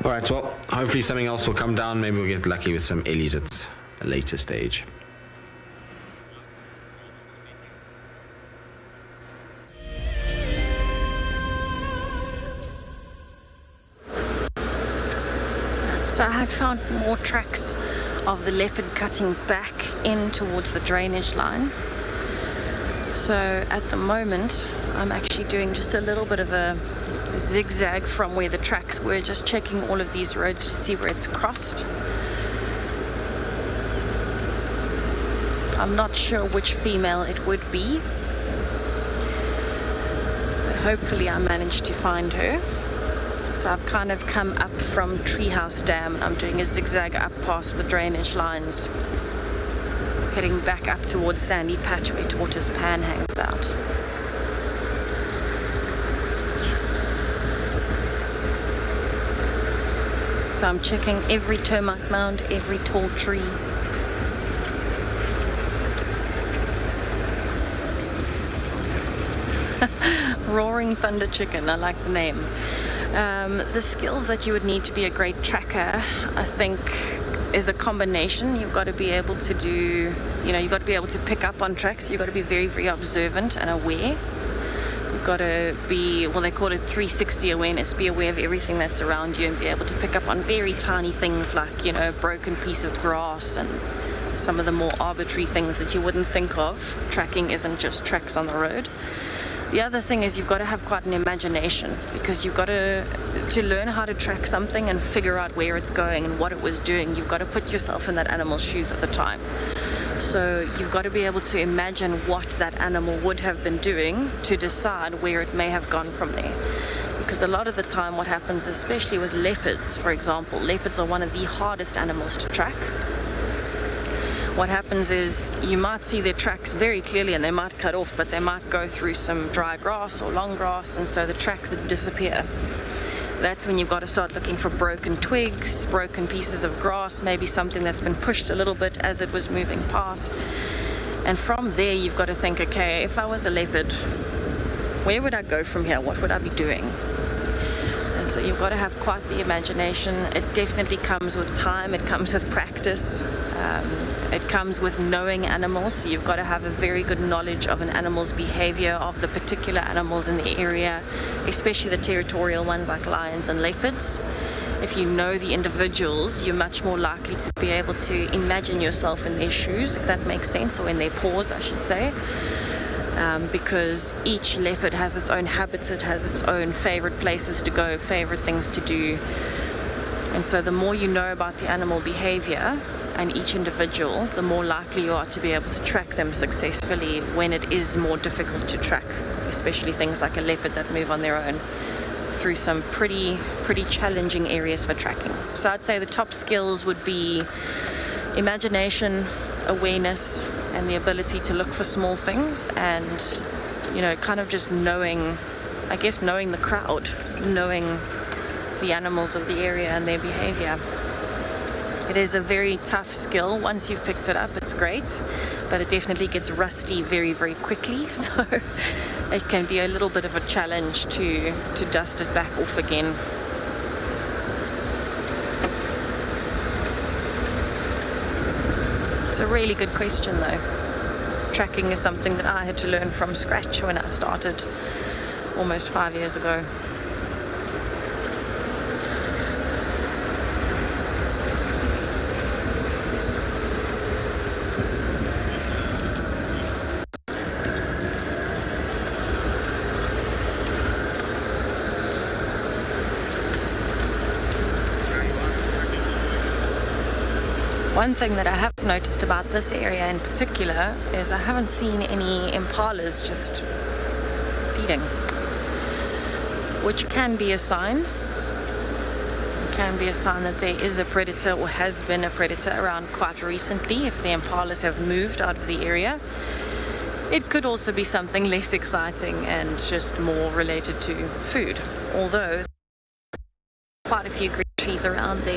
All right, well, hopefully something else will come down. Maybe we'll get lucky with some ellies at a later stage. So I have found more tracks of the leopard cutting back in towards the drainage line. So at the moment, I'm actually doing just a little bit of a zigzag from where the tracks were, just checking all of these roads to see where it's crossed. I'm not sure which female it would be, but hopefully I managed to find her. So I've kind of come up from Treehouse Dam and I'm doing a zigzag up past the drainage lines, heading back up towards Sandy Patch where Tortoise Pan hangs out. So I'm checking every termite mound, every tall tree. Roaring Thunder Chicken, I like the name. The skills that you would need to be a great tracker, I think, is a combination. You've got to be able to do, you've got to be able to pick up on tracks. You've got to be very, very observant and aware. You've got to be, they call it 360 awareness, be aware of everything that's around you and be able to pick up on very tiny things like, a broken piece of grass and some of the more arbitrary things that you wouldn't think of. Tracking isn't just tracks on the road. The other thing is you've got to have quite an imagination, because you've got to learn how to track something and figure out where it's going and what it was doing. You've got to put yourself in that animal's shoes at the time. So you've got to be able to imagine what that animal would have been doing to decide where it may have gone from there. Because a lot of the time what happens, especially with leopards, for example, leopards are one of the hardest animals to track. What happens is you might see their tracks very clearly and they might cut off, but they might go through some dry grass or long grass, and so the tracks disappear. That's when you've got to start looking for broken twigs, broken pieces of grass, maybe something that's been pushed a little bit as it was moving past. And from there you've got to think, okay, if I was a leopard, where would I go from here? What would I be doing? And so you've got to have quite the imagination. It definitely comes with time, it comes with practice. It comes with knowing animals, so you've got to have a very good knowledge of an animal's behavior, of the particular animals in the area, especially the territorial ones like lions and leopards. if you know the individuals, you're much more likely to be able to imagine yourself in their shoes, if that makes sense, or in their paws, I should say. Because each leopard has its own habits, it has its own favorite places to go, favorite things to do. And so the more you know about the animal behavior and each individual, the more likely you are to be able to track them successfully when it is more difficult to track, especially things like a leopard that move on their own through some pretty challenging areas for tracking. So I'd say the top skills would be imagination, awareness, and the ability to look for small things, and kind of just knowing the crowd, knowing the animals of the area and their behavior. It is a very tough skill. Once you've picked it up, it's great, but it definitely gets rusty very, very quickly, so it can be a little bit of a challenge to dust it back off again. It's a really good question though. Tracking is something that I had to learn from scratch when I started almost 5 years ago. One thing that I have noticed about this area in particular is I haven't seen any impalas just feeding, which can be a sign. It can be a sign that there is a predator or has been a predator around quite recently if the impalas have moved out of the area. It could also be something less exciting and just more related to food, although quite a few green trees around there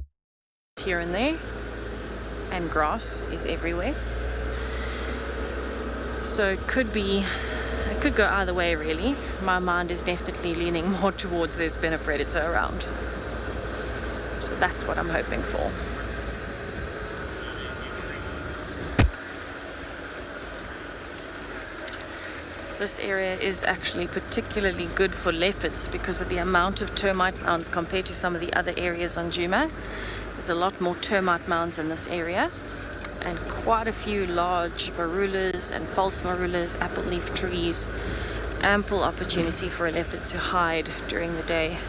here and there, and grass is everywhere. So it could go either way really. My mind is definitely leaning more towards there's been a predator around. So that's what I'm hoping for. This area is actually particularly good for leopards because of the amount of termite mounds compared to some of the other areas on Djuma. There's a lot more termite mounds in this area, and quite a few large marulas and false marulas, apple leaf trees. Ample opportunity for a leopard to hide during the day.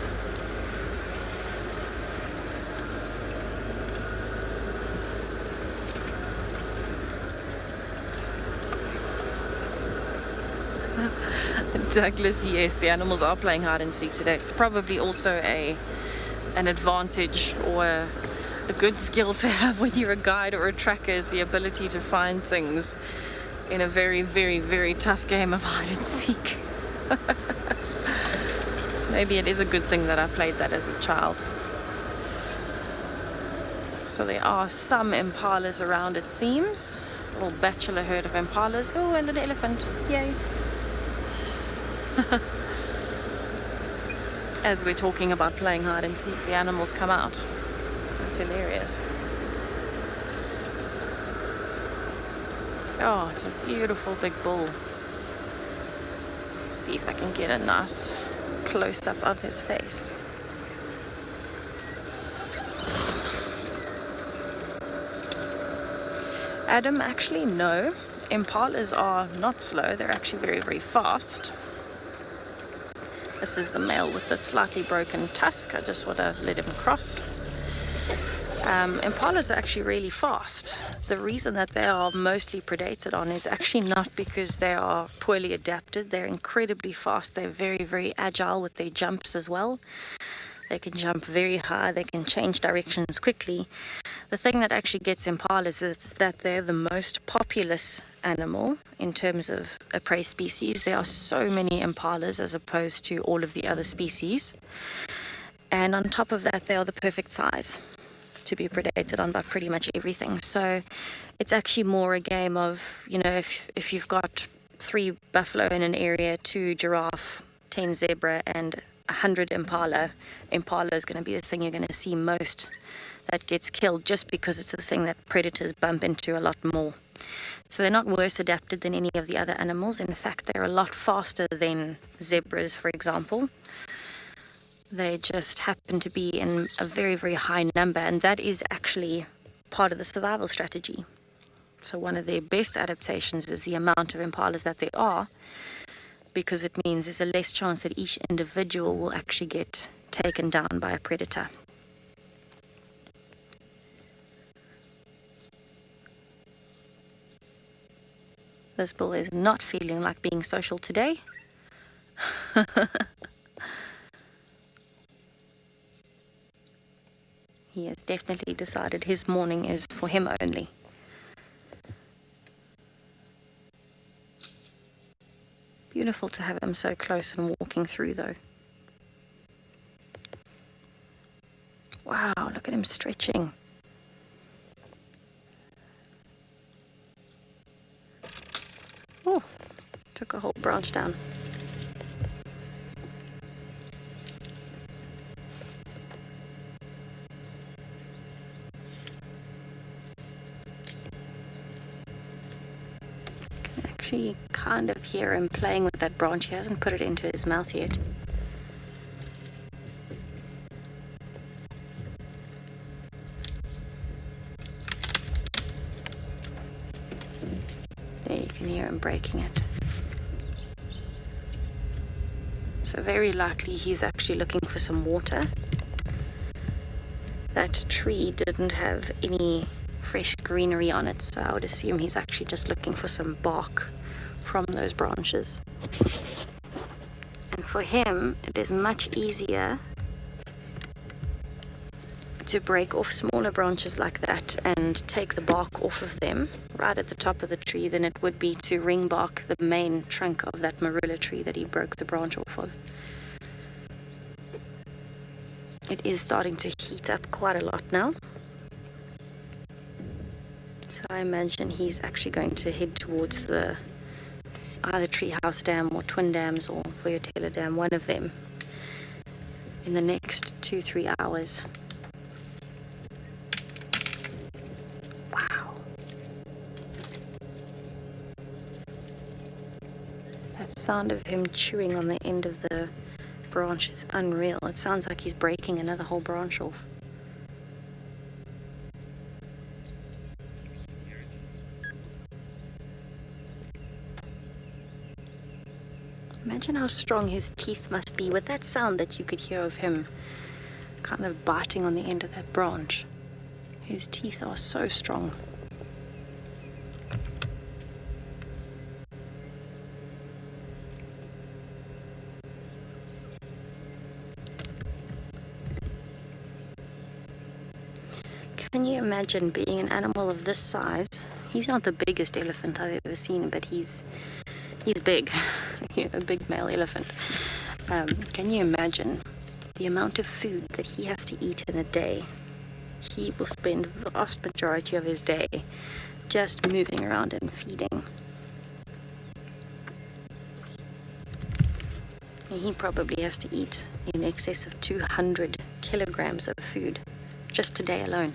Douglas, yes, the animals are playing hide and seek today. It's probably also an advantage or a good skill to have when you're a guide or a tracker, is the ability to find things in a very, very, very tough game of hide and seek. Maybe it is a good thing that I played that as a child. So there are some impalas around, it seems. A little bachelor herd of impalas. Oh, and an elephant. Yay. As we're talking about playing hide and seek, the animals come out. That's hilarious. Oh, it's a beautiful big bull. Let's see if I can get a nice close-up of his face. Adam, actually no. Impalas are not slow, they're actually very, very fast. This is the male with the slightly broken tusk. I just want to let him cross. Impalas are actually really fast. The reason that they are mostly predated on is actually not because they are poorly adapted. They're incredibly fast. They're very, very agile with their jumps as well. They can jump very high. They can change directions quickly. The thing that actually gets impalas is that they're the most populous animal in terms of a prey species. There are so many impalas as opposed to all of the other species. And on top of that, they are the perfect size to be predated on by pretty much everything. So it's actually more a game of, if you've got 3 buffalo in an area, 2 giraffe, 10 zebra, and 100 impala is going to be the thing you're going to see most that gets killed, just because it's the thing that predators bump into a lot more. So they're not worse adapted than any of the other animals. In fact, they're a lot faster than zebras, for example. They just happen to be in a very, very high number, and that is actually part of the survival strategy. So one of their best adaptations is the amount of impalas that there are, because it means there's a less chance that each individual will actually get taken down by a predator. This bull is not feeling like being social today. He has definitely decided his morning is for him only. Beautiful to have him so close and walking through though. Wow, look at him stretching. Oh, took a whole branch down. Actually kind of hear him playing with that branch. He hasn't put it into his mouth yet. There you can hear him breaking it. So very likely he's actually looking for some water. That tree didn't have any fresh greenery on it, so I would assume he's actually just looking for some bark from those branches. And for him, it is much easier to break off smaller branches like that and take the bark off of them right at the top of the tree than it would be to ring bark the main trunk of that marula tree that he broke the branch off of. It is starting to heat up quite a lot now. So I imagine he's actually going to head towards the either Treehouse Dam or Twin Dams or Vuyatela Dam, one of them, in the next 2-3 hours. Wow. That sound of him chewing on the end of the branch is unreal. It sounds like he's breaking another whole branch off. Imagine how strong his teeth must be with that sound that you could hear of him kind of biting on the end of that branch. His teeth are so strong. Can you imagine being an animal of this size? He's not the biggest elephant I've ever seen, but he's big, a big male elephant. Can you imagine the amount of food that he has to eat in a day? He will spend the vast majority of his day just moving around and feeding. He probably has to eat in excess of 200 kilograms of food just today alone.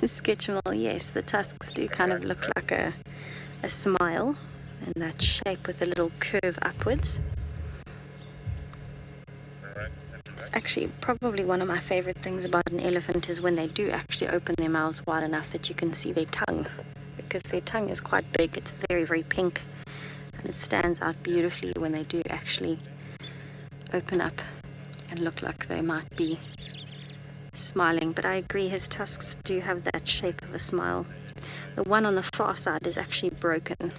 Sketchable, yes, the tusks do kind of look like a smile, and that shape with a little curve upwards. It's actually probably one of my favorite things about an elephant is when they do actually open their mouths wide enough that you can see their tongue, because their tongue is quite big. It's very, very pink, and it stands out beautifully when they do actually open up and look like they might be smiling. But I agree, his tusks do have that shape of a smile. The one on the far side is actually broken.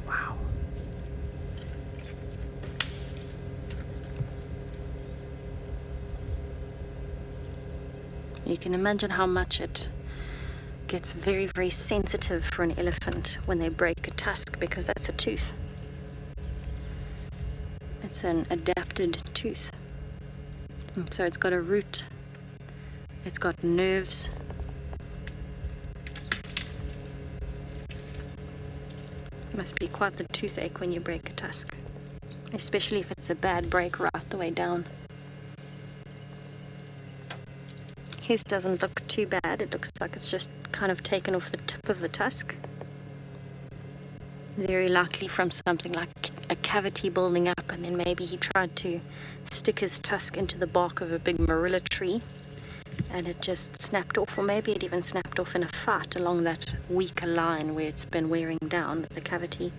Wow. You can imagine how much it gets very, very sensitive for an elephant when they break a tusk, because that's a tooth. It's an adapted tooth. And so it's got a root, it's got nerves. It must be quite the toothache when you break a tusk, especially if it's a bad break right the way down. His doesn't look too bad. It looks like it's just kind of taken off the tip of the tusk. Very likely from something like a cavity building up, and then maybe he tried to stick his tusk into the bark of a big marilla tree and it just snapped off, or maybe it even snapped off in a fight along that weaker line where it's been wearing down with the cavity.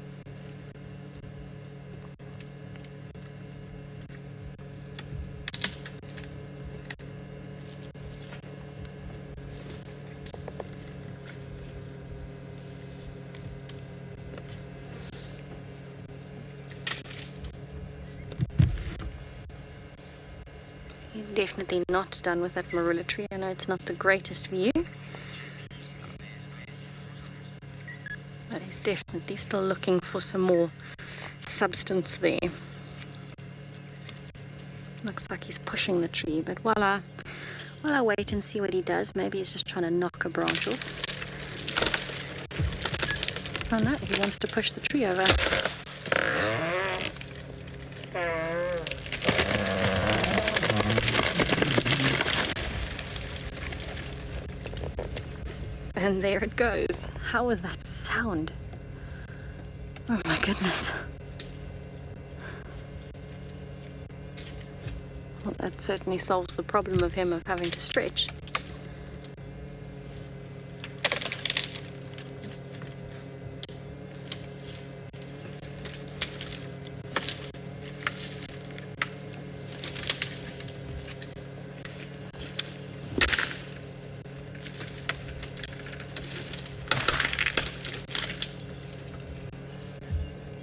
Definitely not done with that marilla tree. I know it's not the greatest view, but he's definitely still looking for some more substance there. Looks like he's pushing the tree, but while I wait and see what he does, maybe he's just trying to knock a branch off. Oh no, he wants to push the tree over. And there it goes. How was that sound? Oh my goodness. Well, that certainly solves the problem of him having to stretch.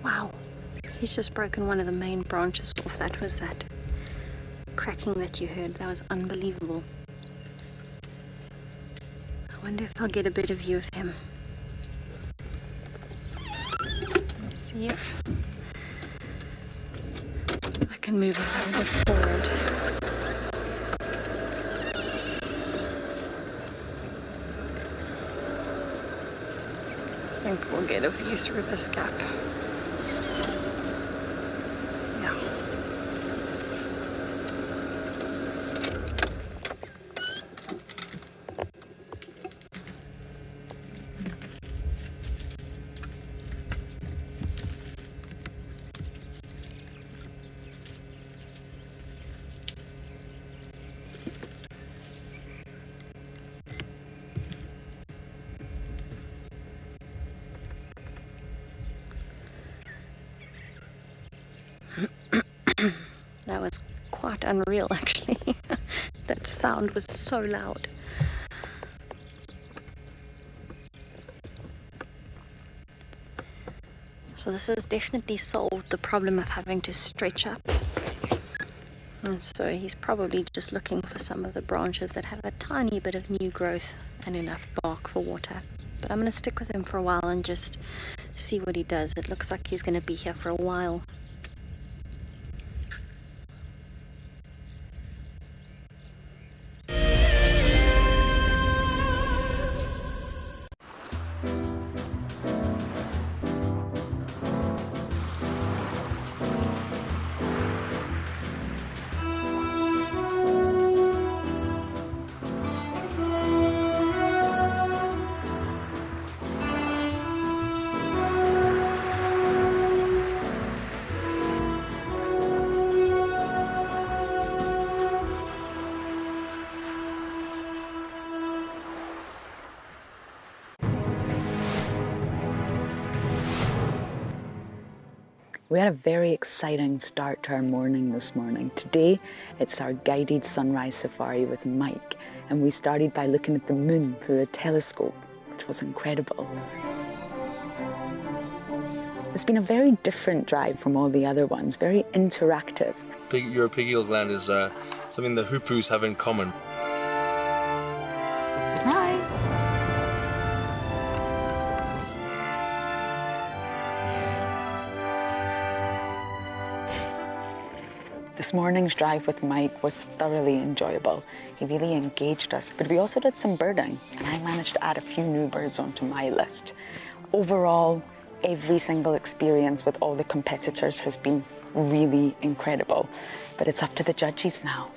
Wow, he's just broken one of the main branches off. That was that cracking that you heard. That was unbelievable. I wonder if I'll get a better view of him. Let's see if I can move a little bit forward. I think we'll get a view through this gap. That was quite unreal, actually. That sound was so loud. So this has definitely solved the problem of having to stretch up. And so he's probably just looking for some of the branches that have a tiny bit of new growth and enough bark for water. But I'm going to stick with him for a while and just see what he does. It looks like he's going to be here for a while. We had a very exciting start to our morning this morning. Today, it's our guided sunrise safari with Mike, and we started by looking at the moon through a telescope, which was incredible. It's been a very different drive from all the other ones, very interactive. Your pigeal gland is something the hoopoes have in common. Hi. This morning's drive with Mike was thoroughly enjoyable. He really engaged us, but we also did some birding, and I managed to add a few new birds onto my list. Overall, every single experience with all the competitors has been really incredible, but it's up to the judges now.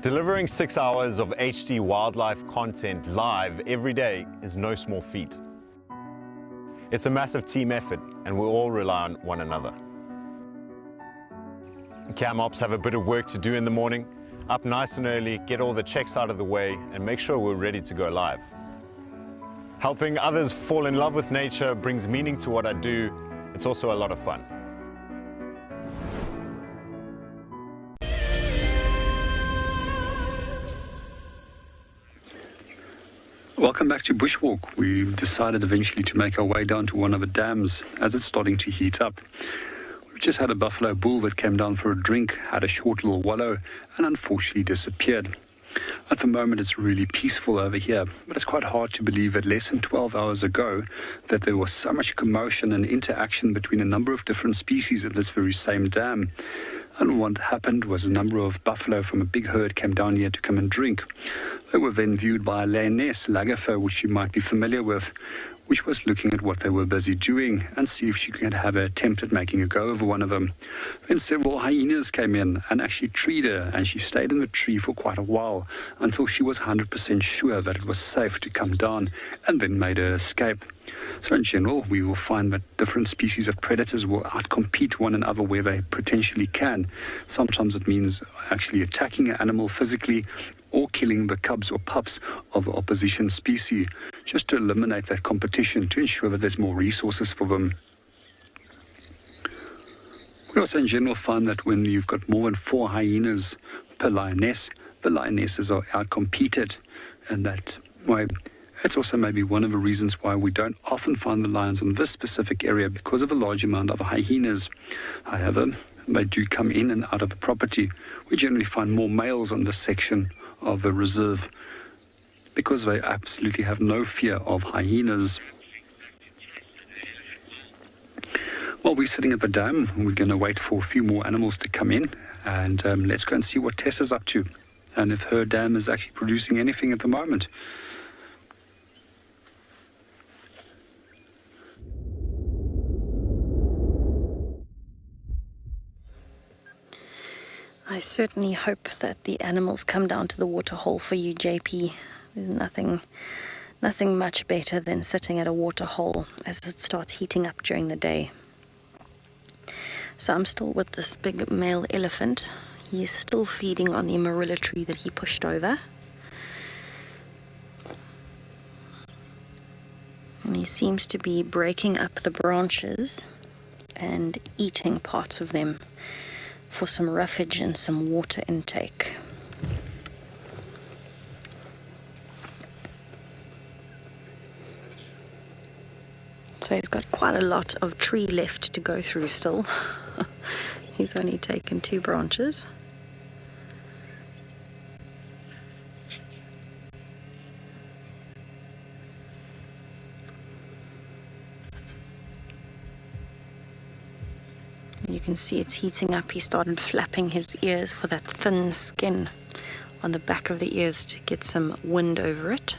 Delivering 6 hours of HD wildlife content live every day is no small feat. It's a massive team effort, and we all rely on one another. Cam ops have a bit of work to do in the morning, up nice and early, get all the checks out of the way, and make sure we're ready to go live. Helping others fall in love with nature brings meaning to what I do. It's also a lot of fun. Welcome back to Bushwalk. We decided eventually to make our way down to one of the dams as it's starting to heat up. We just had a buffalo bull that came down for a drink, had a short little wallow, and unfortunately disappeared. At the moment it's really peaceful over here, but it's quite hard to believe that less than 12 hours ago that there was so much commotion and interaction between a number of different species at this very same dam. And what happened was a number of buffalo from a big herd came down here to come and drink. They were then viewed by a lioness, Lagafer, which you might be familiar with, which was looking at what they were busy doing and see if she could have an attempt at making a go over one of them. Then several hyenas came in and actually treed her, and she stayed in the tree for quite a while until she was 100% sure that it was safe to come down, and then made her escape. So in general, we will find that different species of predators will outcompete one another where they potentially can. Sometimes it means actually attacking an animal physically or killing the cubs or pups of the opposition species, just to eliminate that competition, to ensure that there's more resources for them. We also in general find that when you've got more than 4 hyenas per lioness, the lionesses are outcompeted, and that way it's also maybe one of the reasons why we don't often find the lions in this specific area, because of a large amount of hyenas. However, they do come in and out of the property. We generally find more males on this section of the reserve because they absolutely have no fear of hyenas. While we're sitting at the dam, we're going to wait for a few more animals to come in, and let's go and see what Tess is up to and if her dam is actually producing anything at the moment. I certainly hope that the animals come down to the waterhole for you, JP. There's nothing much better than sitting at a waterhole as it starts heating up during the day. So I'm still with this big male elephant. He's still feeding on the marilla tree that he pushed over. And he seems to be breaking up the branches and eating parts of them for some roughage and some water intake. So he's got quite a lot of tree left to go through still. He's only taken 2 branches. You can see it's heating up. He started flapping his ears for that thin skin on the back of the ears to get some wind over it.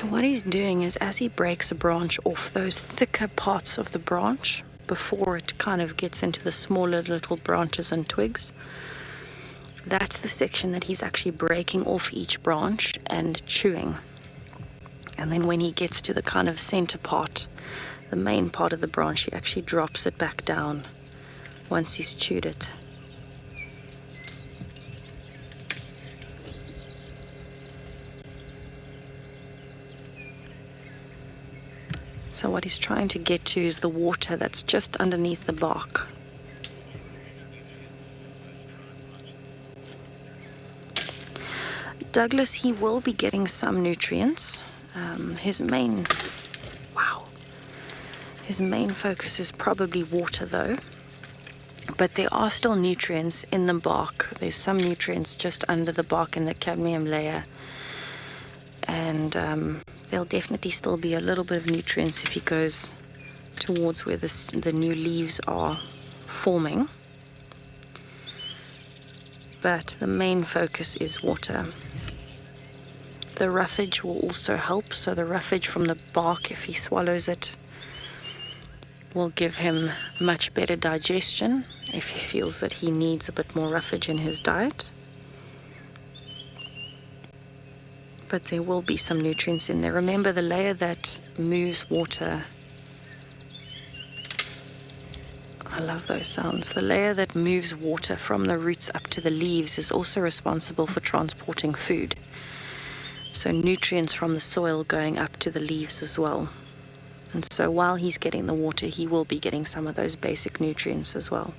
So what he's doing is, as he breaks a branch off, those thicker parts of the branch, before it kind of gets into the smaller little branches and twigs, That's the section that he's actually breaking off each branch and chewing. And then when he gets to the kind of center part, the main part of the branch, he actually drops it back down once he's chewed it. So what he's trying to get to is the water that's just underneath the bark. Douglas, he will be getting some nutrients. His main focus is probably water though. But there are still nutrients in the bark. There's some nutrients just under the bark in the cadmium layer. And there'll definitely still be a little bit of nutrients if he goes towards where the new leaves are forming. But the main focus is water. The roughage will also help. So the roughage from the bark, if he swallows it, will give him much better digestion if he feels that he needs a bit more roughage in his diet. But there will be some nutrients in there. Remember, the layer that moves water, I love those sounds. The layer that moves water from the roots up to the leaves is also responsible for transporting food. So nutrients from the soil going up to the leaves as well. And so while he's getting the water, he will be getting some of those basic nutrients as well.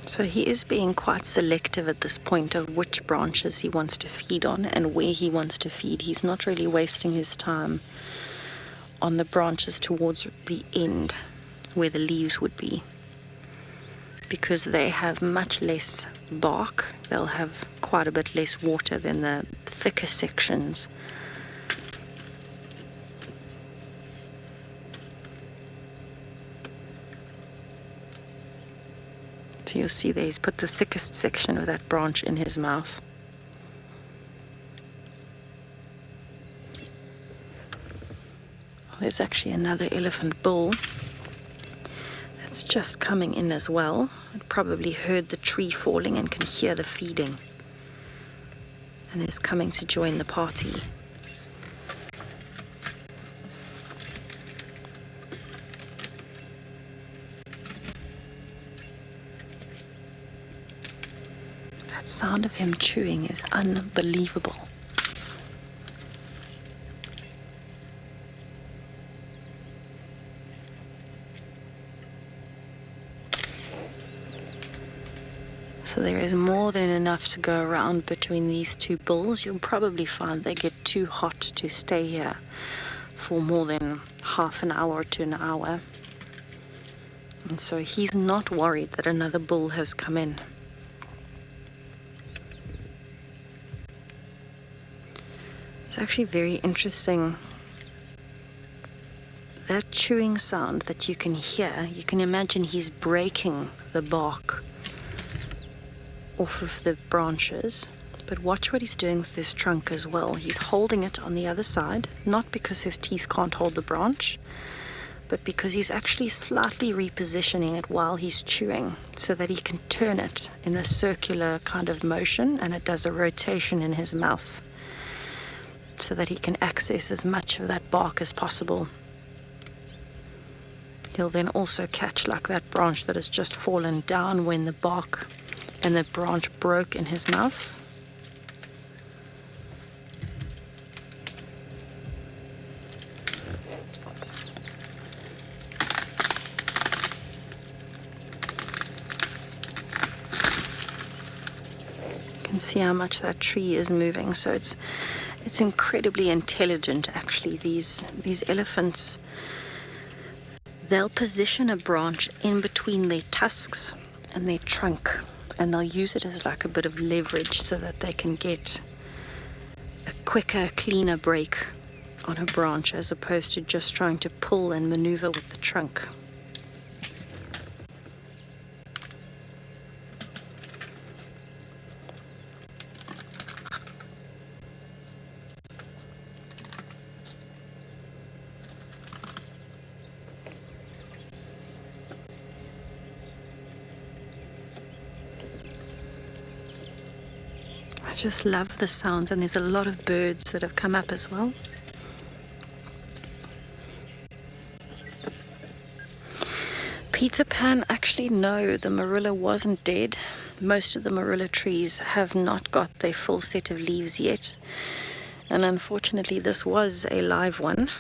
So he is being quite selective at this point of which branches he wants to feed on and where he wants to feed. He's not really wasting his time on the branches towards the end where the leaves would be, because they have much less bark. They'll have quite a bit less water than the thicker sections. So you'll see there he's put the thickest section of that branch in his mouth. There's actually another elephant bull that's just coming in as well. It probably heard the tree falling and can hear the feeding, and is coming to join the party. That sound of him chewing is unbelievable. So there is more than enough to go around between these two bulls. You'll probably find they get too hot to stay here for more than half an hour to an hour. And so he's not worried that another bull has come in. It's actually very interesting. That chewing sound that you can hear, you can imagine he's breaking the bark off of the branches, but watch what he's doing with this trunk as well. He's holding it on the other side, not because his teeth can't hold the branch, but because he's actually slightly repositioning it while he's chewing so that he can turn it in a circular kind of motion, and it does a rotation in his mouth so that he can access as much of that bark as possible. He'll then also catch like that branch that has just fallen down when the bark and the branch broke in his mouth. You can see how much that tree is moving. So it's incredibly intelligent, actually. These elephants, they'll position a branch in between their tusks and their trunk, and they'll use it as like a bit of leverage so that they can get a quicker, cleaner break on a branch as opposed to just trying to pull and maneuver with the trunk. just love the sounds, and there's a lot of birds that have come up as well. Peter Pan, actually no, the marula wasn't dead. Most of the marula trees have not got their full set of leaves yet, and unfortunately this was a live one,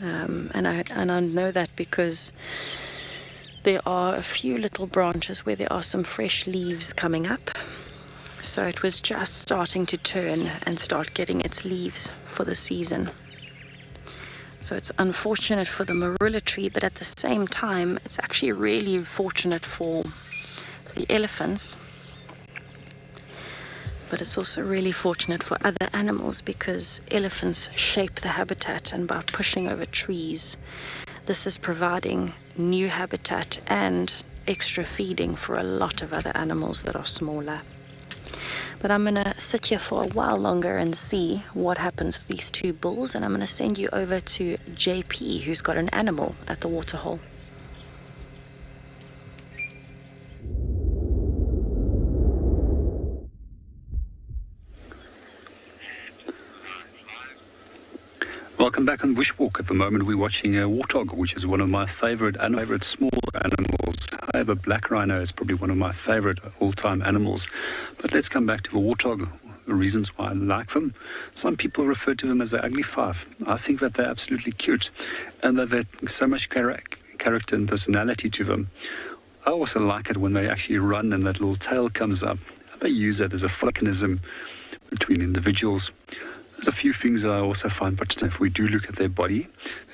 and I know that because there are a few little branches where there are some fresh leaves coming up. So it was just starting to turn and start getting its leaves for the season. So it's unfortunate for the marula tree, but at the same time, it's actually really fortunate for the elephants. But it's also really fortunate for other animals, because elephants shape the habitat, and by pushing over trees, this is providing new habitat and extra feeding for a lot of other animals that are smaller. But I'm going to sit here for a while longer and see what happens with these two bulls, and I'm going to send you over to JP, who's got an animal at the waterhole. Welcome back on Bushwalk. At the moment we're watching a Wartog, which is one of my favorite small animals. However, black rhino is probably one of my favorite all-time animals. But let's come back to the Wartog, the reasons why I like them. Some people refer to them as the ugly five. I think that they're absolutely cute, and that there's so much character and personality to them. I also like it when they actually run and that little tail comes up. They use it as a mechanism between individuals. There's a few things that I also find, but if we do look at their body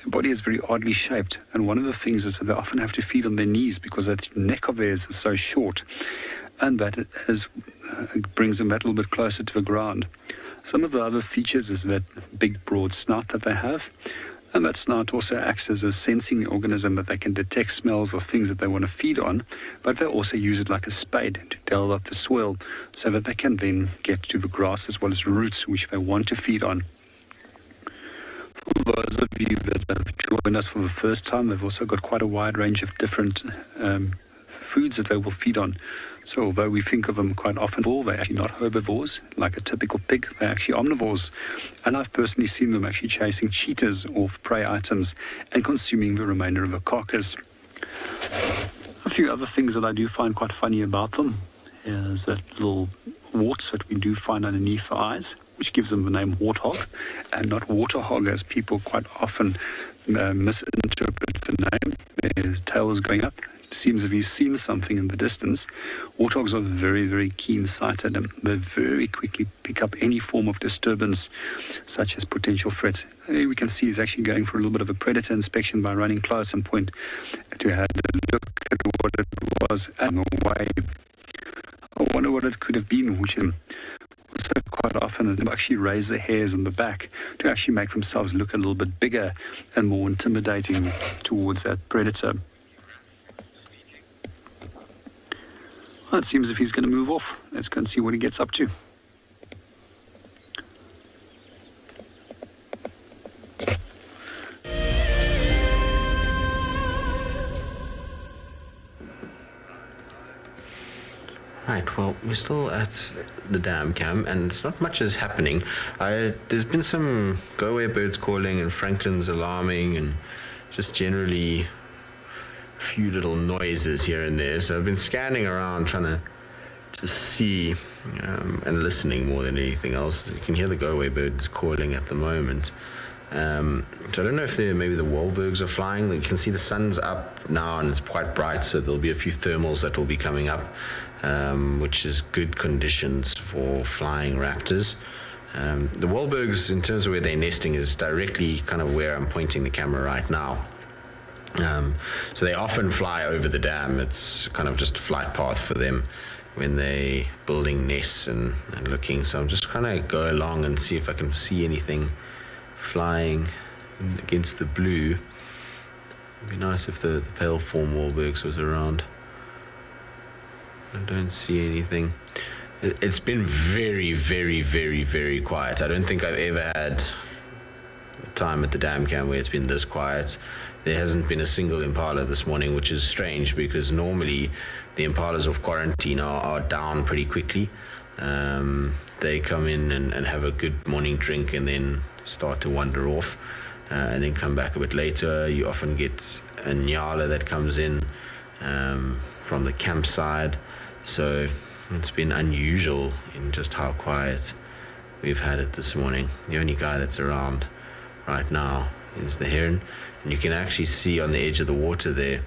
is very oddly shaped, and one of the things is that they often have to feed on their knees because that neck of theirs is so short, and that brings them that little bit closer to the ground. Some of the other features is that big broad snout that they have, and that snout also acts as a sensing organism that they can detect smells or things that they want to feed on, but they also use it like a spade to delve up the soil so that they can then get to the grass as well as roots which they want to feed on. For those of you that have joined us for the first time, they've also got quite a wide range of different foods that they will feed on. So although we think of them quite often, they're actually not herbivores like a typical pig. They're actually omnivores. And I've personally seen them actually chasing cheetahs off prey items and consuming the remainder of the carcass. A few other things that I do find quite funny about them is that little warts that we do find underneath the eyes, which gives them the name warthog and not waterhog, as people quite often misinterpret the name. His tail is going up. It seems if he's seen something in the distance. Warthogs are very, very keen-sighted, and they very quickly pick up any form of disturbance, such as potential threats. Here we can see he's actually going for a little bit of a predator inspection by running close and point to have a look at what it was and away. I wonder what it could have been, which also quite often they actually raise their hairs on the back to actually make themselves look a little bit bigger and more intimidating towards that predator. Well, it seems if he's going to move off. Let's go and see what he gets up to. Right, well, we're still at the dam cam, and it's not much is happening. There's been some go-away birds calling and Franklin's alarming and just generally a few little noises here and there. So I've been scanning around trying to see and listening more than anything else. You can hear the go-away birds calling at the moment. So I don't know if maybe the Wahlbergs are flying. You can see the sun's up now and it's quite bright, so there'll be a few thermals that will be coming up, which is good conditions for flying raptors. The Wahlbergs, in terms of where they're nesting, is directly kind of where I'm pointing the camera right now. So they often fly over the dam. It's kind of just a flight path for them when they're building nests and looking. So I'm just trying to go along and see if I can see anything flying against the blue. It'd be nice if the pale form Wahlbergs was around. I don't see anything. It's been very, very, very, very quiet. I don't think I've ever had time at the dam cam where it's been this quiet. There hasn't been a single impala this morning, which is strange because normally the impalas of quarantine are down pretty quickly. They come in and have a good morning drink and then start to wander off, and then come back a bit later. You often get a Ngala that comes in from the campsite, so it's been unusual in just how quiet we've had it this morning. The only guy that's around right now is the heron, and you can actually see on the edge of the water there,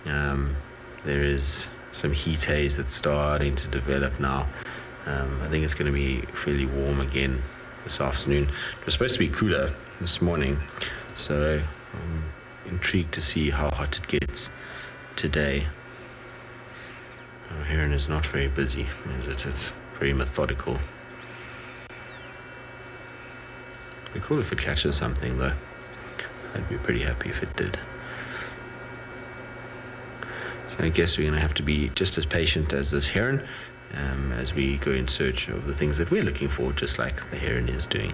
there is some heat haze that's starting to develop now. I think it's going to be fairly warm again this afternoon. It was supposed to be cooler this morning, so I'm intrigued to see how hot it gets today. Our heron is not very busy, is it? It's very methodical. It'd be cool if it catches something, though. I'd be pretty happy if it did. So I guess we're going to have to be just as patient as this heron as we go in search of the things that we're looking for, just like the heron is doing.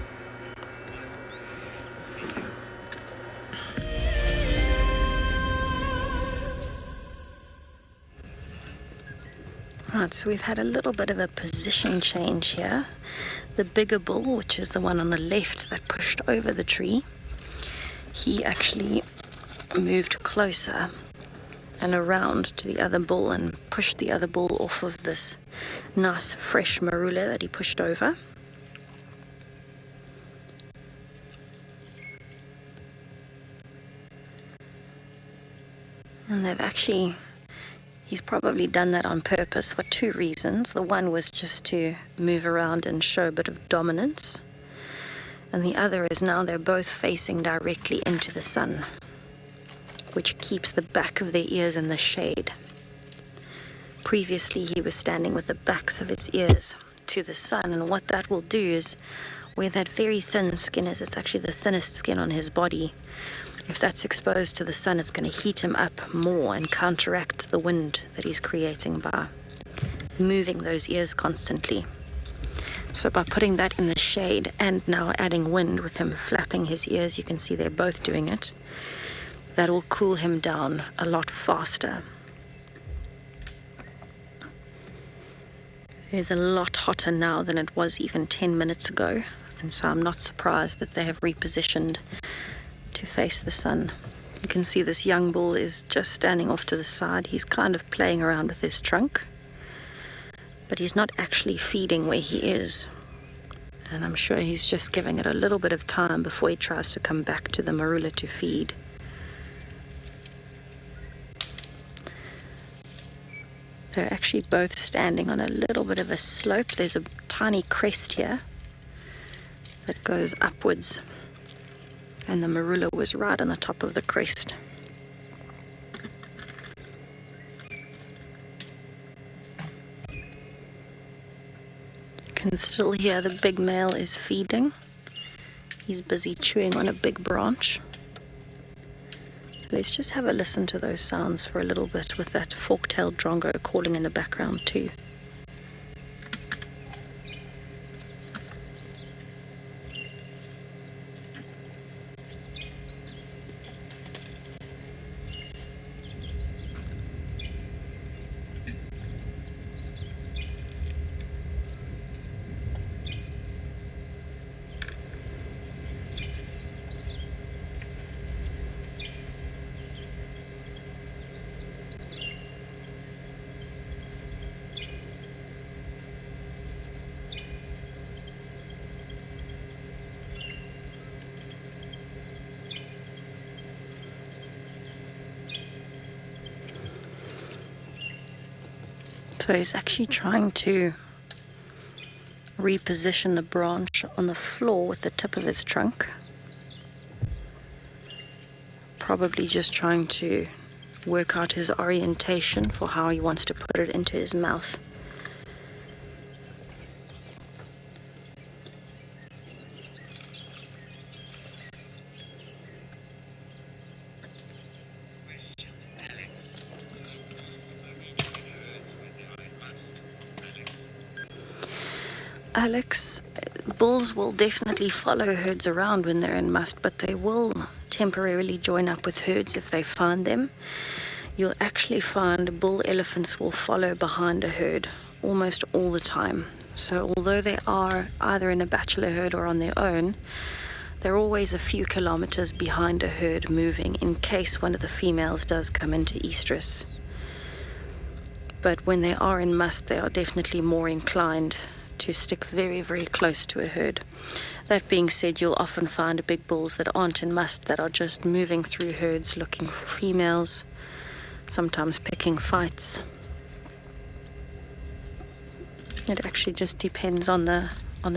Right, so we've had a little bit of a position change here. The bigger bull, which is the one on the left that pushed over the tree, he actually moved closer and around to the other bull and pushed the other bull off of this nice fresh marula that he pushed over. And he's probably done that on purpose for two reasons. The one was just to move around and show a bit of dominance. And the other is now they're both facing directly into the sun, which keeps the back of their ears in the shade. Previously, he was standing with the backs of his ears to the sun, and what that will do is, where that very thin skin is, it's actually the thinnest skin on his body. If that's exposed to the sun, it's going to heat him up more and counteract the wind that he's creating by moving those ears constantly. So by putting that in the shade and now adding wind with him flapping his ears, you can see they're both doing it. That will cool him down a lot faster. It is a lot hotter now than it was even 10 minutes ago, and so I'm not surprised that they have repositioned to face the sun. You can see this young bull is just standing off to the side. He's kind of playing around with his trunk, but he's not actually feeding where he is. And I'm sure he's just giving it a little bit of time before he tries to come back to the marula to feed. They're actually both standing on a little bit of a slope. There's a tiny crest here that goes upwards, and the marula was right on the top of the crest. You can still hear the big male is feeding. He's busy chewing on a big branch. So let's just have a listen to those sounds for a little bit, with that fork-tailed drongo calling in the background too. So he's actually trying to reposition the branch on the floor with the tip of his trunk. Probably just trying to work out his orientation for how he wants to put it into his mouth. Alex, bulls will definitely follow herds around when they're in must, but they will temporarily join up with herds if they find them. You'll actually find bull elephants will follow behind a herd almost all the time. So although they are either in a bachelor herd or on their own, they're always a few kilometers behind a herd moving in case one of the females does come into estrus. But when they are in must, they are definitely more inclined to stick very, very close to a herd. That being said, you'll often find big bulls that aren't in must that are just moving through herds looking for females, sometimes picking fights. It actually just depends on the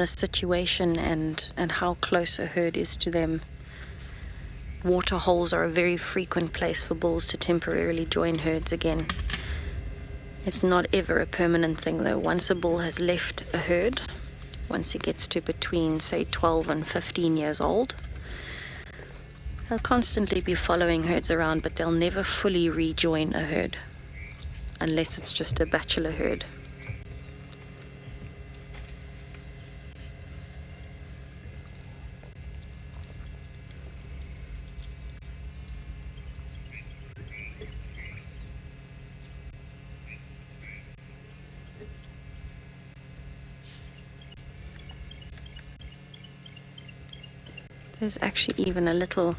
situation and how close a herd is to them. Water holes are a very frequent place for bulls to temporarily join herds again. It's not ever a permanent thing though. Once a bull has left a herd, once he gets to between say 12 and 15 years old, they'll constantly be following herds around, but they'll never fully rejoin a herd unless it's just a bachelor herd. There's actually even a little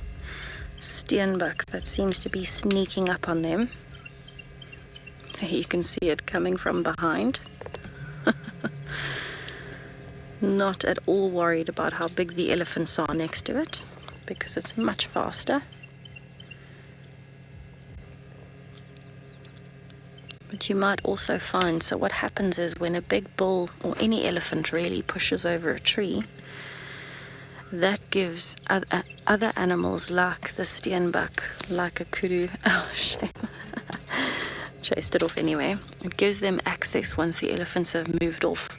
steenbuck that seems to be sneaking up on them. You can see it coming from behind. Not at all worried about how big the elephants are next to it, because it's much faster. But you might also find, so what happens is when a big bull, or any elephant really, pushes over a tree, that gives other animals like the steenbuck, like a kudu, oh shame, chased it off anyway. It gives them access once the elephants have moved off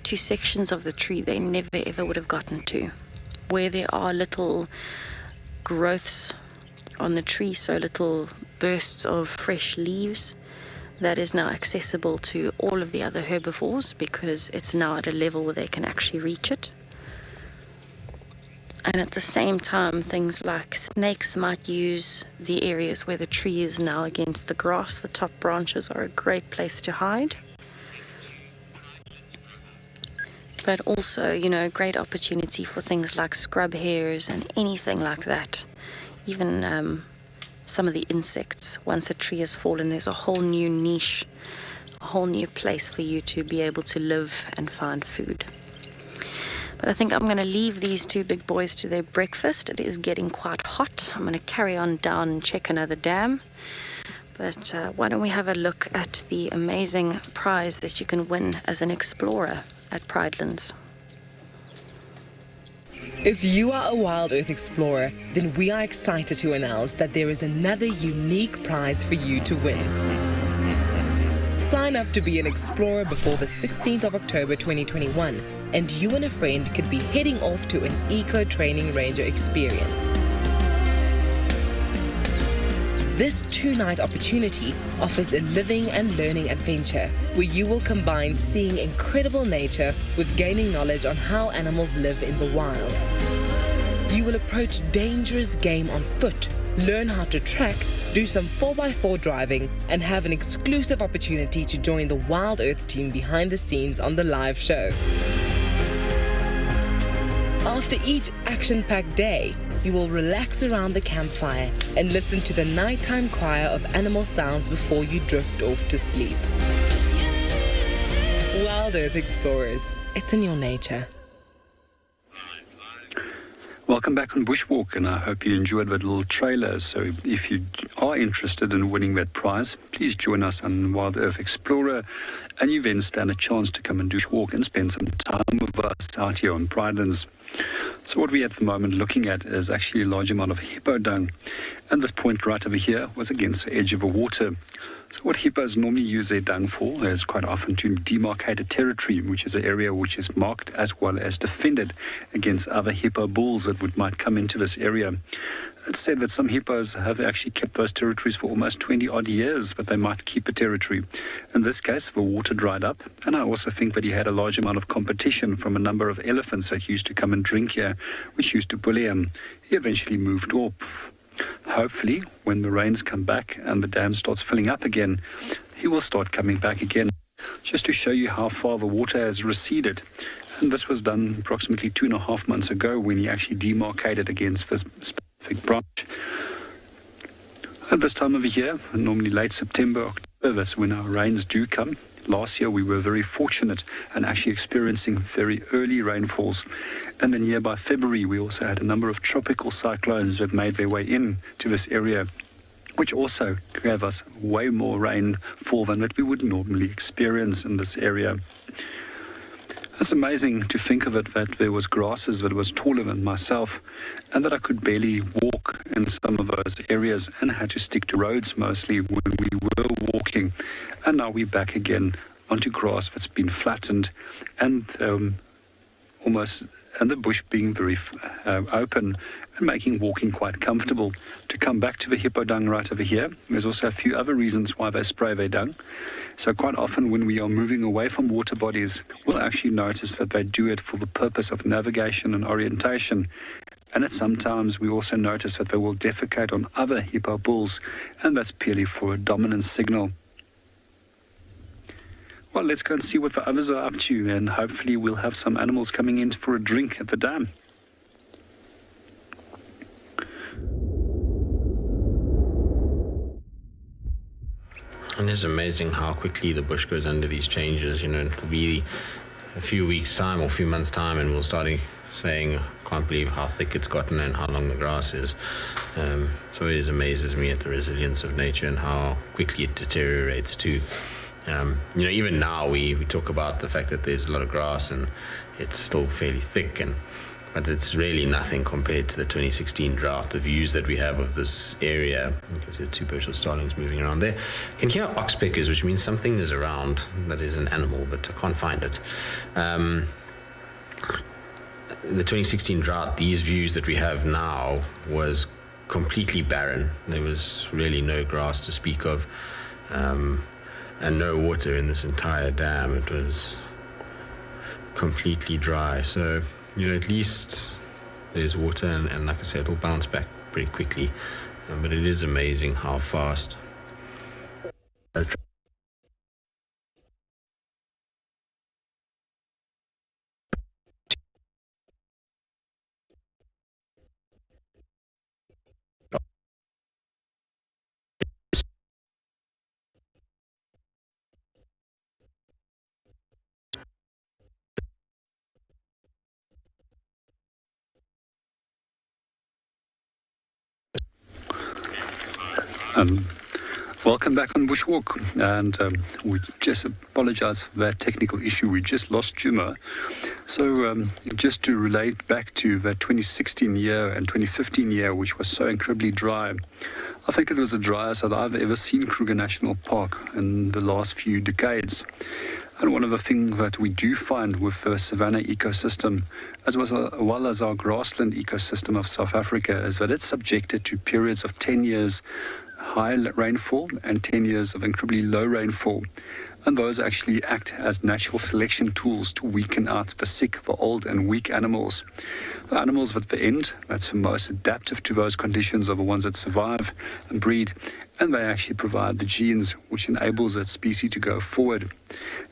to sections of the tree they never ever would have gotten to, where there are little growths on the tree, so little bursts of fresh leaves. That is now accessible to all of the other herbivores because it's now at a level where they can actually reach it. And at the same time, things like snakes might use the areas where the tree is now against the grass. The top branches are a great place to hide. But also, you know, a great opportunity for things like scrub hares and anything like that. Even some of the insects. Once a tree has fallen, there's a whole new niche, a whole new place for you to be able to live and find food. But I think I'm going to leave these two big boys to their breakfast. It is getting quite hot. I'm going to carry on down and check another dam. But why don't we have a look at the amazing prize that you can win as an explorer at Pridelands. If you are a WildEarth explorer, then we are excited to announce that there is another unique prize for you to win. Sign up to be an explorer before the 16th of October 2021, and you and a friend could be heading off to an eco-training ranger experience. This 2-night opportunity offers a living and learning adventure where you will combine seeing incredible nature with gaining knowledge on how animals live in the wild. You will approach dangerous game on foot, learn how to track, do some 4x4 driving, and have an exclusive opportunity to join the WildEarth team behind the scenes on the live show. After each action-packed day, you will relax around the campfire and listen to the nighttime choir of animal sounds before you drift off to sleep. WildEarth Explorers, it's in your nature. Welcome back on Bushwalk, and I hope you enjoyed that little trailer. So if you are interested in winning that prize, please join us on WildEarth Explorer, and you then stand a chance to come and bushwalk and spend some time with us out here on Pridelands. So what we at the moment looking at is actually a large amount of hippo dung, and this point right over here was against the edge of the water. So what hippos normally use their dung for is quite often to demarcate a territory, which is an area which is marked as well as defended against other hippo bulls that might come into this area. It's said that some hippos have actually kept those territories for almost 20 odd years, but they might keep a territory. In this case, the water dried up, and I also think that he had a large amount of competition from a number of elephants that used to come and drink here, which used to bully him. He eventually moved off. Hopefully, when the rains come back and the dam starts filling up again, he will start coming back again. just to show you how far the water has receded. And this was done approximately 2.5 months ago when he actually demarcated against this specific branch. At this time of the year, normally late September, October, that's when our rains do come. Last year we were very fortunate and actually experiencing very early rainfalls. And then here by February we also had a number of tropical cyclones that made their way in to this area, which also gave us way more rainfall than that we would normally experience in this area. It's amazing to think of it that there was grasses that was taller than myself and that I could barely walk in some of those areas and had to stick to roads mostly when we were walking. And now we're back again onto grass that's been flattened and the bush being very open and making walking quite comfortable. To come back to the hippo dung right over here, there's also a few other reasons why they spray their dung. So quite often when we are moving away from water bodies, we'll actually notice that they do it for the purpose of navigation and orientation. And at sometimes we also notice that they will defecate on other hippo bulls, and that's purely for a dominance signal. Well, let's go and see what the others are up to, and hopefully we'll have some animals coming in for a drink at the dam. And it's amazing how quickly the bush goes under these changes. You know, it'll be a few weeks' time or a few months' time and we'll start saying, can't believe how thick it's gotten and how long the grass is. So it amazes me at the resilience of nature and how quickly it deteriorates too. You know, even now we talk about the fact that there's a lot of grass and it's still fairly thick, but it's really nothing compared to the 2016 drought. The views that we have of this area, because there are two Persian starlings moving around there. You can hear oxpeckers, which means something is around that is an animal, but I can't find it. The 2016 drought, these views that we have now was completely barren. There was really no grass to speak of, and no water in this entire dam. It was completely dry. So, you know, at least there's water, and like I said, it'll bounce back pretty quickly. But it is amazing how fast. Welcome back on Bushwalk, and we just apologize for that technical issue. We just lost Djuma. So just to relate back to that 2016 year and 2015 year, which was so incredibly dry, I think it was the driest that I've ever seen Kruger National Park in the last few decades. And one of the things that we do find with the savanna ecosystem, as well as our grassland ecosystem of South Africa, is that it's subjected to periods of 10 years high rainfall and 10 years of incredibly low rainfall. And those actually act as natural selection tools to weaken out the sick, the old and weak animals. The animals at the end, that's the most adaptive to those conditions, are the ones that survive and breed. And they actually provide the genes which enables that species to go forward.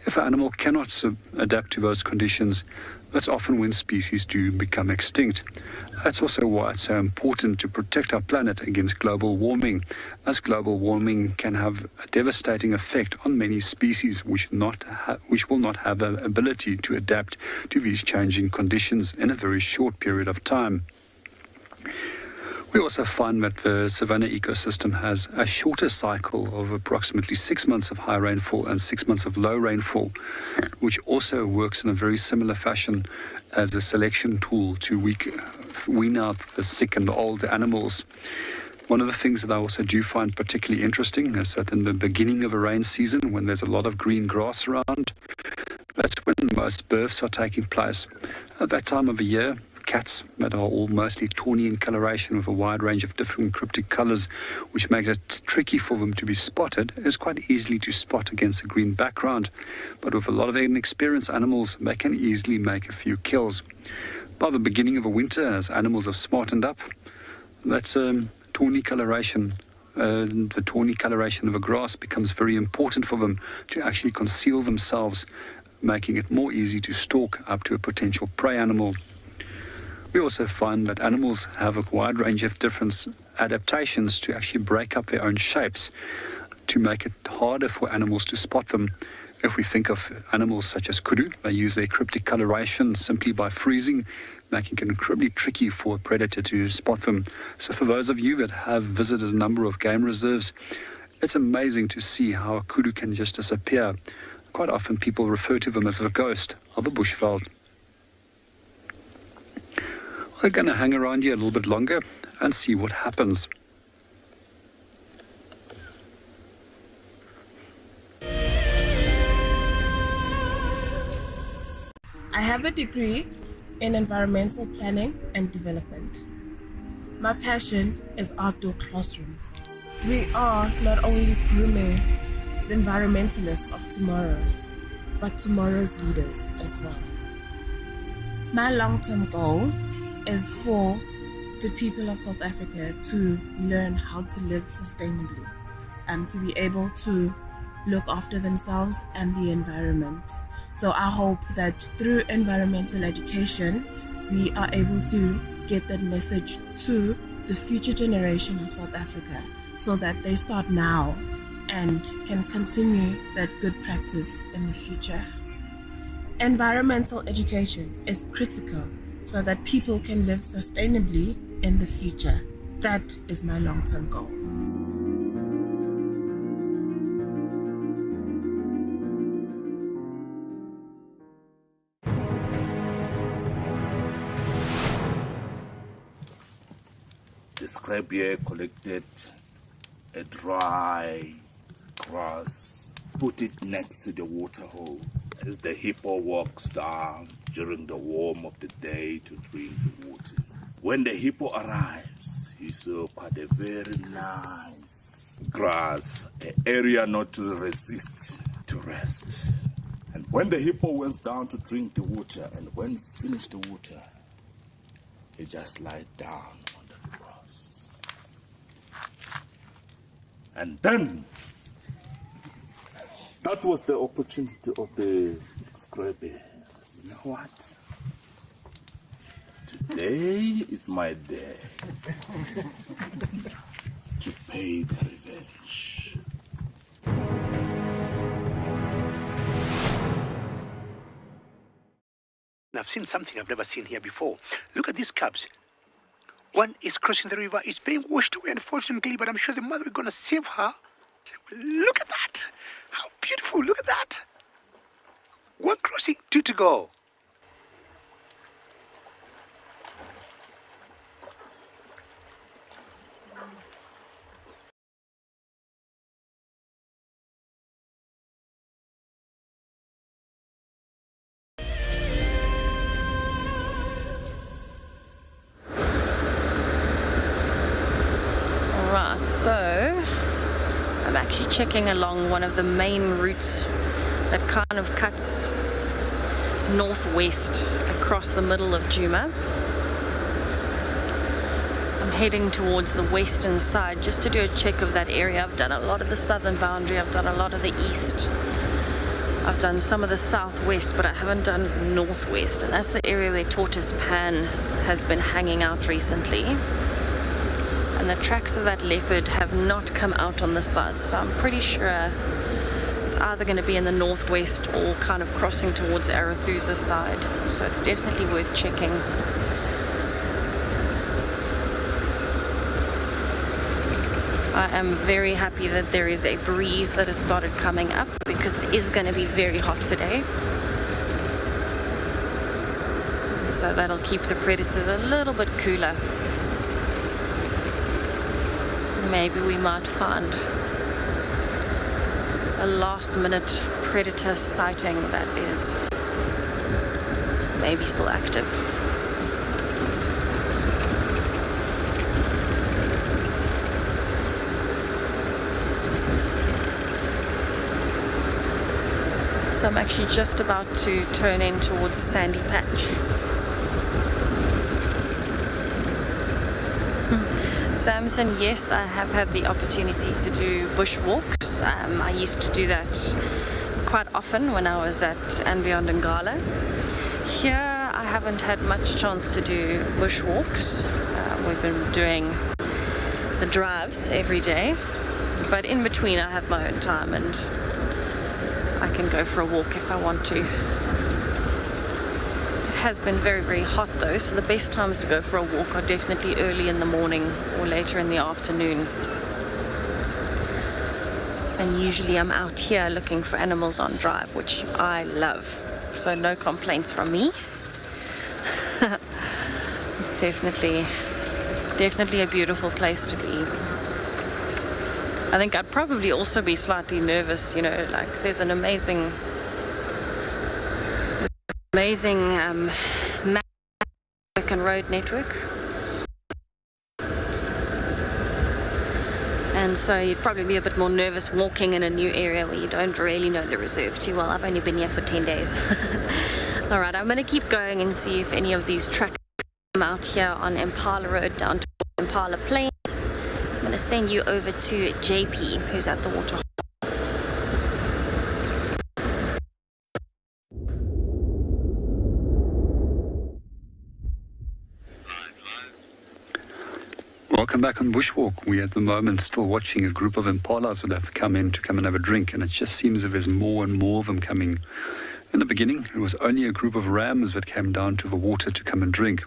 If an animal cannot adapt to those conditions, that's often when species do become extinct. That's also why it's so important to protect our planet against global warming, as global warming can have a devastating effect on many species which will not have the ability to adapt to these changing conditions in a very short period of time. We also find that the savanna ecosystem has a shorter cycle of approximately 6 months of high rainfall and 6 months of low rainfall, which also works in a very similar fashion as a selection tool to wean out the sick and the old animals. One of the things that I also do find particularly interesting is that in the beginning of a rain season, when there's a lot of green grass around, that's when most births are taking place. At that time of the year, cats that are all mostly tawny in coloration with a wide range of different cryptic colors, which makes it tricky for them to be spotted, is quite easily to spot against a green background. But with a lot of inexperienced animals, they can easily make a few kills. By the beginning of the winter, as animals have smartened up, that's tawny coloration the tawny coloration of a grass becomes very important for them to actually conceal themselves, making it more easy to stalk up to a potential prey animal. We also find that animals have a wide range of different adaptations to actually break up their own shapes to make it harder for animals to spot them. If we think of animals such as kudu, they use their cryptic coloration simply by freezing, making it incredibly tricky for a predator to spot them. So for those of you that have visited a number of game reserves, it's amazing to see how a kudu can just disappear. Quite often people refer to them as the ghost of a bushveld. We're going to hang around here a little bit longer and see what happens. I have a degree in environmental planning and development. My passion is outdoor classrooms. We are not only grooming the environmentalists of tomorrow, but tomorrow's leaders as well. My long-term goal is for the people of South Africa to learn how to live sustainably and to be able to look after themselves and the environment. So I hope that through environmental education, we are able to get that message to the future generation of South Africa so that they start now and can continue that good practice in the future. Environmental education is critical so that people can live sustainably in the future. That is my long-term goal. The scrap here collected a dry grass, put it next to the water hole as the hippo walks down during the warm of the day to drink the water. When the hippo arrives, he saw quite a very nice grass, an area not to resist to rest. And when the hippo went down to drink the water, and when finished the water, he just lied down on the grass. And then, that was the opportunity of the scrappy. You know what? Today is my day to pay the revenge. I've seen something I've never seen here before. Look at these cubs. One is crossing the river. It's being washed away, unfortunately, but I'm sure the mother is going to save her. Look at that. How beautiful. Look at that. One crossing, two to go. So, I'm actually checking along one of the main routes that kind of cuts northwest across the middle of Djuma. I'm heading towards the western side just to do a check of that area. I've done a lot of the southern boundary, I've done a lot of the east, I've done some of the southwest, but I haven't done northwest, and that's the area where tortoise pan has been hanging out recently. And the tracks of that leopard have not come out on the side, so I'm pretty sure it's either going to be in the northwest or kind of crossing towards Arathusa side. So it's definitely worth checking. I am very happy that there is a breeze that has started coming up because it is going to be very hot today. So that'll keep the predators a little bit cooler. Maybe we might find a last-minute predator sighting that is maybe still active. So I'm actually just about to turn in towards Sandy Patch. Samson, yes, I have had the opportunity to do bushwalks. I used to do that quite often when I was at andBeyond in Ngala. Here, I haven't had much chance to do bushwalks. We've been doing the drives every day, but in between I have my own time and I can go for a walk if I want to. It has been very, very hot though, so the best times to go for a walk are definitely early in the morning or later in the afternoon. And usually I'm out here looking for animals on drive, which I love. So no complaints from me. It's definitely a beautiful place to be. I think I'd probably also be slightly nervous, like there's an amazing map and road network. And so you'd probably be a bit more nervous walking in a new area where you don't really know the reserve too well. I've only been here for 10 days. All right, I'm going to keep going and see if any of these tracks come out here on Impala Road down to Impala Plains. I'm going to send you over to JP, who's at the water. Welcome back on Bushwalk. We at the moment still watching a group of impalas that have come in to come and have a drink, and it just seems as if there's more and more of them coming. In the beginning, it was only a group of rams that came down to the water to come and drink.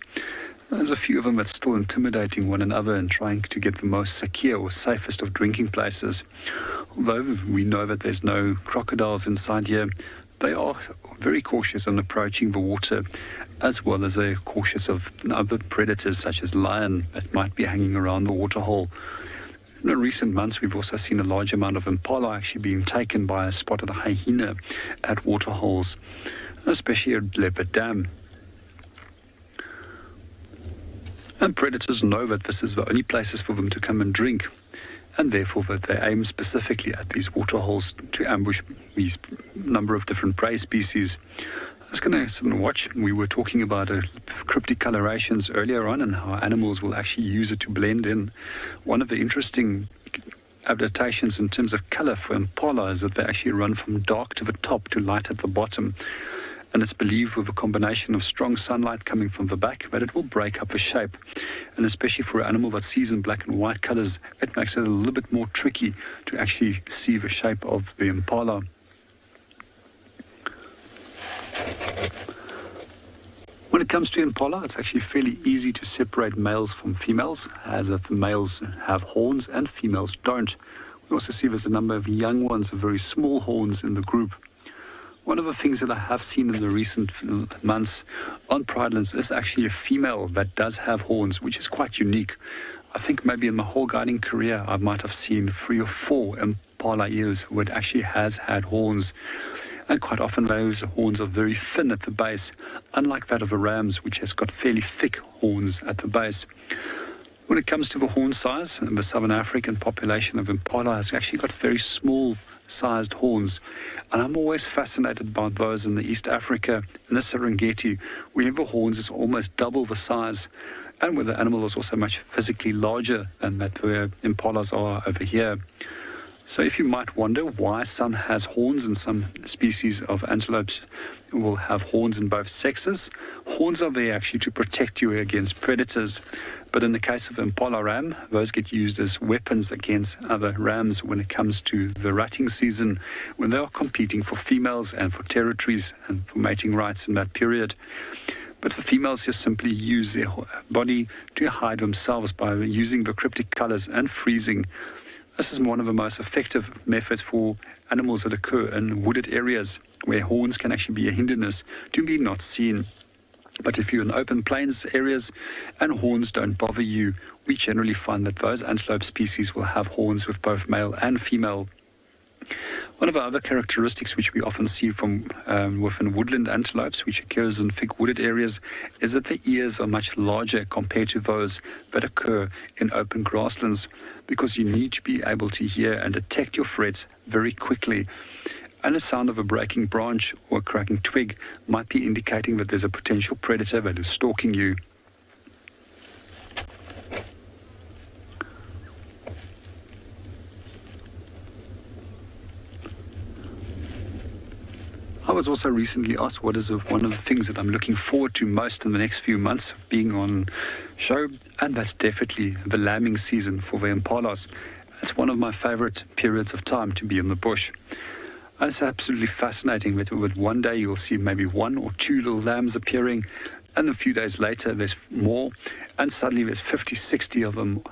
There's a few of them that's still intimidating one another and trying to get the most secure or safest of drinking places. Although we know that there's no crocodiles inside here, they are very cautious on approaching the water, as well as they're cautious of other predators such as lion that might be hanging around the waterhole. In the recent months, we've also seen a large amount of impala actually being taken by a spotted hyena at waterholes, especially at Leopard Dam. And predators know that this is the only places for them to come and drink, and therefore that they aim specifically at these waterholes to ambush these number of different prey species. I was going to sit and watch. We were talking about cryptic colorations earlier on and how animals will actually use it to blend in. One of the interesting adaptations in terms of color for impala is that they actually run from dark to the top to light at the bottom. And it's believed with a combination of strong sunlight coming from the back that it will break up the shape. And especially for an animal that sees in black and white colors, it makes it a little bit more tricky to actually see the shape of the impala. When it comes to impala, it's actually fairly easy to separate males from females, as if the males have horns and females don't. We also see there's a number of young ones with very small horns in the group. One of the things that I have seen in the recent months on Pridelands is actually a female that does have horns, which is quite unique. I think maybe in my whole guiding career, I might have seen 3 or 4 impala ears where it actually has had horns. And quite often those horns are very thin at the base, unlike that of a ram's, which has got fairly thick horns at the base. When it comes to the horn size, the Southern African population of impala has actually got very small sized horns, and I'm always fascinated by those in the East Africa and the Serengeti, where the horns is almost double the size, and where the animal is also much physically larger than that where impalas are over here. So if you might wonder why some has horns and some species of antelopes will have horns in both sexes, horns are there actually to protect you against predators. But in the case of impala ram, those get used as weapons against other rams when it comes to the rutting season, when they are competing for females and for territories and for mating rights in that period. But the females just simply use their body to hide themselves by using the cryptic colors and freezing. This is one of the most effective methods for animals that occur in wooded areas where horns can actually be a hindrance to be not seen. But if you're in open plains areas and horns don't bother you, we generally find that those antelope species will have horns with both male and female. One of the other characteristics which we often see from within woodland antelopes, which occurs in thick wooded areas, is that the ears are much larger compared to those that occur in open grasslands, because you need to be able to hear and detect your threats very quickly. And the sound of a breaking branch or a cracking twig might be indicating that there's a potential predator that is stalking you. was also recently asked what is one of the things that I'm looking forward to most in the next few months of being on show, and that's definitely the lambing season for the impalas. It's one of my favorite periods of time to be in the bush. And it's absolutely fascinating that one day you'll see maybe 1 or 2 little lambs appearing, and a few days later there's more, and suddenly there's 50, 60 of them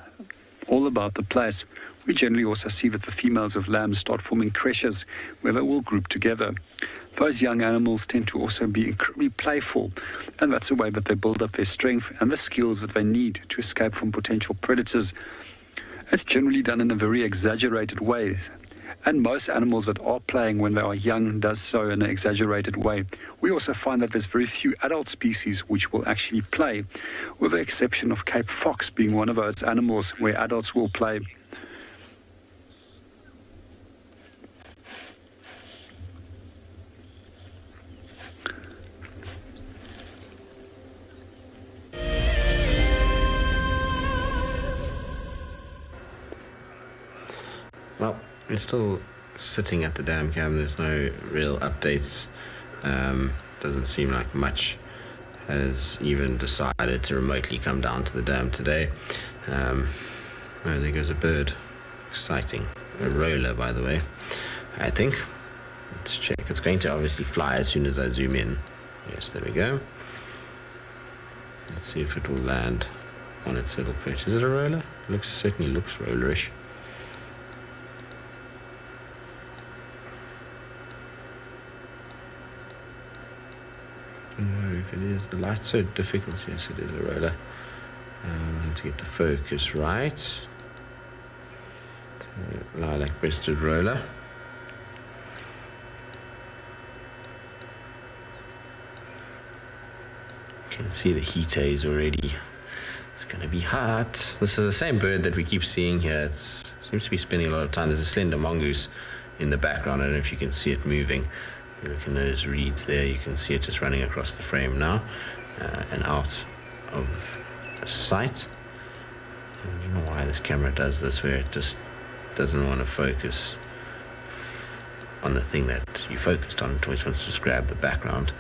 all about the place. We generally also see that the females of lambs start forming creches where they all group together. Those young animals tend to also be incredibly playful, and that's a way that they build up their strength and the skills that they need to escape from potential predators. It's generally done in a very exaggerated way, and most animals that are playing when they are young does so in an exaggerated way. We also find that there's very few adult species which will actually play, with the exception of Cape fox being one of those animals where adults will play. Well, we're still sitting at the dam cam. There's no real updates. Doesn't seem like much has even decided to remotely come down to the dam today. Oh, there goes a bird. Exciting. A roller, by the way, I think. Let's check. It's going to obviously fly as soon as I zoom in. Yes, there we go. Let's see if it will land on its little perch. Is it a roller? Certainly looks rollerish. If it is, the light's so difficult. Yes, it is a roller. I have to get the focus right. Lilac-breasted roller. You can see the heat haze already. It's going to be hot. This is the same bird that we keep seeing here. It seems to be spending a lot of time. There's a slender mongoose in the background. I don't know if you can see it moving. You look in those reeds there, you can see it just running across the frame now and out of sight. I don't know why this camera does this, where it just doesn't want to focus on the thing that you focused on. It always wants to just grab the background.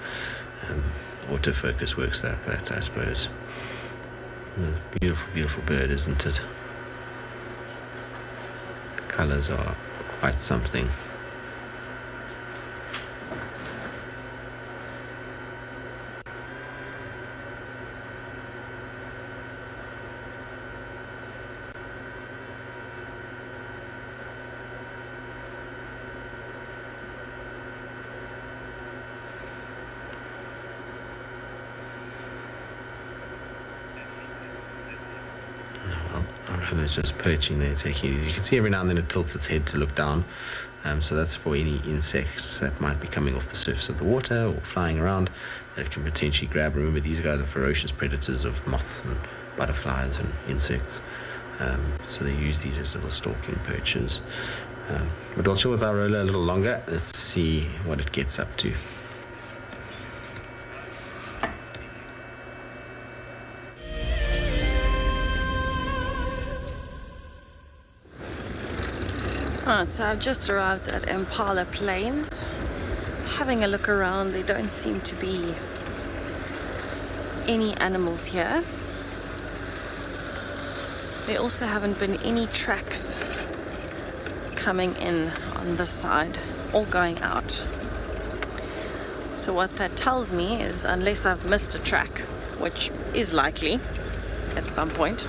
Autofocus works like that, I suppose. Beautiful, beautiful bird, isn't it? The colours are quite something. It's just perching there, taking it easy. You can see every now and then it tilts its head to look down, so that's for any insects that might be coming off the surface of the water or flying around that it can potentially grab. Remember, these guys are ferocious predators of moths and butterflies and insects, so they use these as little stalking perches. But we'll chill with our roller a little longer. Let's see what it gets up to. Alright, so I've just arrived at Impala Plains. Having a look around, there don't seem to be any animals here. There also haven't been any tracks coming in on this side or going out. So what that tells me is, unless I've missed a track, which is likely at some point,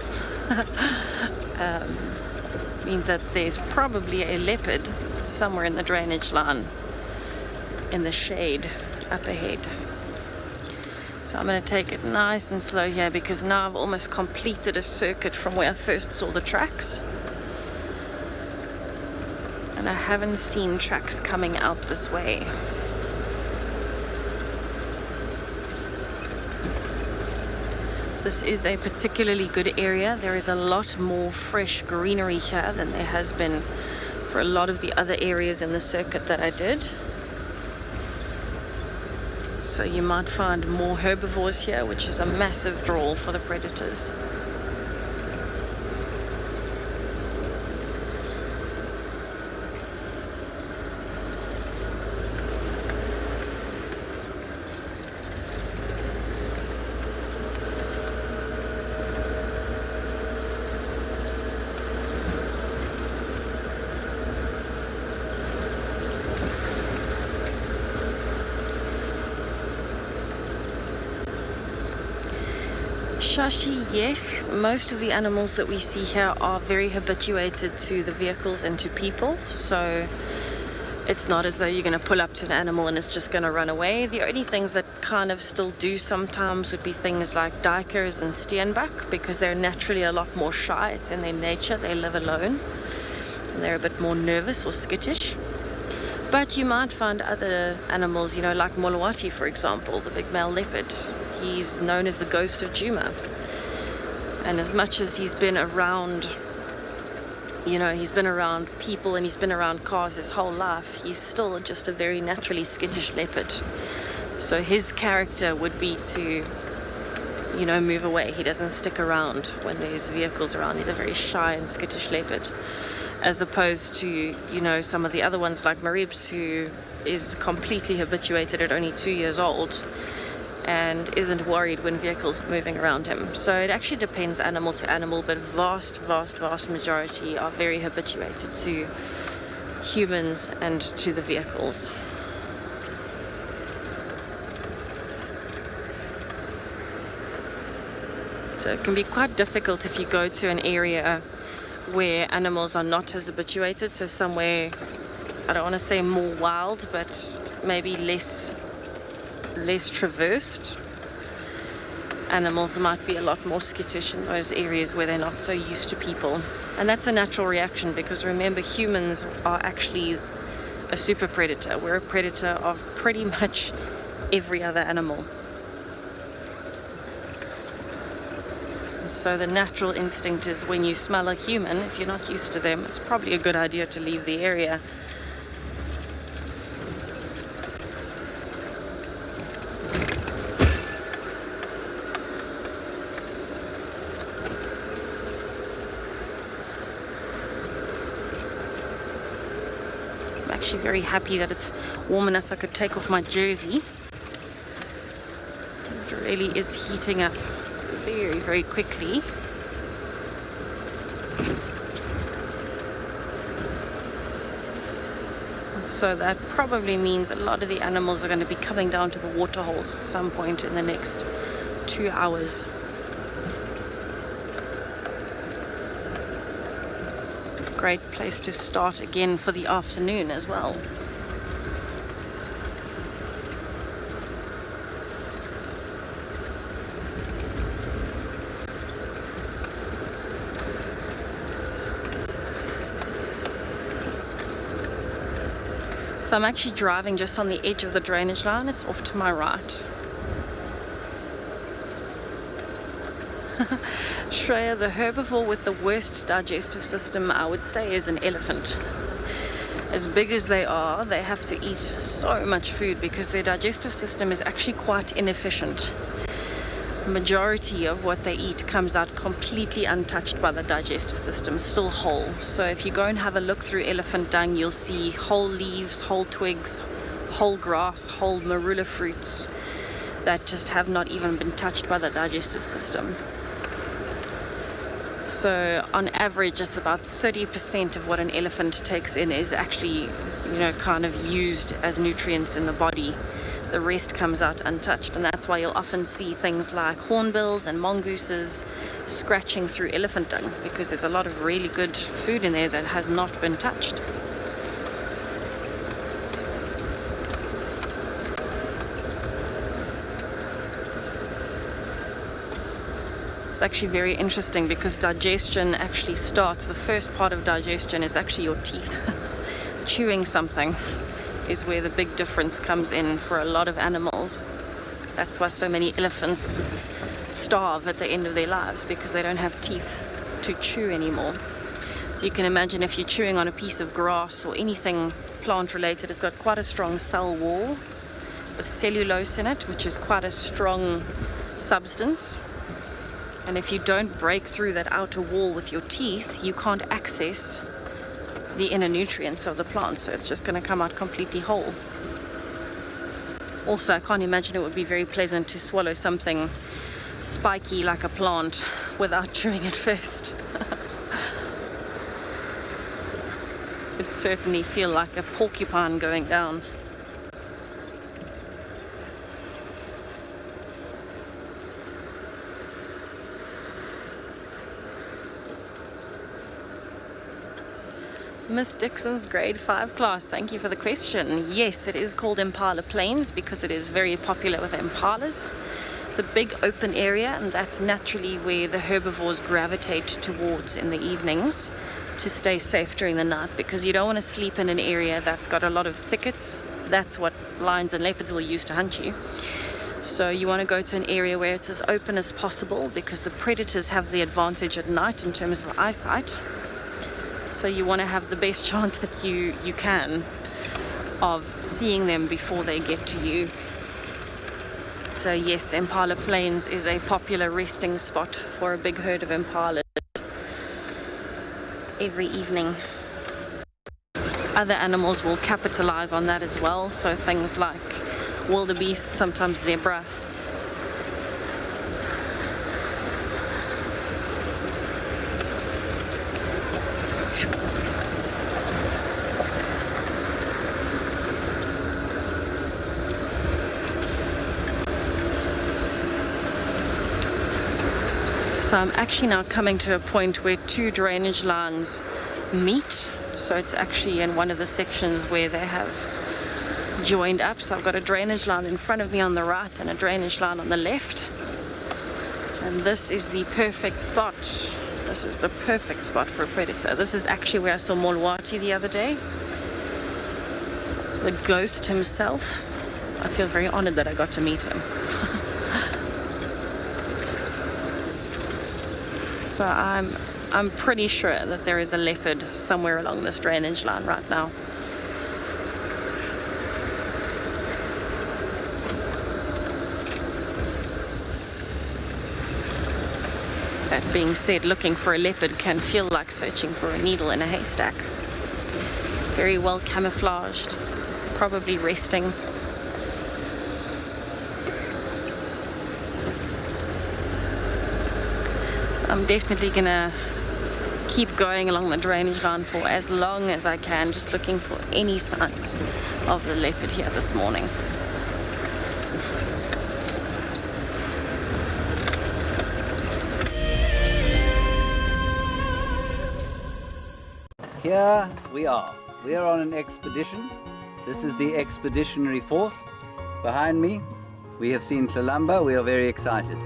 means that there's probably a leopard somewhere in the drainage line in the shade up ahead. So I'm going to take it nice and slow here, because now I've almost completed a circuit from where I first saw the tracks, and I haven't seen tracks coming out this way. This is a particularly good area. There is a lot more fresh greenery here than there has been for a lot of the other areas in the circuit that I did. So you might find more herbivores here, which is a massive draw for the predators. Shashi, yes. Most of the animals that we see here are very habituated to the vehicles and to people, so it's not as though you're going to pull up to an animal and it's just going to run away. The only things that kind of still do sometimes would be things like duikers and steenbok, because they're naturally a lot more shy. It's in their nature. They live alone and they're a bit more nervous or skittish. But you might find other animals, like Molawati, for example, the big male leopard. He's known as the ghost of Djuma. And as much as he's been around, he's been around people and he's been around cars his whole life, he's still just a very naturally skittish leopard. So his character would be to, move away. He doesn't stick around when there's vehicles around. He's a very shy and skittish leopard. As opposed to, some of the other ones like Maribs, who is completely habituated at only 2 years old and isn't worried when vehicles are moving around him. So it actually depends animal to animal, but vast majority are very habituated to humans and to the vehicles. So it can be quite difficult if you go to an area where animals are not as habituated, so somewhere, I don't want to say more wild, but maybe less traversed. Animals might be a lot more skittish in those areas where they're not so used to people. And that's a natural reaction, because remember, humans are actually a super predator. We're a predator of pretty much every other animal. So the natural instinct is when you smell a human, if you're not used to them, it's probably a good idea to leave the area. I'm actually very happy that it's warm enough I could take off my jersey. It really is heating up very quickly. So that probably means a lot of the animals are going to be coming down to the water holes at some point in the next 2 hours. Great place to start again for the afternoon as well. So I'm actually driving just on the edge of the drainage line. It's off to my right. Shreya, the herbivore with the worst digestive system, I would say, is an elephant. As big as they are, they have to eat so much food because their digestive system is actually quite inefficient. The majority of what they eat comes out completely untouched by the digestive system, still whole. So if you go and have a look through elephant dung, you'll see whole leaves, whole twigs, whole grass, whole marula fruits that just have not even been touched by the digestive system. So on average, it's about 30% of what an elephant takes in is actually, kind of used as nutrients in the body. The rest comes out untouched, and that's why you'll often see things like hornbills and mongooses scratching through elephant dung, because there's a lot of really good food in there that has not been touched. It's actually very interesting because digestion actually starts, the first part of digestion is actually your teeth. Chewing something is where the big difference comes in for a lot of animals. That's why so many elephants starve at the end of their lives, because they don't have teeth to chew anymore. You can imagine if you're chewing on a piece of grass or anything plant related, it's got quite a strong cell wall with cellulose in it, which is quite a strong substance. And if you don't break through that outer wall with your teeth, you can't access the inner nutrients of the plant, so it's just going to come out completely whole. Also, I can't imagine it would be very pleasant to swallow something spiky like a plant without chewing it first. It'd certainly feel like a porcupine going down. Miss Dixon's grade 5 class, thank you for the question. Yes, it is called Impala Plains because it is very popular with impalas. It's a big open area, and that's naturally where the herbivores gravitate towards in the evenings to stay safe during the night, because you don't want to sleep in an area that's got a lot of thickets. That's what lions and leopards will use to hunt you. So you want to go to an area where it's as open as possible, because the predators have the advantage at night in terms of eyesight. So you want to have the best chance that you can of seeing them before they get to you. So yes, Impala Plains is a popular resting spot for a big herd of impalas every evening. Other animals will capitalize on that as well, so things like wildebeest, sometimes zebra. So I'm actually now coming to a point where two drainage lines meet. So it's actually in one of the sections where they have joined up. So I've got a drainage line in front of me on the right and a drainage line on the left. And this is the perfect spot. This is the perfect spot for a predator. This is actually where I saw Molwati the other day. The ghost himself. I feel very honored that I got to meet him. So I'm pretty sure that there is a leopard somewhere along this drainage line right now. That being said, looking for a leopard can feel like searching for a needle in a haystack. Very well camouflaged, probably resting. I'm definitely gonna keep going along the drainage line for as long as I can, just looking for any signs of the leopard here this morning. Here we are. We are on an expedition. This is the expeditionary force. Behind me, we have seen Tlalamba. We are very excited.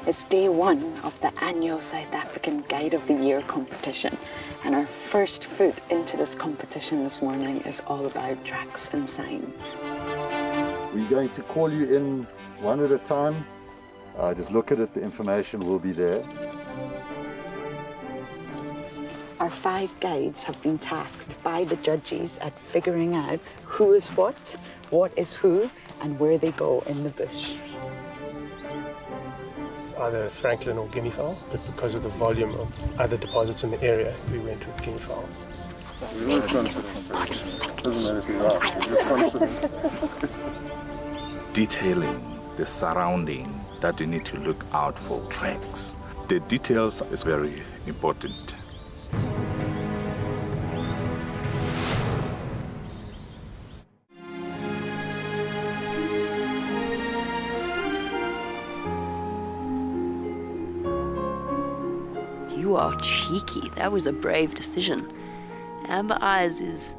It's day one of the annual South African Guide of the Year competition, and our first foot into this competition this morning is all about tracks and signs. We're going to call you in one at a time. Just look at it, the information will be there. Our 5 guides have been tasked by the judges at figuring out who is what is who, and where they go in the bush. Either Franklin or guinea fowl, but because of the volume of other deposits in the area, we went with guinea fowl. Detailing the surrounding that you need to look out for tracks. The details is very important. You are cheeky. That was a brave decision. Amber Eyes is...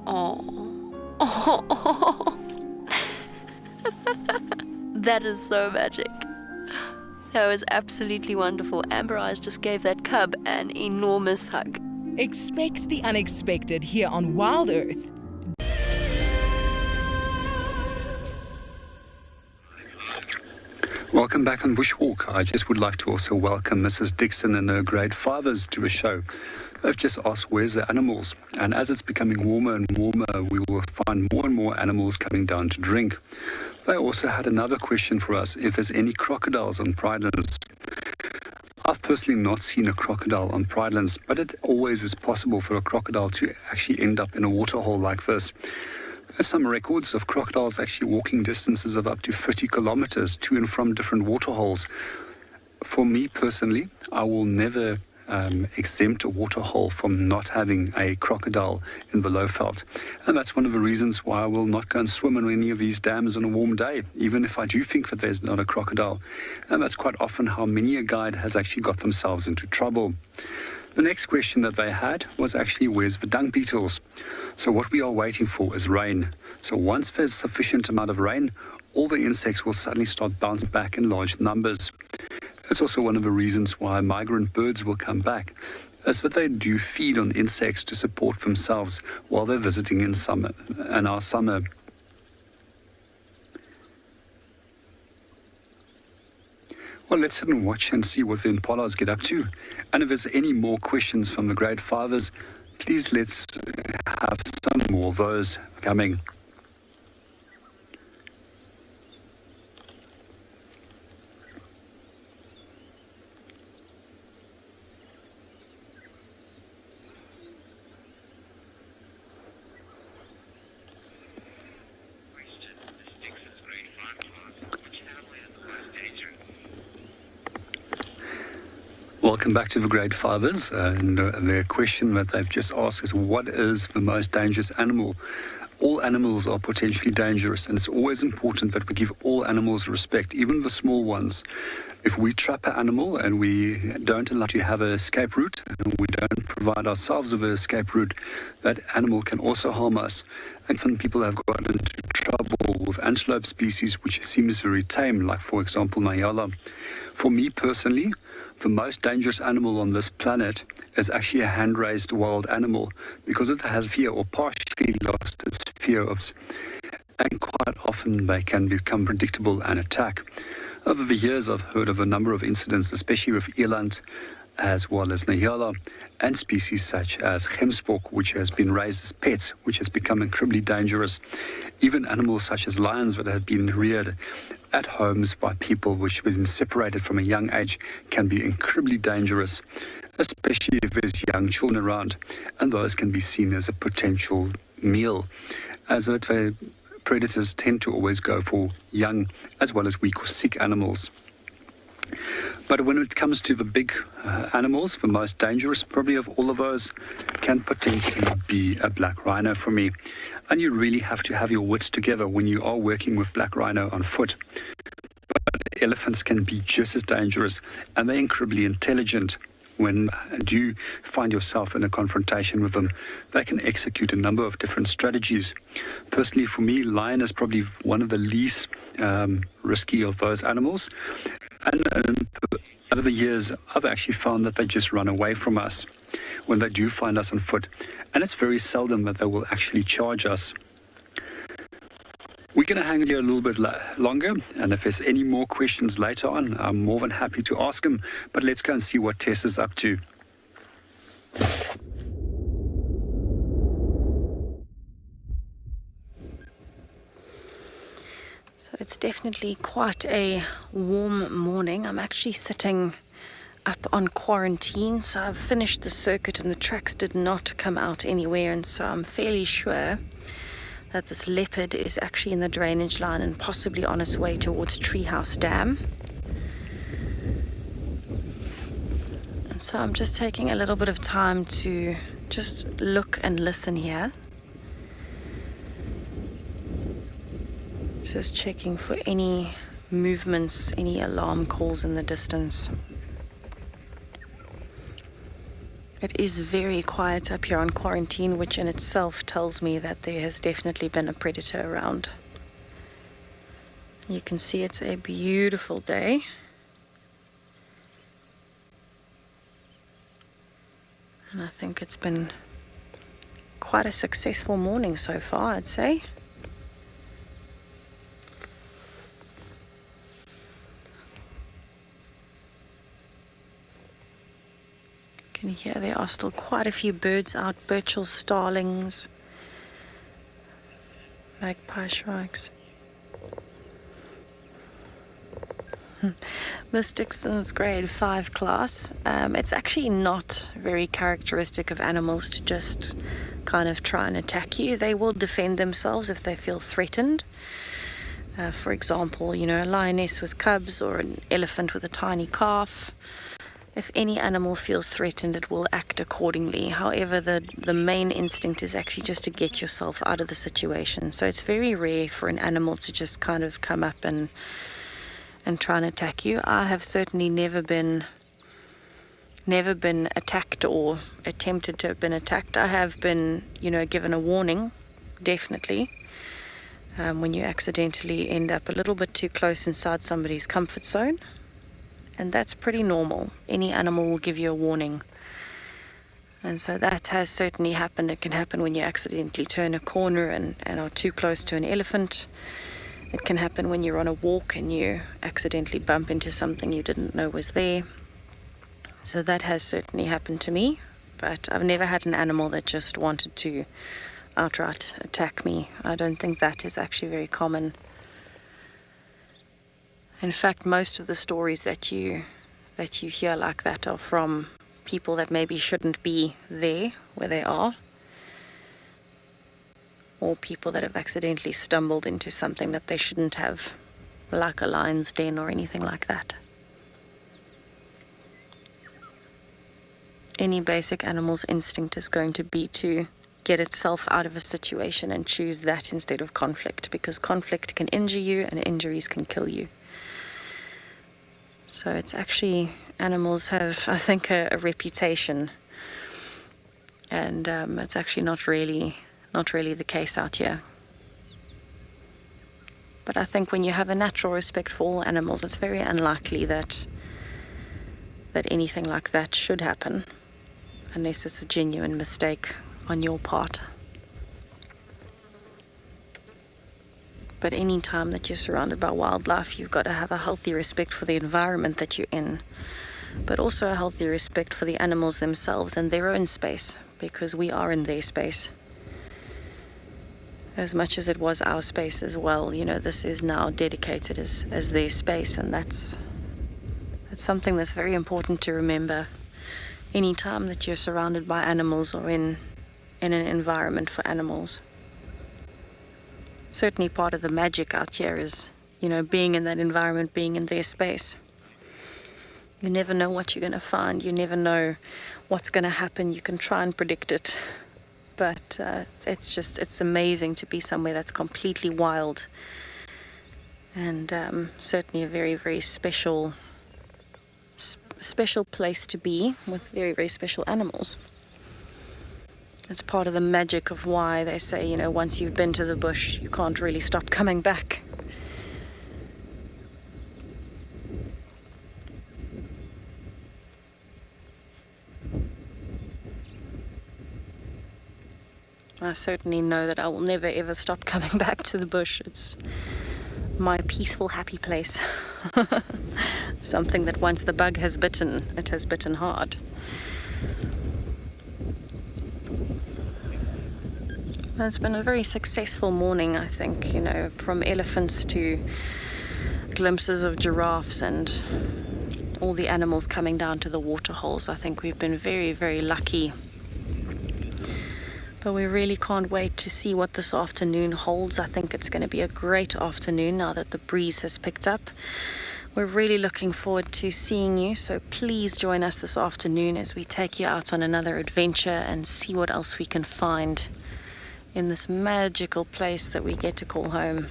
Oh. That is so magic. That was absolutely wonderful. Amber Eyes just gave that cub an enormous hug. Expect the unexpected here on WildEarth. Welcome back on Bushwalk. I just would like to also welcome Mrs. Dixon and her grade 5ers to the show. They've just asked, where's the animals? And as it's becoming warmer and warmer, we will find more and more animals coming down to drink. They also had another question for us, if there's any crocodiles on Pridelands. I've personally not seen a crocodile on Pridelands, but it always is possible for a crocodile to actually end up in a waterhole like this. There's some records of crocodiles actually walking distances of up to 30 kilometers to and from different waterholes. For me personally, I will never exempt a waterhole from not having a crocodile in the Lowveld. And that's one of the reasons why I will not go and swim in any of these dams on a warm day, even if I do think that there's not a crocodile. And that's quite often how many a guide has actually got themselves into trouble. The next question that they had was actually, where's the dung beetles? So what we are waiting for is rain. So once there's sufficient amount of rain, all the insects will suddenly start bouncing back in large numbers. It's also one of the reasons why migrant birds will come back, as that they do feed on insects to support themselves while they're visiting in summer and our summer. Well, let's sit and watch and see what the impalas get up to. And if there's any more questions from the grade 5ers, please let's have some more of those coming. Welcome back to the grade 5ers, and the question that they've just asked is, what is the most dangerous animal? All animals are potentially dangerous, and it's always important that we give all animals respect, even the small ones. If we trap an animal and we don't allow it to have an escape route, and we don't provide ourselves with an escape route, that animal can also harm us. And some people have gotten into trouble with antelope species, which seems very tame, like for example Nyala. For me personally, the most dangerous animal on this planet is actually a hand-raised wild animal, because it has fear or partially lost its fear of, and quite often they can become predictable and attack. Over the years, I've heard of a number of incidents, especially with eland, as well as Nyala, and species such as gemsbok, which has been raised as pets, which has become incredibly dangerous. Even animals such as lions that have been reared at homes by people which have been separated from a young age can be incredibly dangerous, especially if there's young children around, and those can be seen as a potential meal, as the predators tend to always go for young as well as weak or sick animals. But when it comes to the big animals, the most dangerous probably of all of those can potentially be a black rhino for me. And you really have to have your wits together when you are working with black rhino on foot. But elephants can be just as dangerous, and they're incredibly intelligent. When you find yourself in a confrontation with them, they can execute a number of different strategies. Personally, for me, lion is probably one of the least risky of those animals. And over the years, I've actually found that they just run away from us when they do find us on foot. And it's very seldom that they will actually charge us. We're going to hang here a little bit longer, and if there's any more questions later on, I'm more than happy to ask them. But let's go and see what Tess is up to. So it's definitely quite a warm morning. I'm actually sitting up on quarantine, so I've finished the circuit and the tracks did not come out anywhere, and so I'm fairly sure that this leopard is actually in the drainage line and possibly on its way towards Treehouse Dam. And so I'm just taking a little bit of time to just look and listen here. Just checking for any movements, any alarm calls in the distance. It is very quiet up here on quarantine, which in itself tells me that there has definitely been a predator around. You can see it's a beautiful day. And I think it's been quite a successful morning so far, I'd say. can hear there are still quite a few birds out, Burchell starlings, magpie shrikes. Miss Dixon's grade 5 class. It's actually not very characteristic of animals to just kind of try and attack you. They will defend themselves if they feel threatened. For example, you know, a lioness with cubs or an elephant with a tiny calf. If any animal feels threatened, it will act accordingly. However, the main instinct is actually just to get yourself out of the situation. So it's very rare for an animal to just kind of come up and try and attack you. I have certainly never been attacked or attempted to have been attacked. I have been, you know, given a warning, definitely. When you accidentally end up a little bit too close inside somebody's comfort zone. And that's pretty normal. Any animal will give you a warning. And so that has certainly happened. It can happen when you accidentally turn a corner and are too close to an elephant. It can happen when you're on a walk and you accidentally bump into something you didn't know was there. So that has certainly happened to me. But I've never had an animal that just wanted to outright attack me. I don't think that is actually very common. In fact, most of the stories that you hear like that are from people that maybe shouldn't be there where they are, or people that have accidentally stumbled into something that they shouldn't have, like a lion's den or anything like that. Any basic animal's instinct is going to be to get itself out of a situation and choose that instead of conflict, because conflict can injure you and injuries can kill you. So it's actually, animals have, I think, a reputation, and it's actually not really the case out here. But I think when you have a natural respect for all animals, it's very unlikely that anything like that should happen, unless it's a genuine mistake on your part. But any time that you're surrounded by wildlife, you've got to have a healthy respect for the environment that you're in, but also a healthy respect for the animals themselves and their own space, because we are in their space as much as it was our space as well. You know, this is now dedicated as their space, and that's something that's very important to remember any time that you're surrounded by animals or in an environment for animals. Certainly part of the magic out here is, you know, being in that environment, being in their space. You never know what you're going to find. You never know what's going to happen. You can try and predict it. But it's amazing to be somewhere that's completely wild. And certainly a very, very special place to be with very, very special animals. It's part of the magic of why they say, you know, once you've been to the bush, you can't really stop coming back. I certainly know that I will never ever stop coming back to the bush. It's my peaceful, happy place. Something that once the bug has bitten, it has bitten hard. It's been a very successful morning, I think, you know, from elephants to glimpses of giraffes and all the animals coming down to the water holes. I think we've been very, very lucky. But we really can't wait to see what this afternoon holds. I think it's going to be a great afternoon now that the breeze has picked up. We're really looking forward to seeing you, so please join us this afternoon as we take you out on another adventure and see what else we can find in this magical place that we get to call home.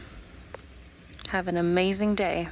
Have an amazing day.